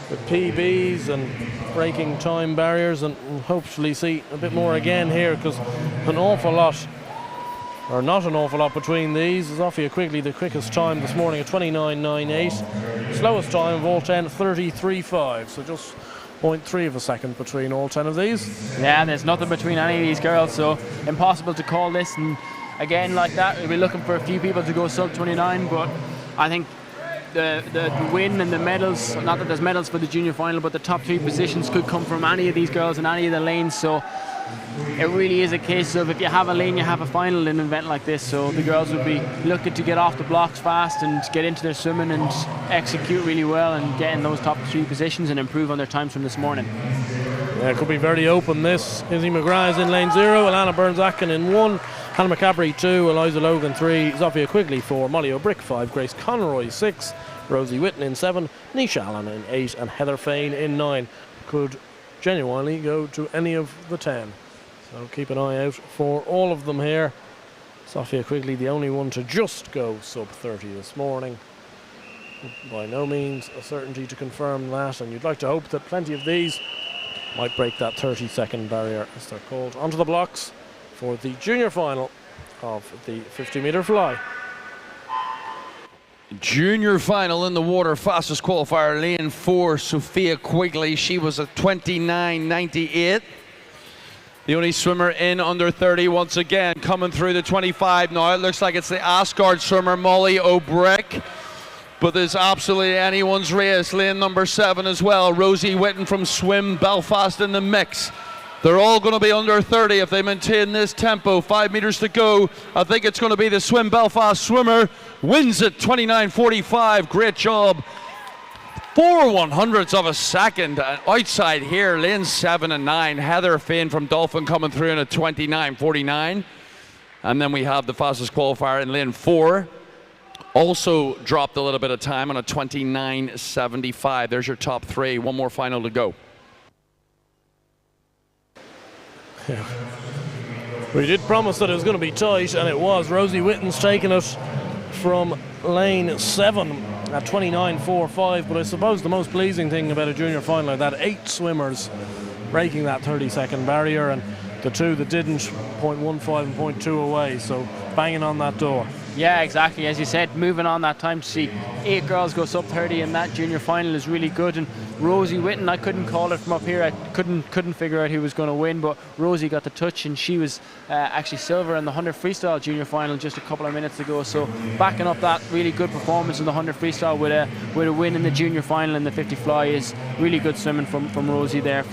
with PBs and breaking time barriers, and we'll hopefully see a bit more again here, because an awful lot, or not an awful lot between these. Zofia Quigley, the quickest time this morning at 29.98. Slowest time of all 10, 33.5. So just 0.3 of a second between all 10 of these. Yeah, there's nothing between any of these girls, so impossible to call this. And again, like that, we'll be looking for a few people to go sub 29, but I think the win and the medals, not that there's medals for the junior final, but the top 3 positions could come from any of these girls in any of the lanes. So it really is a case of if you have a lane, you have a final in an event like this. So the girls would be looking to get off the blocks fast and get into their swimming and execute really well and get in those top 3 positions and improve on their times from this morning. Yeah, it could be very open this. Izzy McGrath is in lane 0, Alana Burns-Atkin in 1, Hannah McCabery 2, Eliza Logan 3, Zofia Quigley 4, Molly O'Brick 5, Grace Conroy 6, Rosie Whitten in 7, Nisha Allen in 8 and Heather Fain in 9. Could genuinely go to any of the 10. So keep an eye out for all of them here. Zofia Quigley the only one to just go sub 30 this morning. By no means a certainty to confirm that, and you'd like to hope that plenty of these might break that 30-second barrier, as they're called, onto the blocks for the junior final of the 50-metre fly. Junior final in the water, fastest qualifier, lane 4, Sophia Quigley. She was a 29.98. The only swimmer in under 30 once again, coming through the 25 now. It looks like it's the Asgard swimmer, Molly O'Brick. But there's absolutely anyone's race. Lane number 7 as well. Rosie Whitten from Swim Belfast in the mix. They're all going to be under 30 if they maintain this tempo. 5 meters to go. I think it's going to be the Swim Belfast swimmer. Wins it 29.45. Great job. 4/100ths of a second. Outside here, lane 7 and 9. Heather Fain from Dolphin coming through in a 29.49. And then we have the fastest qualifier in lane 4. Also dropped a little bit of time on a 29.75. There's your top 3. One more final to go. Yeah. We did promise that it was going to be tight, and it was. Rosie Whitten's taken it from lane 7 at 29.45. But I suppose the most pleasing thing about a junior final like that, 8 swimmers breaking that 30-second barrier, and the 2 that didn't, 0.15 and 0.2 away. So banging on that door. Yeah, exactly. As you said, moving on that time to see 8 girls go sub 30 in that junior final is really good. And Rosie Whitten, I couldn't call it from up here. I couldn't figure out who was going to win, but Rosie got the touch, and she was actually silver in the 100 freestyle junior final just a couple of minutes ago. So backing up that really good performance in the 100 freestyle with a win in the junior final in the 50 fly is really good swimming from Rosie there.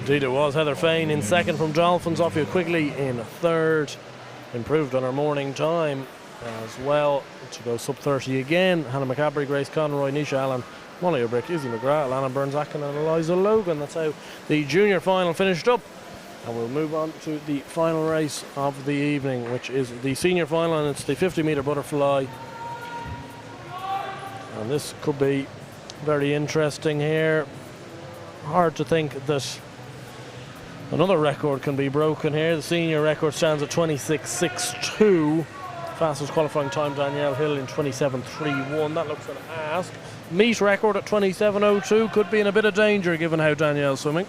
Indeed it was. Heather Fain in 2nd from Dolphin, Zofia Quigley in 3rd. Improved on her morning time as well to go sub 30 again. Hannah McCabery, Grace Conroy, Nisha Allen, Molly O'Brick, Izzy McGrath, Alana Burns-Atkin and Eliza Logan. That's how the junior final finished up. And we'll move on to the final race of the evening, which is the senior final, and it's the 50-metre butterfly. And this could be very interesting here. Hard to think that another record can be broken here. The senior record stands at 26.62. Fastest qualifying time, Danielle Hill in 27.31. That looks an ask. Meet record at 27.02 could be in a bit of danger given how Danielle's swimming.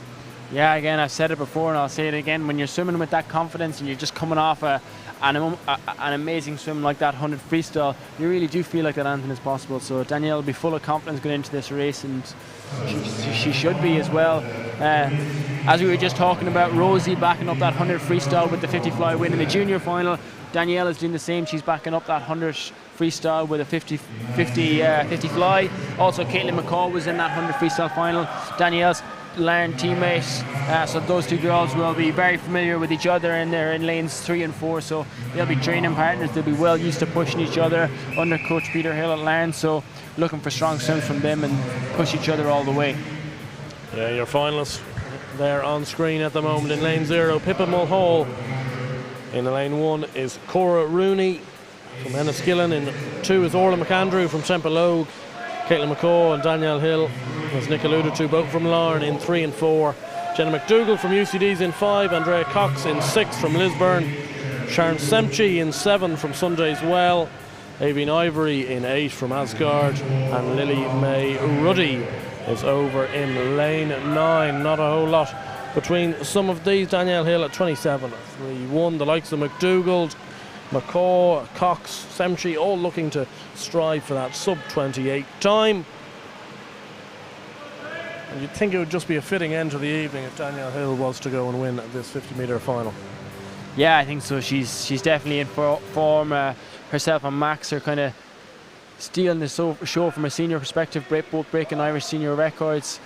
Yeah, again, I've said it before and I'll say it again. When you're swimming with that confidence and you're just coming off an amazing swim like that 100 freestyle, you really do feel like that anything is possible. So Danielle will be full of confidence going into this race, and she should be as well. As we were just talking about, Rosie backing up that 100 freestyle with the 50 fly win in the junior final. Danielle is doing the same. She's backing up that 100 freestyle with a 50 fly. Also, Caitlin McCall was in that 100 freestyle final. Danielle's learned teammates, so those 2 girls will be very familiar with each other, and they're in lanes 3 and 4, so they'll be training partners. They'll be well used to pushing each other under Coach Peter Hill at Larne, so looking for strong swims from them and push each other all the way. Yeah, your finalists there on screen at the moment. In lane 0, Pippa Mulhall. In lane 1 is Cora Rooney from Enniskillen. In 2 is Orla McAndrew from Templeogue. Caitlin McCaw and Danielle Hill, as Nick alluded to, both from Larne in 3 and 4. Jenna McDougall from UCD's in 5. Andrea Cox in 6 from Lisburn. Sharon Semchi in 7 from Sunday's Well. Avian Ivory in 8 from Asgard. And Lily May Ruddy is over in lane 9. Not a whole lot between some of these. Danielle Hill at 27.31. The likes of McDougall, McCaw, Cox, Semchi, all looking to strive for that sub-28 time. And you'd think it would just be a fitting end to the evening if Danielle Hill was to go and win this 50-metre final. Yeah, I think so. She's definitely in form. Herself and Max are kind of stealing the show from a senior perspective, both breaking Irish senior records.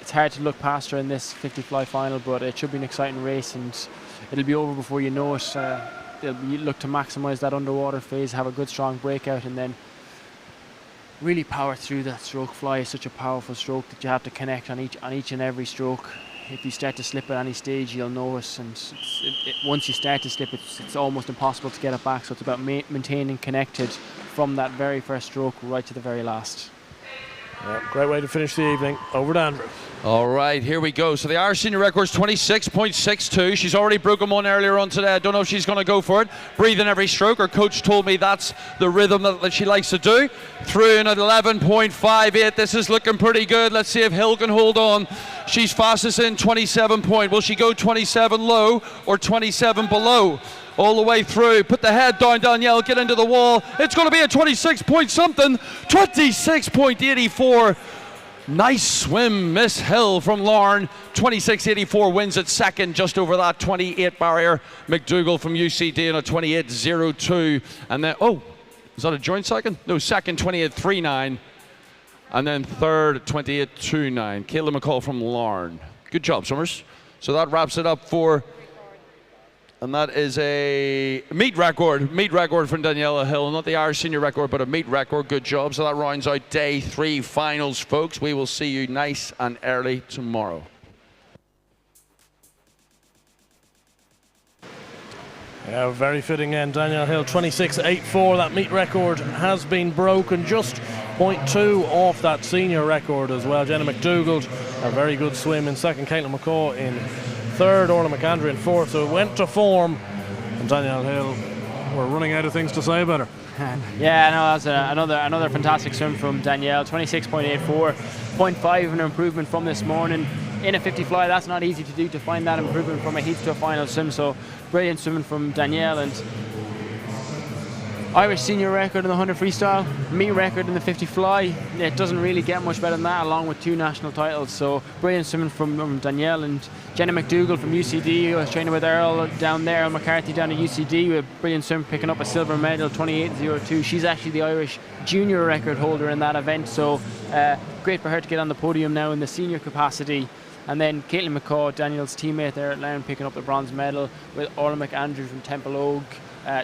it's hard to look past her in this 50 fly final, but it should be an exciting race, and it'll be over before you know it. They'll look to maximise that underwater phase, have a good strong breakout, and then really power through that stroke. Fly is such a powerful stroke that you have to connect on each and every stroke. If you start to slip at any stage, you'll know it, and once you start to slip, it's almost impossible to get it back. So it's about maintaining connected from that very first stroke right to the very last. Yeah, great way to finish the evening. Over to Andrew. All right, here we go. So the Irish senior record is 26.62. She's already broken one earlier on today. I don't know if she's going to go for it. Breathing every stroke. Her coach told me that's the rhythm that she likes to do. Through in at 11.58. This is looking pretty good. Let's see if Hill can hold on. She's fastest in 27 point. Will she go 27 low or 27 below? All the way through. Put the head down, Danielle. Get into the wall. It's going to be a 26 point something. 26.84. Nice swim, Miss Hill from Larne. 26.84 wins at second, just over that 28 barrier. McDougall from UCD in a 28.02. And then, oh, is that a joint second? No, second, 28.39. And then third, 28.29. Caitlin McCall from Larne. Good job, Summers. So that wraps it up for... And that is a meet record from Daniela Hill. Not the Irish senior record, but a meet record. Good job. So that rounds out day 3 finals, folks. We will see you nice and early tomorrow. Yeah, very fitting end. Danielle Hill, 26.84. That meet record has been broken. Just 0.2 off that senior record as well. Jenna McDougall, a very good swim in second. Caitlin McCaw in third, Orla McAndrew in fourth. So it went to form, and Danielle Hill, we're running out of things to say about her. Yeah, no, that's another fantastic swim from Danielle. 26.84, 0.5 of an improvement from this morning. In a 50 fly, that's not easy to do, to find that improvement from a heat to a final swim. So brilliant swimming from Danielle. And Irish senior record in the 100 freestyle, meet record in the 50 fly. It doesn't really get much better than that, along with 2 national titles. So brilliant swimming from Danielle. And Jenna McDougall from UCD, who was training with Earl down there, Earl McCarthy down at UCD, with a brilliant swim, picking up a silver medal, 28.02. She's actually the Irish junior record holder in that event. So great for her to get on the podium now in the senior capacity. And then Caitlin McCaw, Daniel's teammate there at Larne, picking up the bronze medal, with Orla McAndrew from Temple Oak,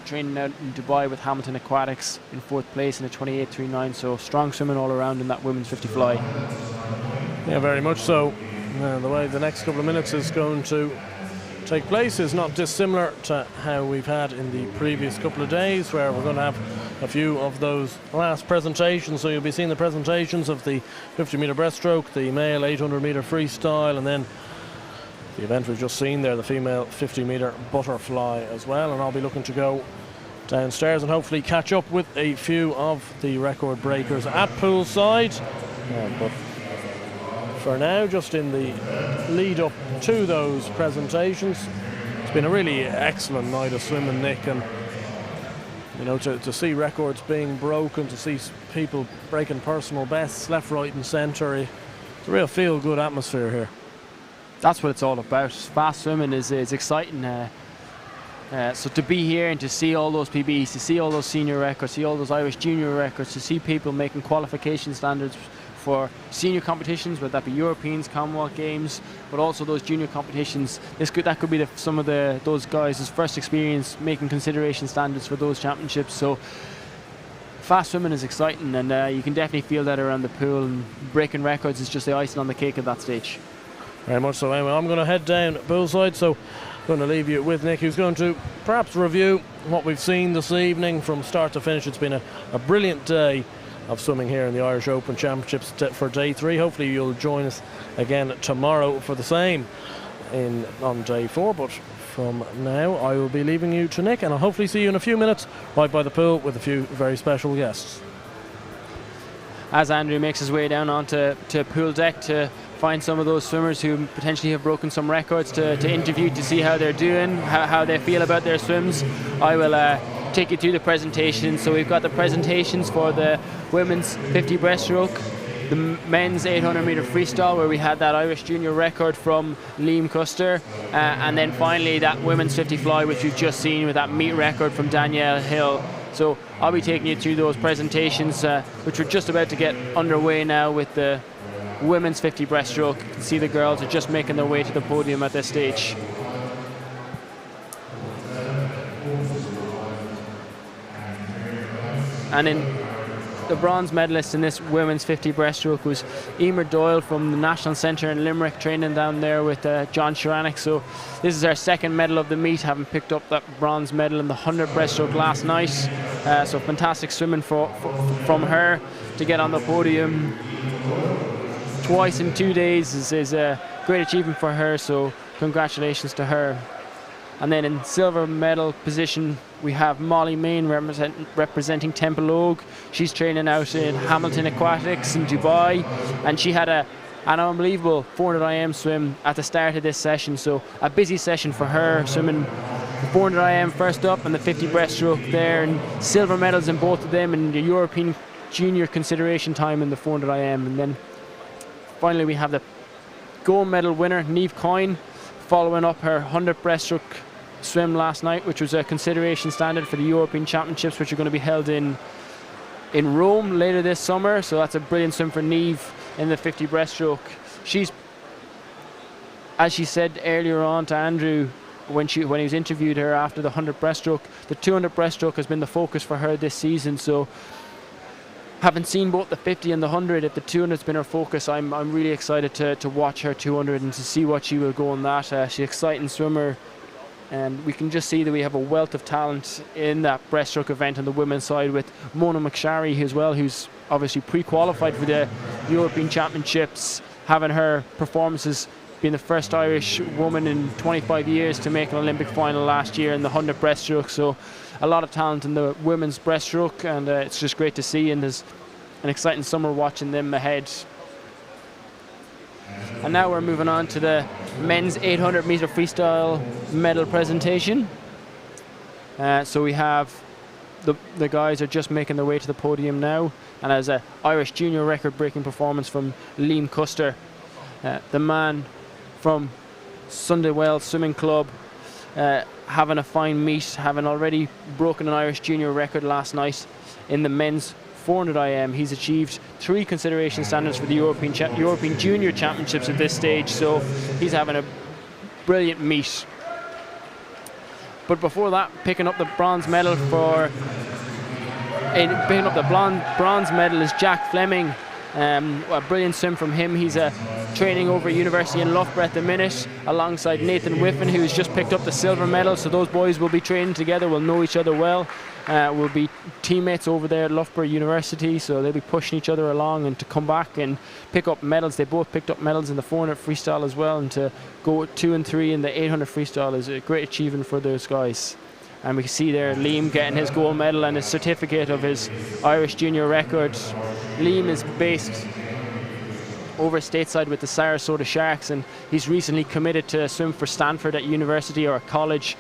training out in Dubai with Hamilton Aquatics in 4th place in a 28.39. So strong swimming all around in that women's 50 fly. Yeah, very much so. The way the next couple of minutes is going to take place is not dissimilar to how we've had in the previous couple of days, where we're going to have a few of those last presentations. So you'll be seeing the presentations of the 50-metre breaststroke, the male 800-metre freestyle, and then the event we've just seen there, the female 50-metre butterfly as well. And I'll be looking to go downstairs and hopefully catch up with a few of the record breakers at poolside. But for now, just in the lead up to those presentations, it's been a really excellent night of swimming, Nick, and you know, to see records being broken, to see people breaking personal bests left, right and centre, it's a real feel-good atmosphere here. That's what it's all about. Fast swimming is exciting. So to be here and to see all those PBs, to see all those senior records, see all those Irish junior records, to see people making qualification standards for senior competitions, whether that be Europeans, Commonwealth Games, but also those junior competitions. That could be some of those guys' first experience making consideration standards for those championships. So fast swimming is exciting, and you can definitely feel that around the pool, and breaking records is just the icing on the cake at that stage. Very much so. Anyway, I'm going to head down poolside, so I'm going to leave you with Nick, who's going to perhaps review what we've seen this evening from start to finish. It's been a brilliant day of swimming here in the Irish Open Championships for day 3. Hopefully you'll join us again tomorrow for the same on day 4, but from now I will be leaving you to Nick, and I'll hopefully see you in a few minutes right by the pool with a few very special guests. As Andrew makes his way down onto pool deck to find some of those swimmers who potentially have broken some records to interview, to see how they're doing, how they feel about their swims, I will take you through the presentations. So we've got the presentations for the women's 50 breaststroke, the men's 800-metre freestyle, where we had that Irish junior record from Liam Custer, and then finally that women's 50 fly, which we've just seen with that meet record from Danielle Hill. So I'll be taking you through those presentations, which we're just about to get underway now with the women's 50 breaststroke. You can see the girls are just making their way to the podium at this stage. And in the bronze medalist in this women's 50 breaststroke was Emer Doyle from the National Centre in Limerick, training down there with John Sharanek. So this is our second medal of the meet, having picked up that bronze medal in the 100 breaststroke last night. So fantastic swimming from her to get on the podium twice in 2 days is a great achievement for her. So congratulations to her. And then in silver medal position, we have Molly Main representing Temple Oak. She's training out in Hamilton Aquatics in Dubai, and she had an unbelievable 400 IM swim at the start of this session. So a busy session for her, swimming the 400 IM first up and the 50 breaststroke there, and silver medals in both of them, and the European junior consideration time in the 400 IM. And then finally we have the gold medal winner, Niamh Coyne, following up her 100 breaststroke swim last night, which was a consideration standard for the European Championships, which are going to be held in Rome later this summer. So that's a brilliant swim for Niamh in the 50 breaststroke. She's, as she said earlier on to Andrew when he was interviewed her after the 100 breaststroke, the 200 breaststroke has been the focus for her this season. So having seen both the 50 and the 100, if the 200 has been her focus, I'm really excited to watch her 200 and to see what she will go on that. She's an exciting swimmer, and we can just see that we have a wealth of talent in that breaststroke event on the women's side, with Mona McSharry as well, who's obviously pre-qualified for the European Championships, having her performances, being the first Irish woman in 25 years to make an Olympic final last year in the 100 breaststroke. So a lot of talent in the women's breaststroke, and it's just great to see, and there's an exciting summer watching them ahead. And now we're moving on to the men's 800 metre freestyle medal presentation. So we have the guys are just making their way to the podium now, and as an Irish junior record breaking performance from Liam Custer, the man from Sunday Wells Swimming Club, having a fine meet, having already broken an Irish junior record last night in the men's 400 IM. He's achieved 3 consideration standards for the European Junior Championships at this stage, so he's having a brilliant meet. But before that, picking up the bronze medal is Jack Fleming. A brilliant swim from him. He's training over at University in Loughborough at the minute, alongside Nathan Whiffen, who's just picked up the silver medal. So those boys will be training together, will know each other well, will be teammates over there at Loughborough University, so they'll be pushing each other along and to come back and pick up medals. They both picked up medals in the 400 freestyle as well, and to go 2 and 3 in the 800 freestyle is a great achievement for those guys. And we can see there Liam getting his gold medal and his certificate of his Irish junior record. Liam is based over stateside with the Sarasota Sharks, and he's recently committed to swim for Stanford at university or college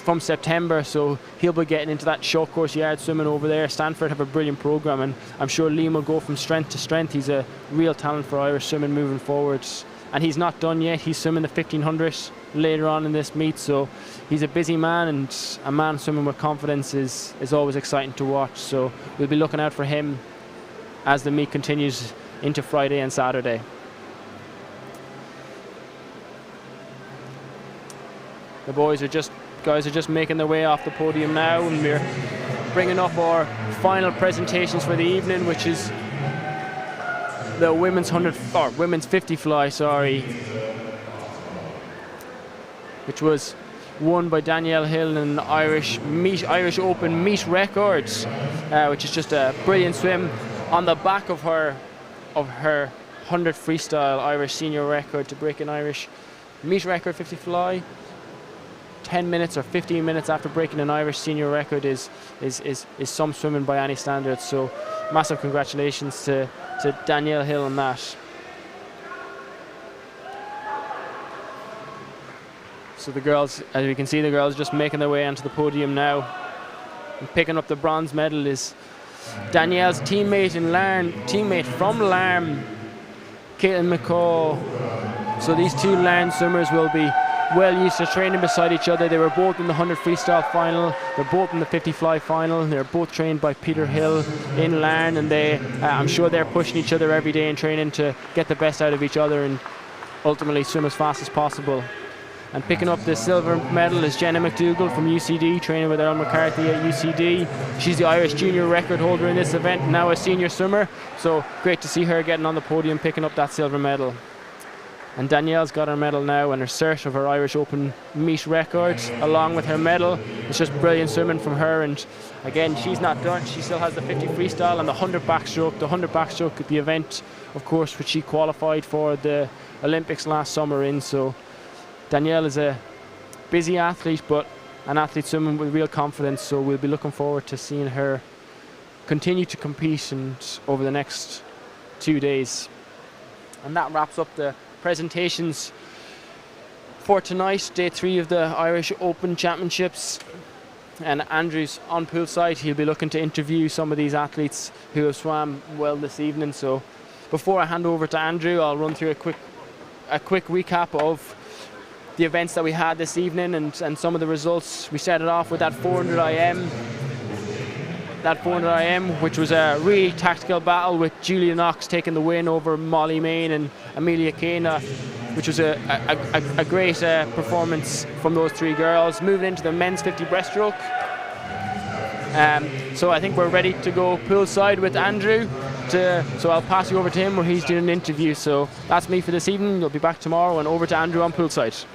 from September, so he'll be getting into that short course yard swimming over there. Stanford have a brilliant program, and I'm sure Liam will go from strength to strength. He's a real talent for Irish swimming moving forwards, and he's not done yet. He's swimming the 1500 later on in this meet, so he's a busy man, and a man swimming with confidence is always exciting to watch. So we'll be looking out for him as the meet continues into Friday and Saturday. The guys are just making their way off the podium now, and we're bringing up our final presentations for the evening, which is the women's 50 fly, which was won by Danielle Hill in Irish Open meet records, which is just a brilliant swim on the back of her 100 freestyle Irish senior record to break an Irish meet record 50 fly. 10 minutes or 15 minutes after breaking an Irish senior record is some swimming by any standards. So massive congratulations to Danielle Hill on that. So the girls, as we can see, the girls just making their way onto the podium now. And picking up the bronze medal is Danielle's teammate from Larne, Caitlin McCall. So these two Larne swimmers will be well used to training beside each other. They were both in the 100 freestyle final, they're both in the 50 fly final, and they're both trained by Peter Hill in Larne, and I'm sure they're pushing each other every day in training to get the best out of each other and ultimately swim as fast as possible. And picking up the silver medal is Jenna McDougall from UCD, training with Earl McCarthy at UCD. She's the Irish junior record holder in this event, now a senior swimmer, so great to see her getting on the podium, picking up that silver medal. And Danielle's got her medal now and her cert of her Irish Open meet record along with her medal. It's just brilliant swimming from her, and again, she's not done. She still has the 50 freestyle and the 100 backstroke. The 100 backstroke at the event, of course, which she qualified for the Olympics last summer in. So Danielle is a busy athlete, but an athlete swimming with real confidence, so we'll be looking forward to seeing her continue to compete over the next 2 days. And that wraps up the presentations for tonight, day 3 of the Irish Open Championships. And Andrew's on poolside. He'll be looking to interview some of these athletes who have swam well this evening. So before I hand over to Andrew, I'll run through a quick recap of the events that we had this evening and some of the results. We started off with that 400 IM. That 400 IM, which was a really tactical battle with Julia Knox taking the win over Molly Main and Amelia Kane, which was a great performance from those 3 girls. Moving into the men's 50 breaststroke. So I think we're ready to go poolside with Andrew. So I'll pass you over to him where he's doing an interview. So that's me for this evening. We'll be back tomorrow, and over to Andrew on poolside.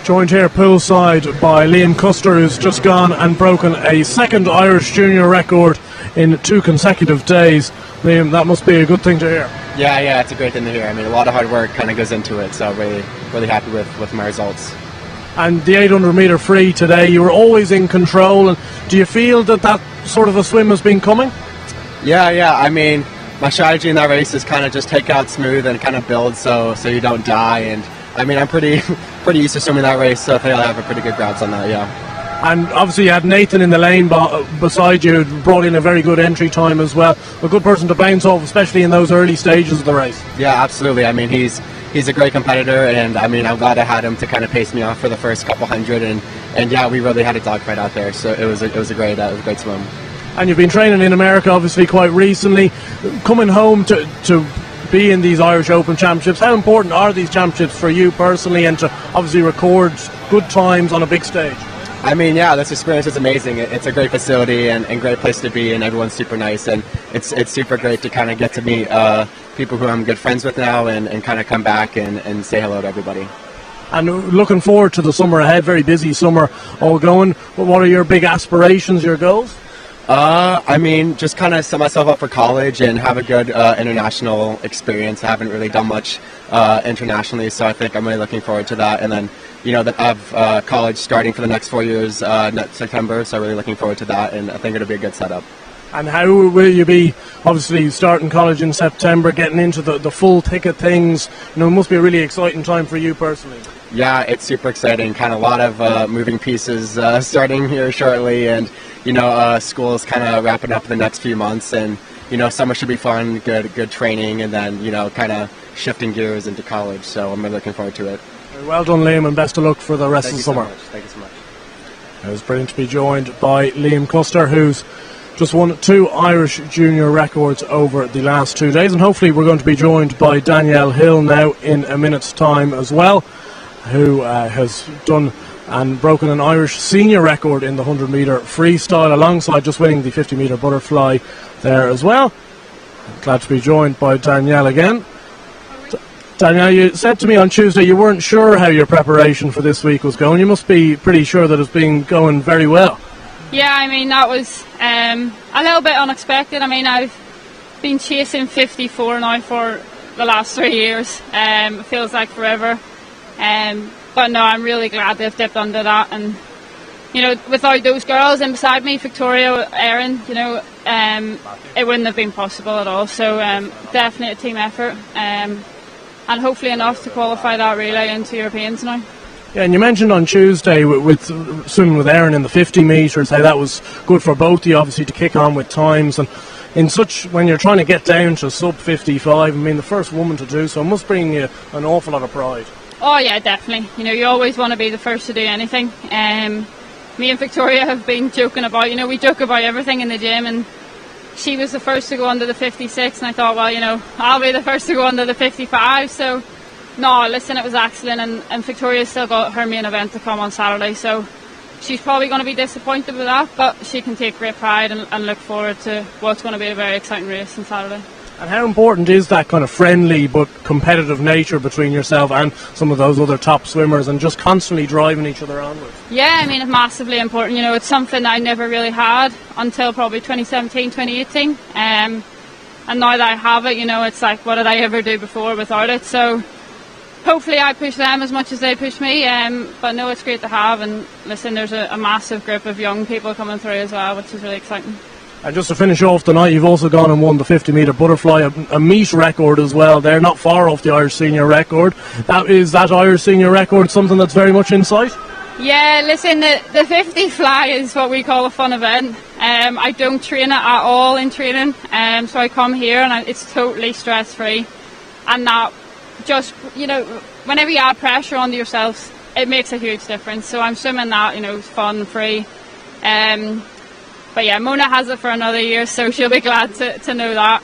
Joined here poolside by Liam Custer, who's just gone and broken a second Irish junior record in 2 consecutive days. Liam, that must be a good thing to hear. Yeah, it's a great thing to hear. I mean, a lot of hard work kind of goes into it, so really happy with my results. And the 800 metre free today, you were always in control. And do you feel that sort of a swim has been coming? Yeah. I mean, my strategy in that race is kind of just take out smooth and kind of build so you don't die. And I mean, I'm pretty used to swimming that race, so I think I'll have a pretty good grasp on that, yeah. And obviously you had Nathan in the lane beside you, brought in a very good entry time as well. A good person to bounce off, especially in those early stages of the race. Yeah, absolutely. I mean, he's a great competitor, and I mean, I'm glad I had him to kind of pace me off for the first couple hundred, and yeah, we really had a dogfight out there, so it was a great swim. And you've been training in America, obviously, quite recently. Coming home to be in these Irish Open Championships, how important are these championships for you personally, and to obviously record good times on a big stage? I mean, yeah, this experience is amazing. It's a great facility and great place to be, and everyone's super nice, and it's super great to kind of get to meet people who I'm good friends with now, and kind of come back and say hello to everybody. And looking forward to the summer ahead, very busy summer all going. But what are your big aspirations, your goals? I mean, just kind of set myself up for college and have a good international experience. I haven't really done much internationally, so I think I'm really looking forward to that. And then, that I have college starting for the next 4 years next September, so I'm really looking forward to that, and I think it'll be a good setup. And how will you be, obviously, starting college in September, getting into the full thick of things? It must be a really exciting time for you personally. Yeah, it's super exciting. Kind of a lot of moving pieces starting here shortly, and school is kind of wrapping up in the next few months, and summer should be fun, good training, and then kind of shifting gears into college. So I'm really looking forward to it. Well done, Liam, and best of luck for the rest of the summer. Thank you so much. It was brilliant to be joined by Liam Custer, who's just won 2 Irish junior records over the last 2 days, and hopefully we're going to be joined by Danielle Hill now in a minute's time as well, who has done and broken an Irish senior record in the 100 metre freestyle, alongside just winning the 50 metre butterfly there as well. Glad to be joined by Danielle again. Danielle, you said to me on Tuesday you weren't sure how your preparation for this week was going. You must be pretty sure that it's been going very well. Yeah, I mean, that was a little bit unexpected. I mean, I've been chasing 54 now for the last 3 years. It feels like forever. But no, I'm really glad they've dipped under that. And, without those girls in beside me, Victoria, Erin, it wouldn't have been possible at all. So definitely a team effort. And hopefully enough to qualify that relay into Europeans now. Yeah, and you mentioned on Tuesday with swimming with Erin in the 50 metres, how that was good for both of you, obviously, to kick on with times. And when you're trying to get down to sub 55, I mean, the first woman to do so must bring you an awful lot of pride. Oh yeah, definitely. You know, you always want to be the first to do anything. Me and Victoria have been joking about, we joke about everything in the gym, and she was the first to go under the 56, and I thought, well, I'll be the first to go under the 55. So, no, listen, it was excellent, and Victoria's still got her main event to come on Saturday, so she's probably going to be disappointed with that, but she can take great pride and look forward to what's going to be a very exciting race on Saturday. And how important is that kind of friendly but competitive nature between yourself and some of those other top swimmers, and just constantly driving each other onwards? Yeah, I mean, it's massively important. It's something I never really had until probably 2017, 2018. And now that I have it, it's like, what did I ever do before without it? So hopefully I push them as much as they push me. But no, it's great to have. And listen, there's a massive group of young people coming through as well, which is really exciting. And just to finish off tonight, you've also gone and won the 50 metre butterfly, a meet record as well. They're not far off the Irish senior record. Is that Irish senior record something that's very much in sight? Yeah, listen, the 50 fly is what we call a fun event. I don't train it at all in training, so I come here and it's totally stress free. And that just, whenever you add pressure onto yourself, it makes a huge difference. So I'm swimming that, fun, free. But yeah, Mona has it for another year, so she'll be glad to know that.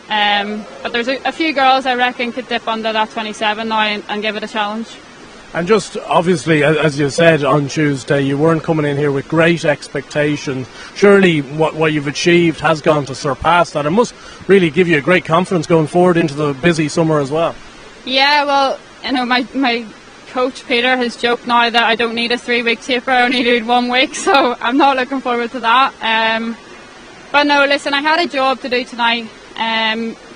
But there's a few girls I reckon could dip under that 27 now and give it a challenge. And just obviously, as you said on Tuesday, you weren't coming in here with great expectations. Surely what you've achieved has gone to surpass that. It must really give you a great confidence going forward into the busy summer as well. Yeah, well, my coach Peter has joked now that I don't need a 3-week taper, I only need 1 week, so I'm not looking forward to that. But no, listen, I had a job to do tonight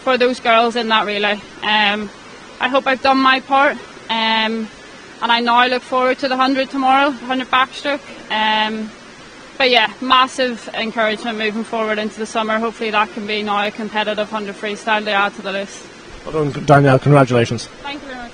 for those girls in that relay. I hope I've done my part, and I now look forward to the 100 tomorrow, 100 backstroke. But yeah, massive encouragement moving forward into the summer. Hopefully that can be now a competitive 100 freestyle to add to the list. Well done, Danielle, congratulations. Thank you very much.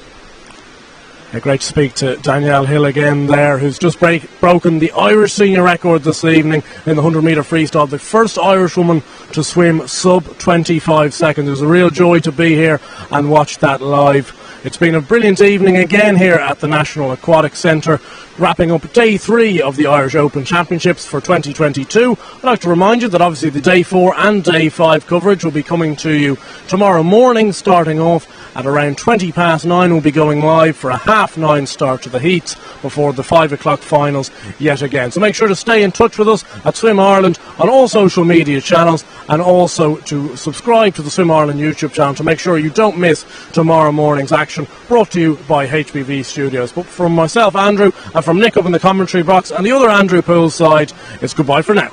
Great to speak to Danielle Hill again there, who's just broken the Irish senior record this evening in the 100 metre freestyle. The first Irish woman to swim sub 25 seconds. It was a real joy to be here and watch that live. It's been a brilliant evening again here at the National Aquatic Centre, wrapping up Day 3 of the Irish Open Championships for 2022. I'd like to remind you that obviously the Day 4 and Day 5 coverage will be coming to you tomorrow morning, starting off at around 9:20. We'll be going live for a 9:30 start to the heats before the 5 o'clock finals yet again. So make sure to stay in touch with us at Swim Ireland on all social media channels, and also to subscribe to the Swim Ireland YouTube channel to make sure you don't miss tomorrow morning's action, brought to you by HBV Studios. But from myself, Andrew, and from Nick up in the commentary box and the other Andrew poolside, it's goodbye for now.